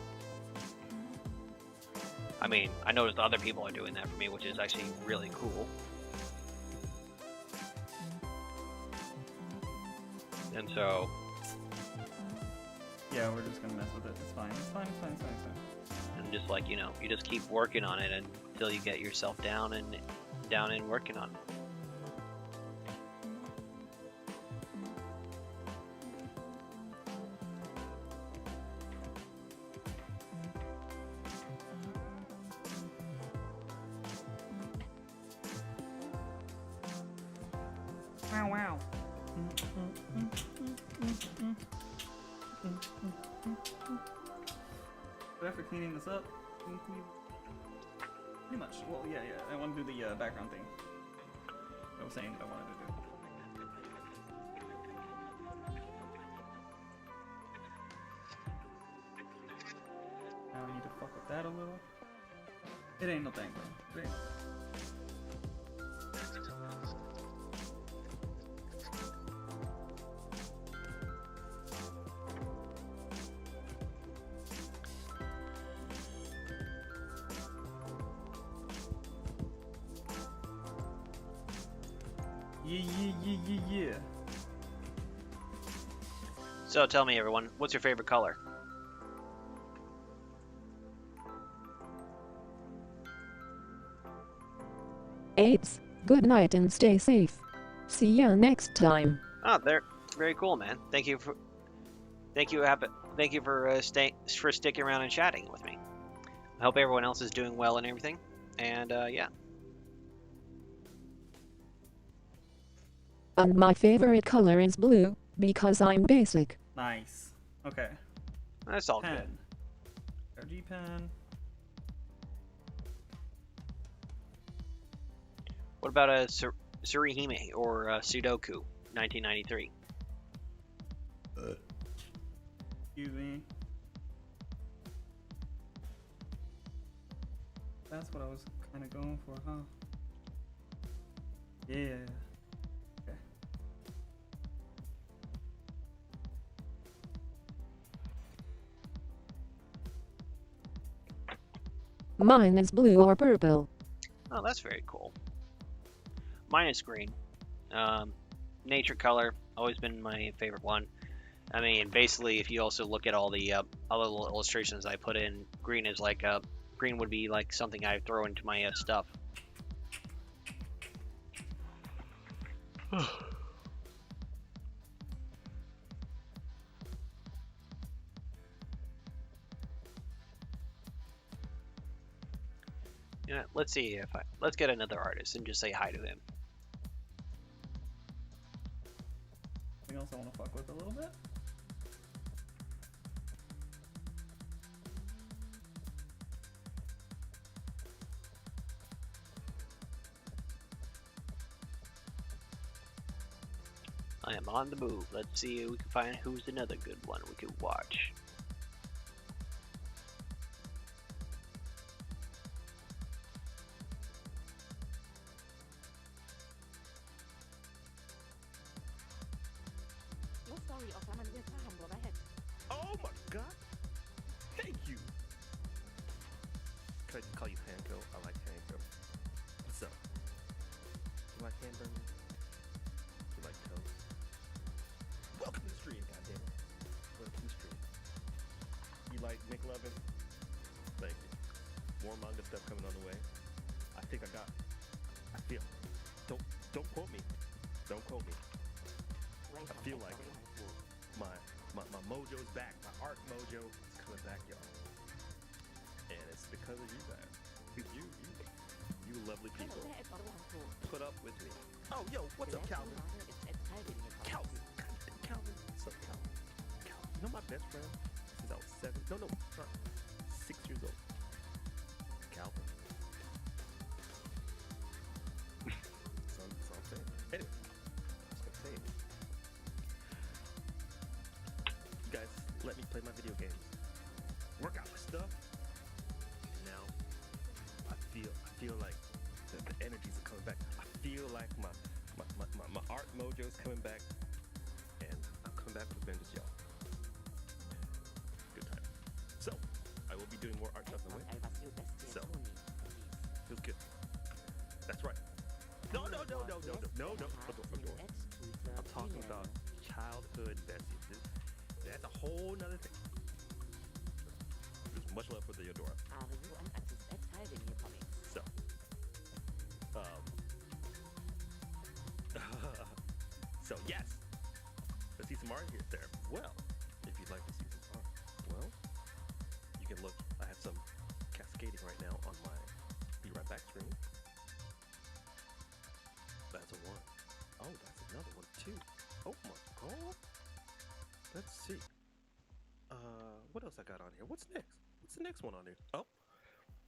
I mean, I noticed other people are doing that for me, which is actually really cool. And so, yeah, we're just gonna mess with it. It's fine. It's fine. and just like, you know, you just keep working on it until you get yourself down and working on it. Wow. But after cleaning this up, pretty much. Well, yeah. I want to do the background thing. I was saying that I wanted to do. Now we need to fuck with that a little. It ain't no thing, bro. It ain't. Yeah. So tell me, everyone, what's your favorite color? Apes, good night and stay safe. See ya next time. Oh, they're very cool, man. Thank you for sticking around and chatting with me. I hope everyone else is doing well and everything. And yeah. And my favorite color is blue, because I'm basic. Nice. Okay. That's all pen. good. RG pen. What about a Surihime or Sudoku, 1993? Excuse me. That's what I was kind of going for, huh? Yeah. Okay. Mine is blue or purple. Oh, that's very cool. Mine is green. Nature color, always been my favorite one. I mean, basically, if you also look at all the other little illustrations I put in, green is like green would be like something I throw into my stuff. Yeah, let's see if let's get another artist and just say hi to him. Anything else I want to fuck with a little bit? I am on the move. Let's see if we can find who's another good one we could watch. Oh my god! Thank you! Can I call you Hanko? I like Hanko. What's up? You like hamburger? You like toast? Welcome to the stream, goddammit. Welcome to the stream. You like McLovin? Thank you. More manga stuff coming on the way. I think I feel. Don't quote me. Don't quote me. I feel like my mojo's back. My art mojo is coming back, y'all. And it's because of you guys. You lovely people. Put up with me. Oh, yo, what's up, Calvin? Calvin. Calvin. What's up, Calvin? Calvin. You know my best friend since I was 7? No, 6 years old. Calvin. That's all I'm saying. Anyway, I was gonna say, you guys let me play my video games, work out my stuff, and now I feel like the energies are coming back. I feel like my art mojo is coming back, and I'm coming back with a vengeance, y'all. Good time. So I will be doing more art stuff in a way. So feels good. That's right. No. I'm talking about childhood Bessie. That's a whole nother thing. There's much love for the Eudora. So, so yes, let's see some art here there. Well, if you'd like to see some art, well, you can look. I have some cascading right now on my Be Right Back screen. That's a one. Oh, that's another one too. Oh my god. Let's see. What else I got on here? What's next? What's the next one on here? Oh,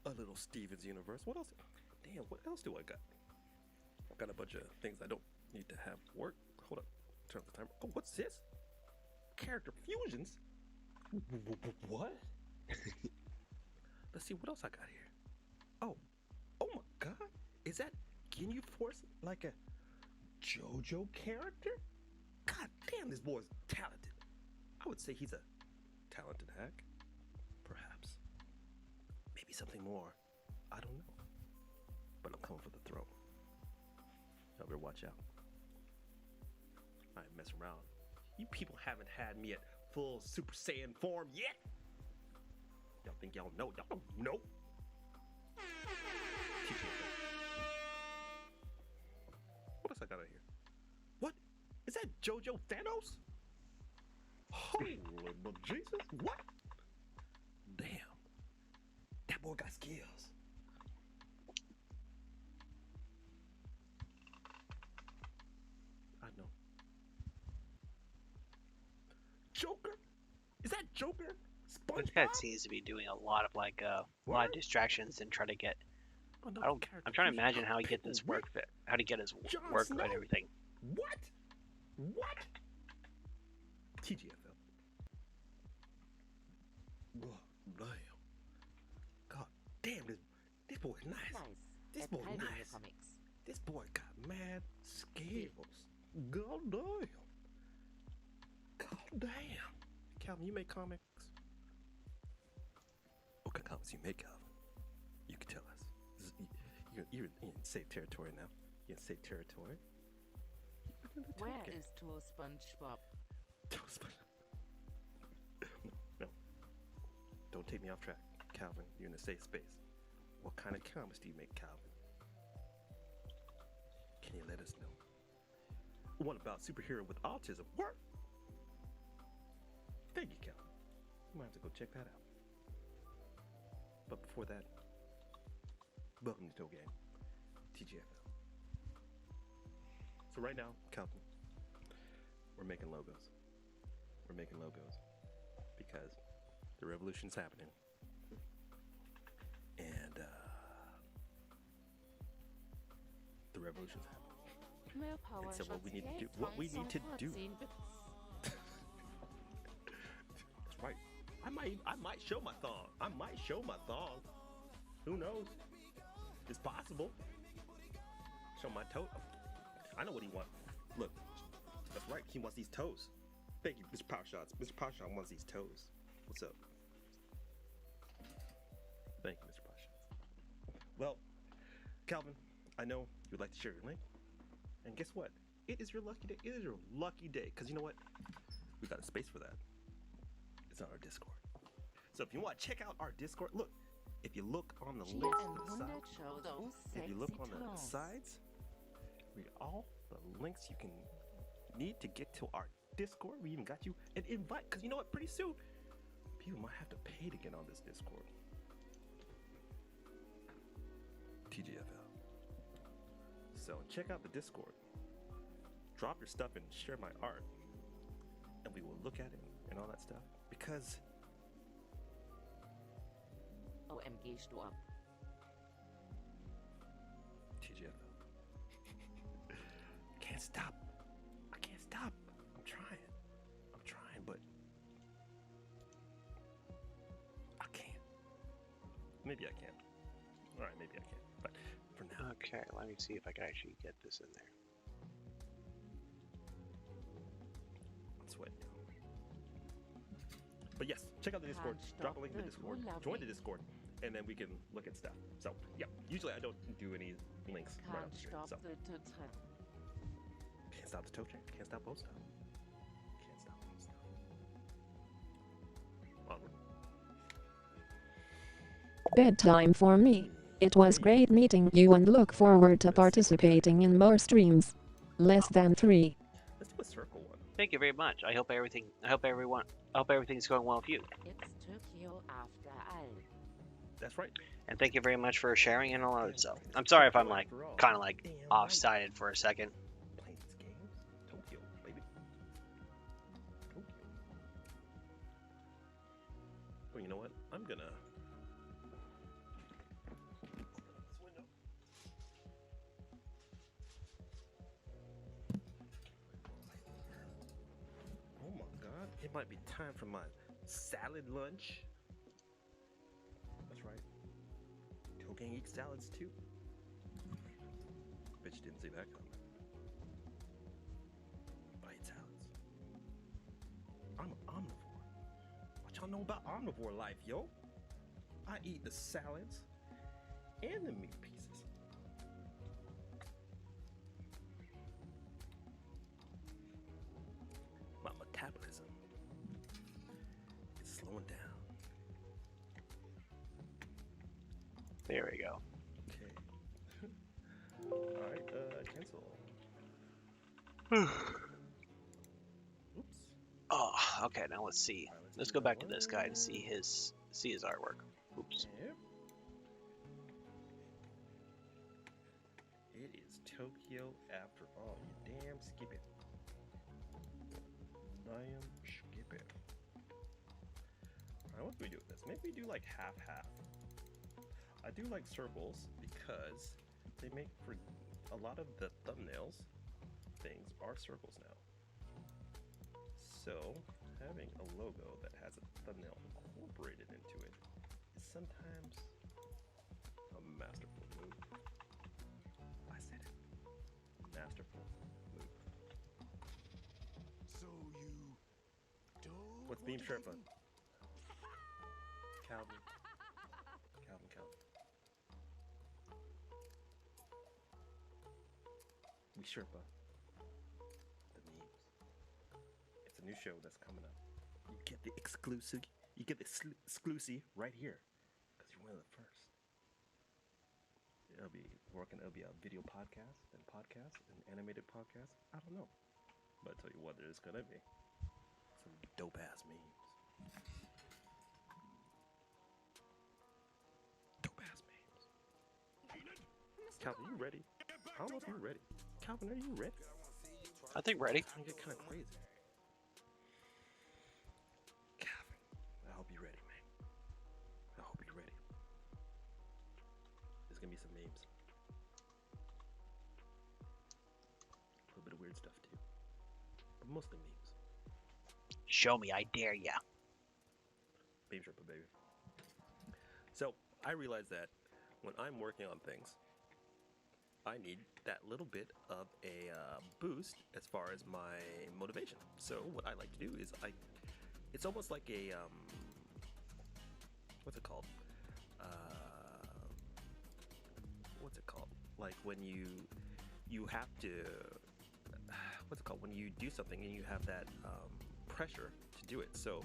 a little Steven's Universe. What else? Damn, what else do I got? I've got a bunch of things I don't need to have work. Hold up. Turn off the timer. Oh, what's this? Character fusions? What? Let's see what else I got here. Oh my god. Is that Ginyu Force like a JoJo character? God damn, this boy's talented. I would say he's a talented hack. Perhaps. Maybe something more. I don't know. But I'm coming for the throne. Y'all better watch out. I ain't messing around. You people haven't had me at full Super Saiyan form yet. Y'all think y'all know? Y'all don't know. What else I got out here? What? Is that JoJo Thanos? Holy but Jesus, what? Damn. That boy got skills. I know. Joker? Is that Joker? This guy seems to be doing a lot of distractions and try to get. I'm trying to imagine how he get this work fit, how to get his work and everything. What? What? TGFL. Damn. God damn, this boy is nice. This boy is nice. This boy got mad skills. God damn. God damn. Calvin, you make comics? What kind of comics you make, Calvin? You can tell us. You're in safe territory now. You're in safe territory. Where is Toe SpongeBob? Toe SpongeBob. No. Don't take me off track, Calvin. You're in a safe space. What kind of comics do you make, Calvin? Can you let us know? What about superhero with autism? What? Thank you, Calvin. You might have to go check that out. But before that, welcome to Toe Game, TGFL. So right now, Calvin, we're making logos. We're making logos because the revolution's happening. And the revolution's happening. Mehr Power And so what we need to do, Shots what we need to do. 10 Bits. That's right. I might show my thong. I might show my thong. Who knows? It's possible. Show my toe. I know what he wants. Look, that's right. He wants these toes. Thank you, Mr. Power Shots. Mr. Power Shot wants these toes. What's up? Thank you, Mr. Power Shots. Well, Calvin, I know you'd like to share your link. And guess what? It is your lucky day. It is your lucky day. Because you know what? We've got a space for that. It's on our Discord. So if you want to check out our Discord, look. If you look on the links to the side, if you look on the sides, read all the links you can need to get to our Discord. We even got you an invite. Because you know what? Pretty soon, people might have to pay to get on this Discord. TGFL. So check out the Discord. Drop your stuff and share my art. And we will look at it and all that stuff. Because OMG, Sturm. TGFL. Can't stop. I can't stop. I'm trying, but I can't. Maybe I can. Alright, maybe I can. But for now. Okay, let me see if I can actually get this in there. I'm sweating. But yes, check out the Discord. Drop a link in the Discord. Join the Discord, and then we can look at stuff. So yeah, usually I don't do any links right on the stream. So can't stop the toe check. Can't stop both stuff. Can't stop both stuff. Onward. Bedtime for me. It was great meeting you and look forward to participating in more streams. Less than 3. Let's do a circle one. Thank you very much. I hope everything's going well with you. It's Tokyo after all. That's right. And thank you very much for sharing and all that stuff. I'm sorry if I'm like kind of like off-sided for a second. Playing these games, Tokyo, baby. Tokyo. Well, you know what? I'm gonna open up this window. Oh my God! It might be time for my salad lunch. That's right. Token eats salads too. Bet you didn't see that coming. But I eat salads. I'm an omnivore. What y'all know about omnivore life, yo? I eat the salads and the meat pieces. My metabolism is slowing down. There we go. Okay. Alright, cancel. Oops. Oh, okay. Now let's see. Let's go back to this guy to see his artwork. Oops. Yep. It is Tokyo after all. You damn skip it. Damn skip it. Alright, what do we do with this? Maybe we do like half-half. I do like circles because they make for a lot of the thumbnails things are circles now. So having a logo that has a thumbnail incorporated into it is sometimes a masterful move. I said it. masterful move. So you don't. What's Beam Sherpa? Calvin. Calvin. We Sherpa the memes. It's a new show that's coming up. You get the exclusive. You get the exclusive right here, because you're one of the first. It'll be working. It'll be a video podcast, and an animated podcast. I don't know, but I'll tell you what, it's gonna be some dope ass memes. Dope ass memes. Calvin, you ready? I don't know if you're ready. Calvin, are you ready? I think ready. I get kind of crazy. Calvin, I hope you're ready, man. I hope you're ready. There's gonna be some memes. A little bit of weird stuff too, but mostly memes. Show me, I dare ya. Beam Sherpa, baby. So I realized that when I'm working on things, I need that little bit of a boost as far as my motivation. So what I like to do is it's almost like a what's it called? Like when you have to, what's it called? When you do something and you have that pressure to do it. So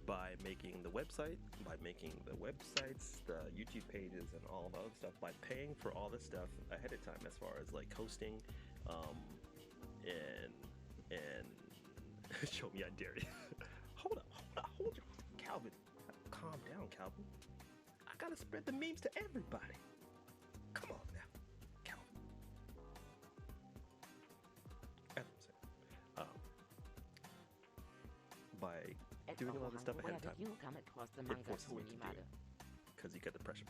by making the website, by making the websites, the YouTube pages, and all the other stuff, by paying for all this stuff ahead of time, as far as like hosting, and show me, I dare you. hold your Calvin. Calm down, Calvin. I gotta spread the memes to everybody. Come on now, Calvin. As I'm saying, by doing all this stuff ahead of time, it forces me to do it because you get the pressure.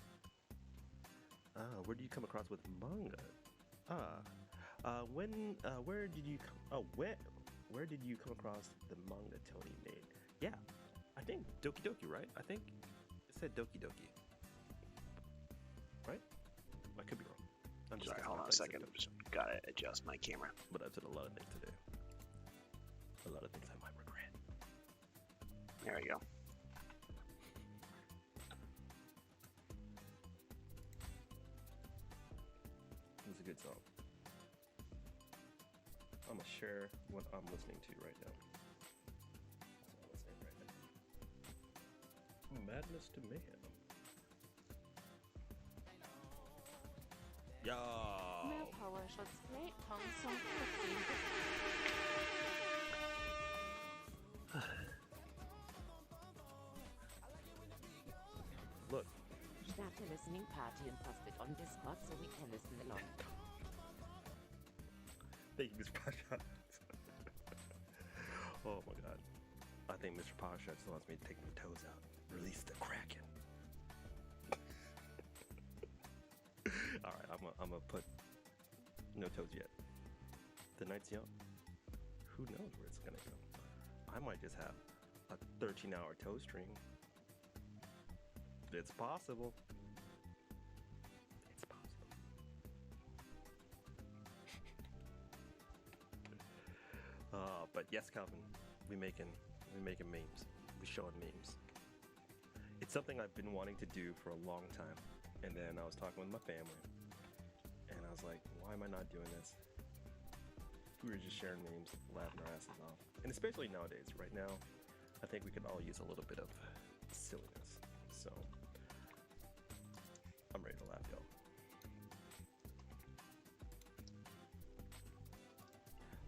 Where do you come across with manga? Where did you come across the manga Tony made? Yeah, I think Doki Doki, right? I think it said Doki Doki, right? I could be wrong. I'm just sorry. Hold on a second. Just gotta adjust my camera. But I've said a lot of things today. A lot of things I might regret. There we go. It's a good song. I'm gonna share what I'm listening to right now. That's what I'm listening right now. Madness to Mayhem. Yo. Mehr Power Shots Play Tong Song Look. Start a listening party and post it on Discord so we can listen along. Thank you, Mr. Pasha. Oh my god. I think Mr. Pasha still wants me to take my toes out. Release the Kraken. Alright, I'm gonna put no toes yet. The night's young. Who knows where it's gonna go? I might just have a 13-hour toe string. It's possible. It's possible. But yes, Calvin, we making memes. We showing memes. It's something I've been wanting to do for a long time. And then I was talking with my family, and I was like, why am I not doing this? We were just sharing memes, laughing our asses off. And especially nowadays, right now, I think we could all use a little bit of silliness. So, I'm ready to laugh, y'all.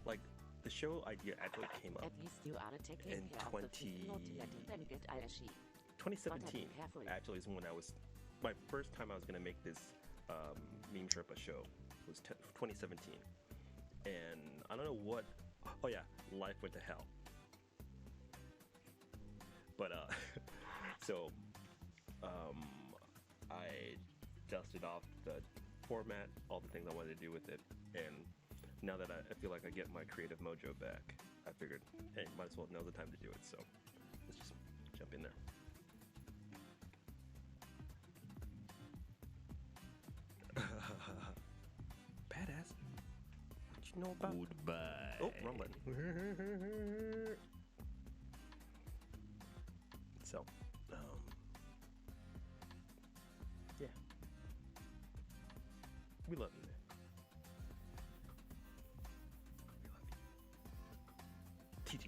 Like, the show idea actually came up At least you are taking in care of the people, not letting them get ISE. 2017 actually is when my first time I was going to make this Meme Sherpa show was 2017. And I don't know what, oh yeah, life went to hell. But, so, I dusted off the format, all the things I wanted to do with it, and now that I feel like I get my creative mojo back, I figured, hey, might as well, now's the time to do it, so let's just jump in there. Badass. What you you know about? Goodbye. Oh, wrong button. So, yeah. We love you, man. We love you. TT.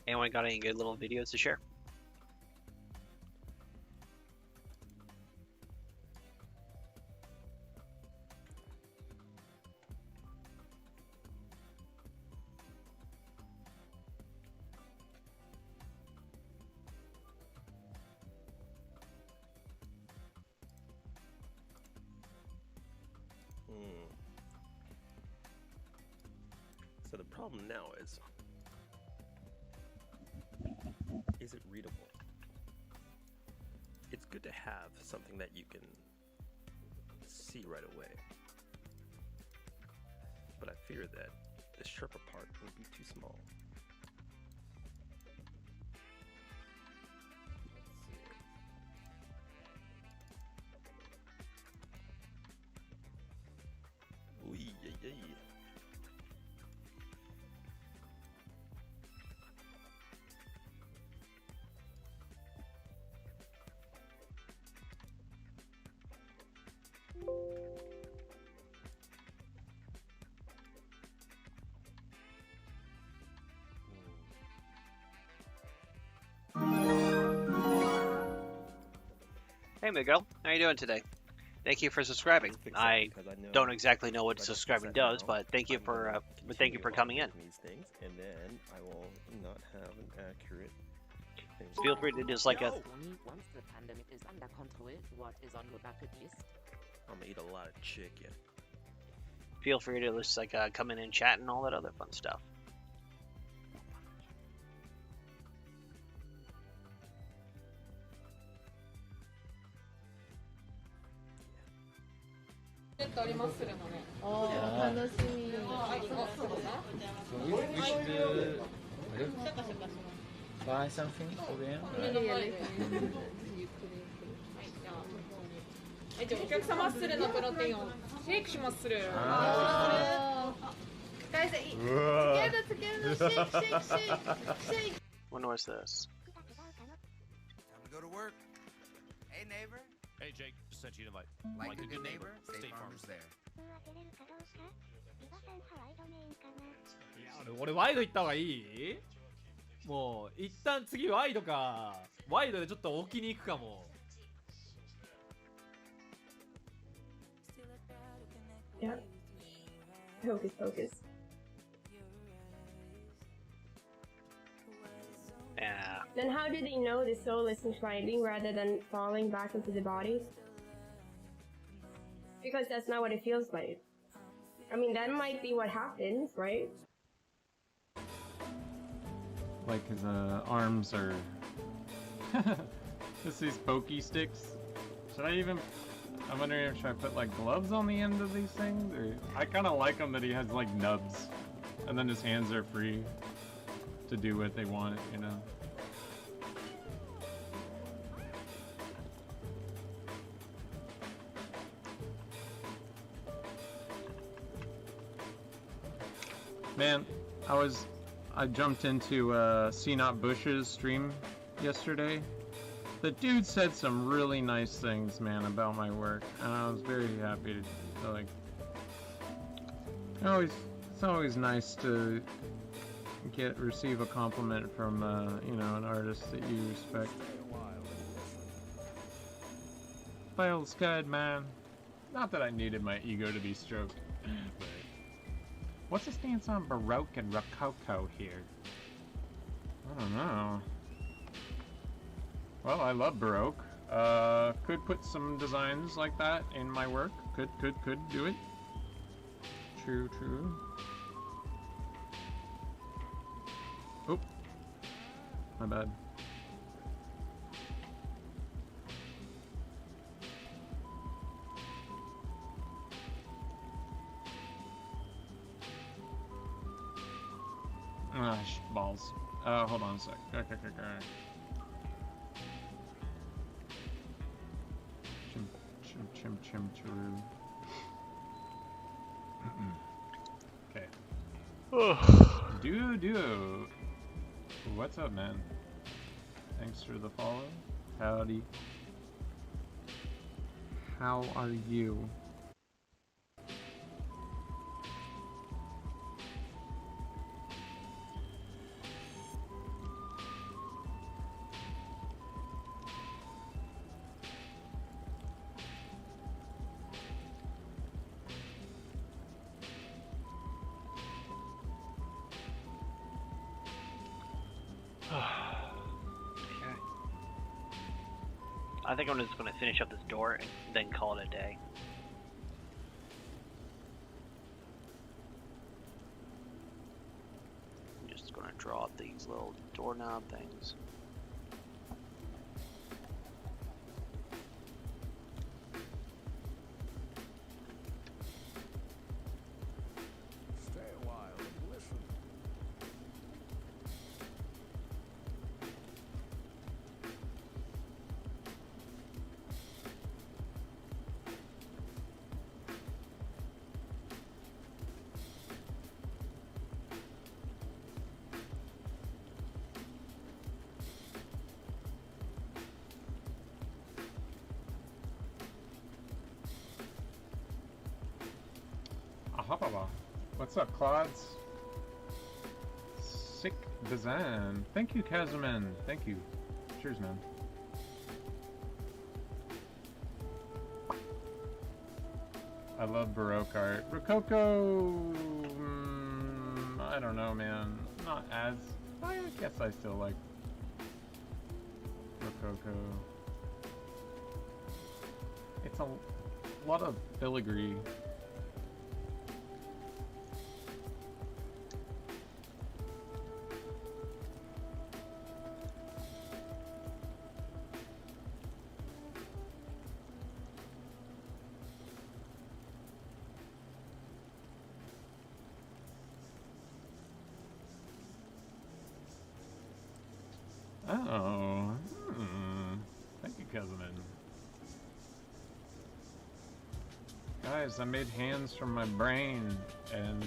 Anyone got any good little videos to share? So the problem now is it readable? It's good to have something that you can see right away, but I fear that the sharper part would be too small. Ooh, yeah, yeah. Hey Miguel, how you doing today? Thank you for subscribing. I don't exactly know what subscribing does, but thank you for coming in. These things, and then I will not have an accurate thing. Feel free to just like a. Once the pandemic is under control, what is on your bucket list? I'm gonna eat a lot of chicken. Feel free to just like come in and chat and all that other fun stuff. Buy something for them? じゃあお客様スルのプロテインをシェイクしまする。Guys, together, shake. When was this? Time to go to work. Hey, neighbor. Hey, Jake. Just sent you an invite. Like a good neighbor, State Farm's there. 俺ワイド行った方がいい？もう一旦次ワイドか。ワイドでちょっと置きに行くかも。Yeah. Hocus pocus. Yeah. Then how do they know the soul is sliding rather than falling back into the body? Because that's not what it feels like. I mean, that might be what happens, right? Like his arms are just these pokey sticks. Should I even? I'm wondering if should I put like gloves on the end of these things, or I kind of like him that he has like nubs, and then his hands are free to do what they want, you know. Man, I jumped into See Not Bush's stream yesterday. The dude said some really nice things, man, about my work, and I was very happy to like. It's always nice to receive a compliment from you know, an artist that you respect. Feels good, man. Not that I needed my ego to be stroked. But what's the stance on Baroque and Rococo here? I don't know. Well, I love Baroque. Could put some designs like that in my work. Could do it. True. Oop. My bad. Ah, balls. Hold on a sec. Okay. Chim chim chiroo. Okay. Do. What's up, man? Thanks for the follow. Howdy. How are you? I think I'm just going to finish up this door and then call it a day. I'm just going to draw these little doorknob things. Stay a while and listen. Ahaba. What's up, Claudes? Sick design. Thank you, Kazuman. Thank you. Cheers, man. I love Baroque art. Rococo... I don't know, man. Not as... I guess I still like Rococo. It's a lot of filigree. Oh, thank you, Kazuman. Guys, I made hands from my brain, and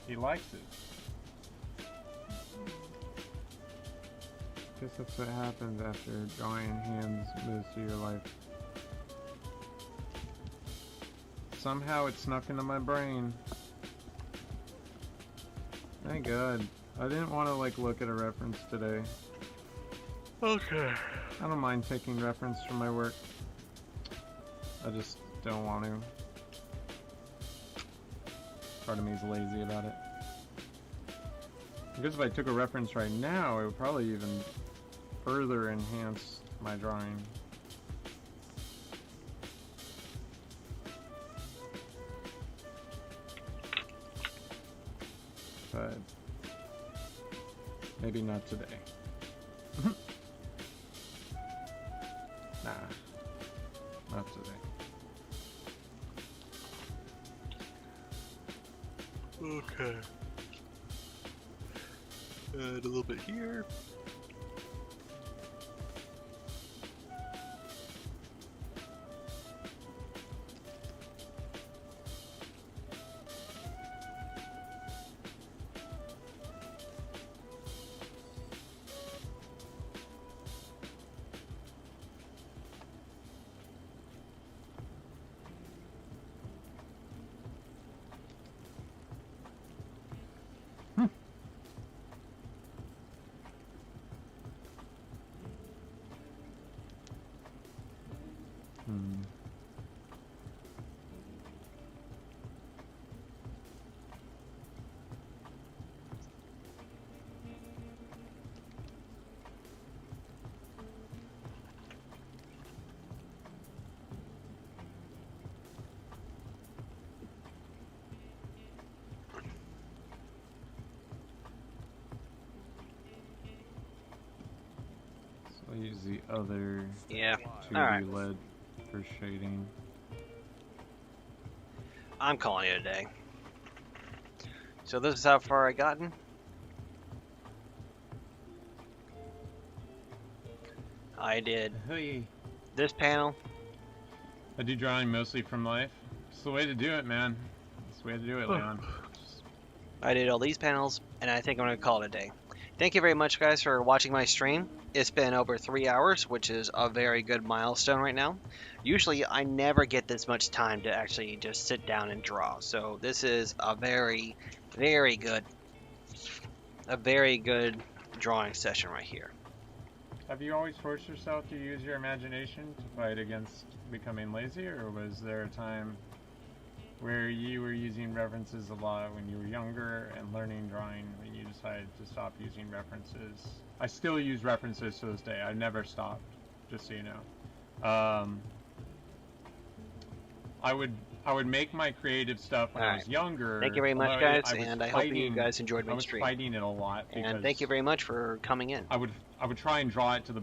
he likes it. Guess that's what happens after drawing hands moves through your life. Somehow it snuck into my brain. Thank God. I didn't want to look at a reference today. Okay. I don't mind taking reference from my work. I just don't want to. Part of me is lazy about it. Because if I took a reference right now, it would probably even further enhance my drawing. But maybe not today. Nah, not today. Okay. Add a little bit here. I'll use the other 2D alright. lead for shading. I'm calling it a day. So this is how far I gotten. I did this panel, I do drawing mostly from life. It's the way to do it, man. It's the way to do it, Leon. I did all these panels, and I think I'm going to call it a day. Thank you very much, guys, for watching my stream. It's been over 3 hours, which is a very good milestone right now. Usually, I never get this much time to actually just sit down and draw. So this is a very, very good drawing session right here. Have you always forced yourself to use your imagination to fight against becoming lazy, or was there a time where you were using references a lot when you were younger and learning drawing when you decided to stop using references? I still use references to this day. I never stopped, just so you know. I would make my creative stuff when I was younger. Thank you very much, guys, and I hope you guys enjoyed my stream. I was fighting it a lot. And thank you very much for coming in. I would try and draw it to the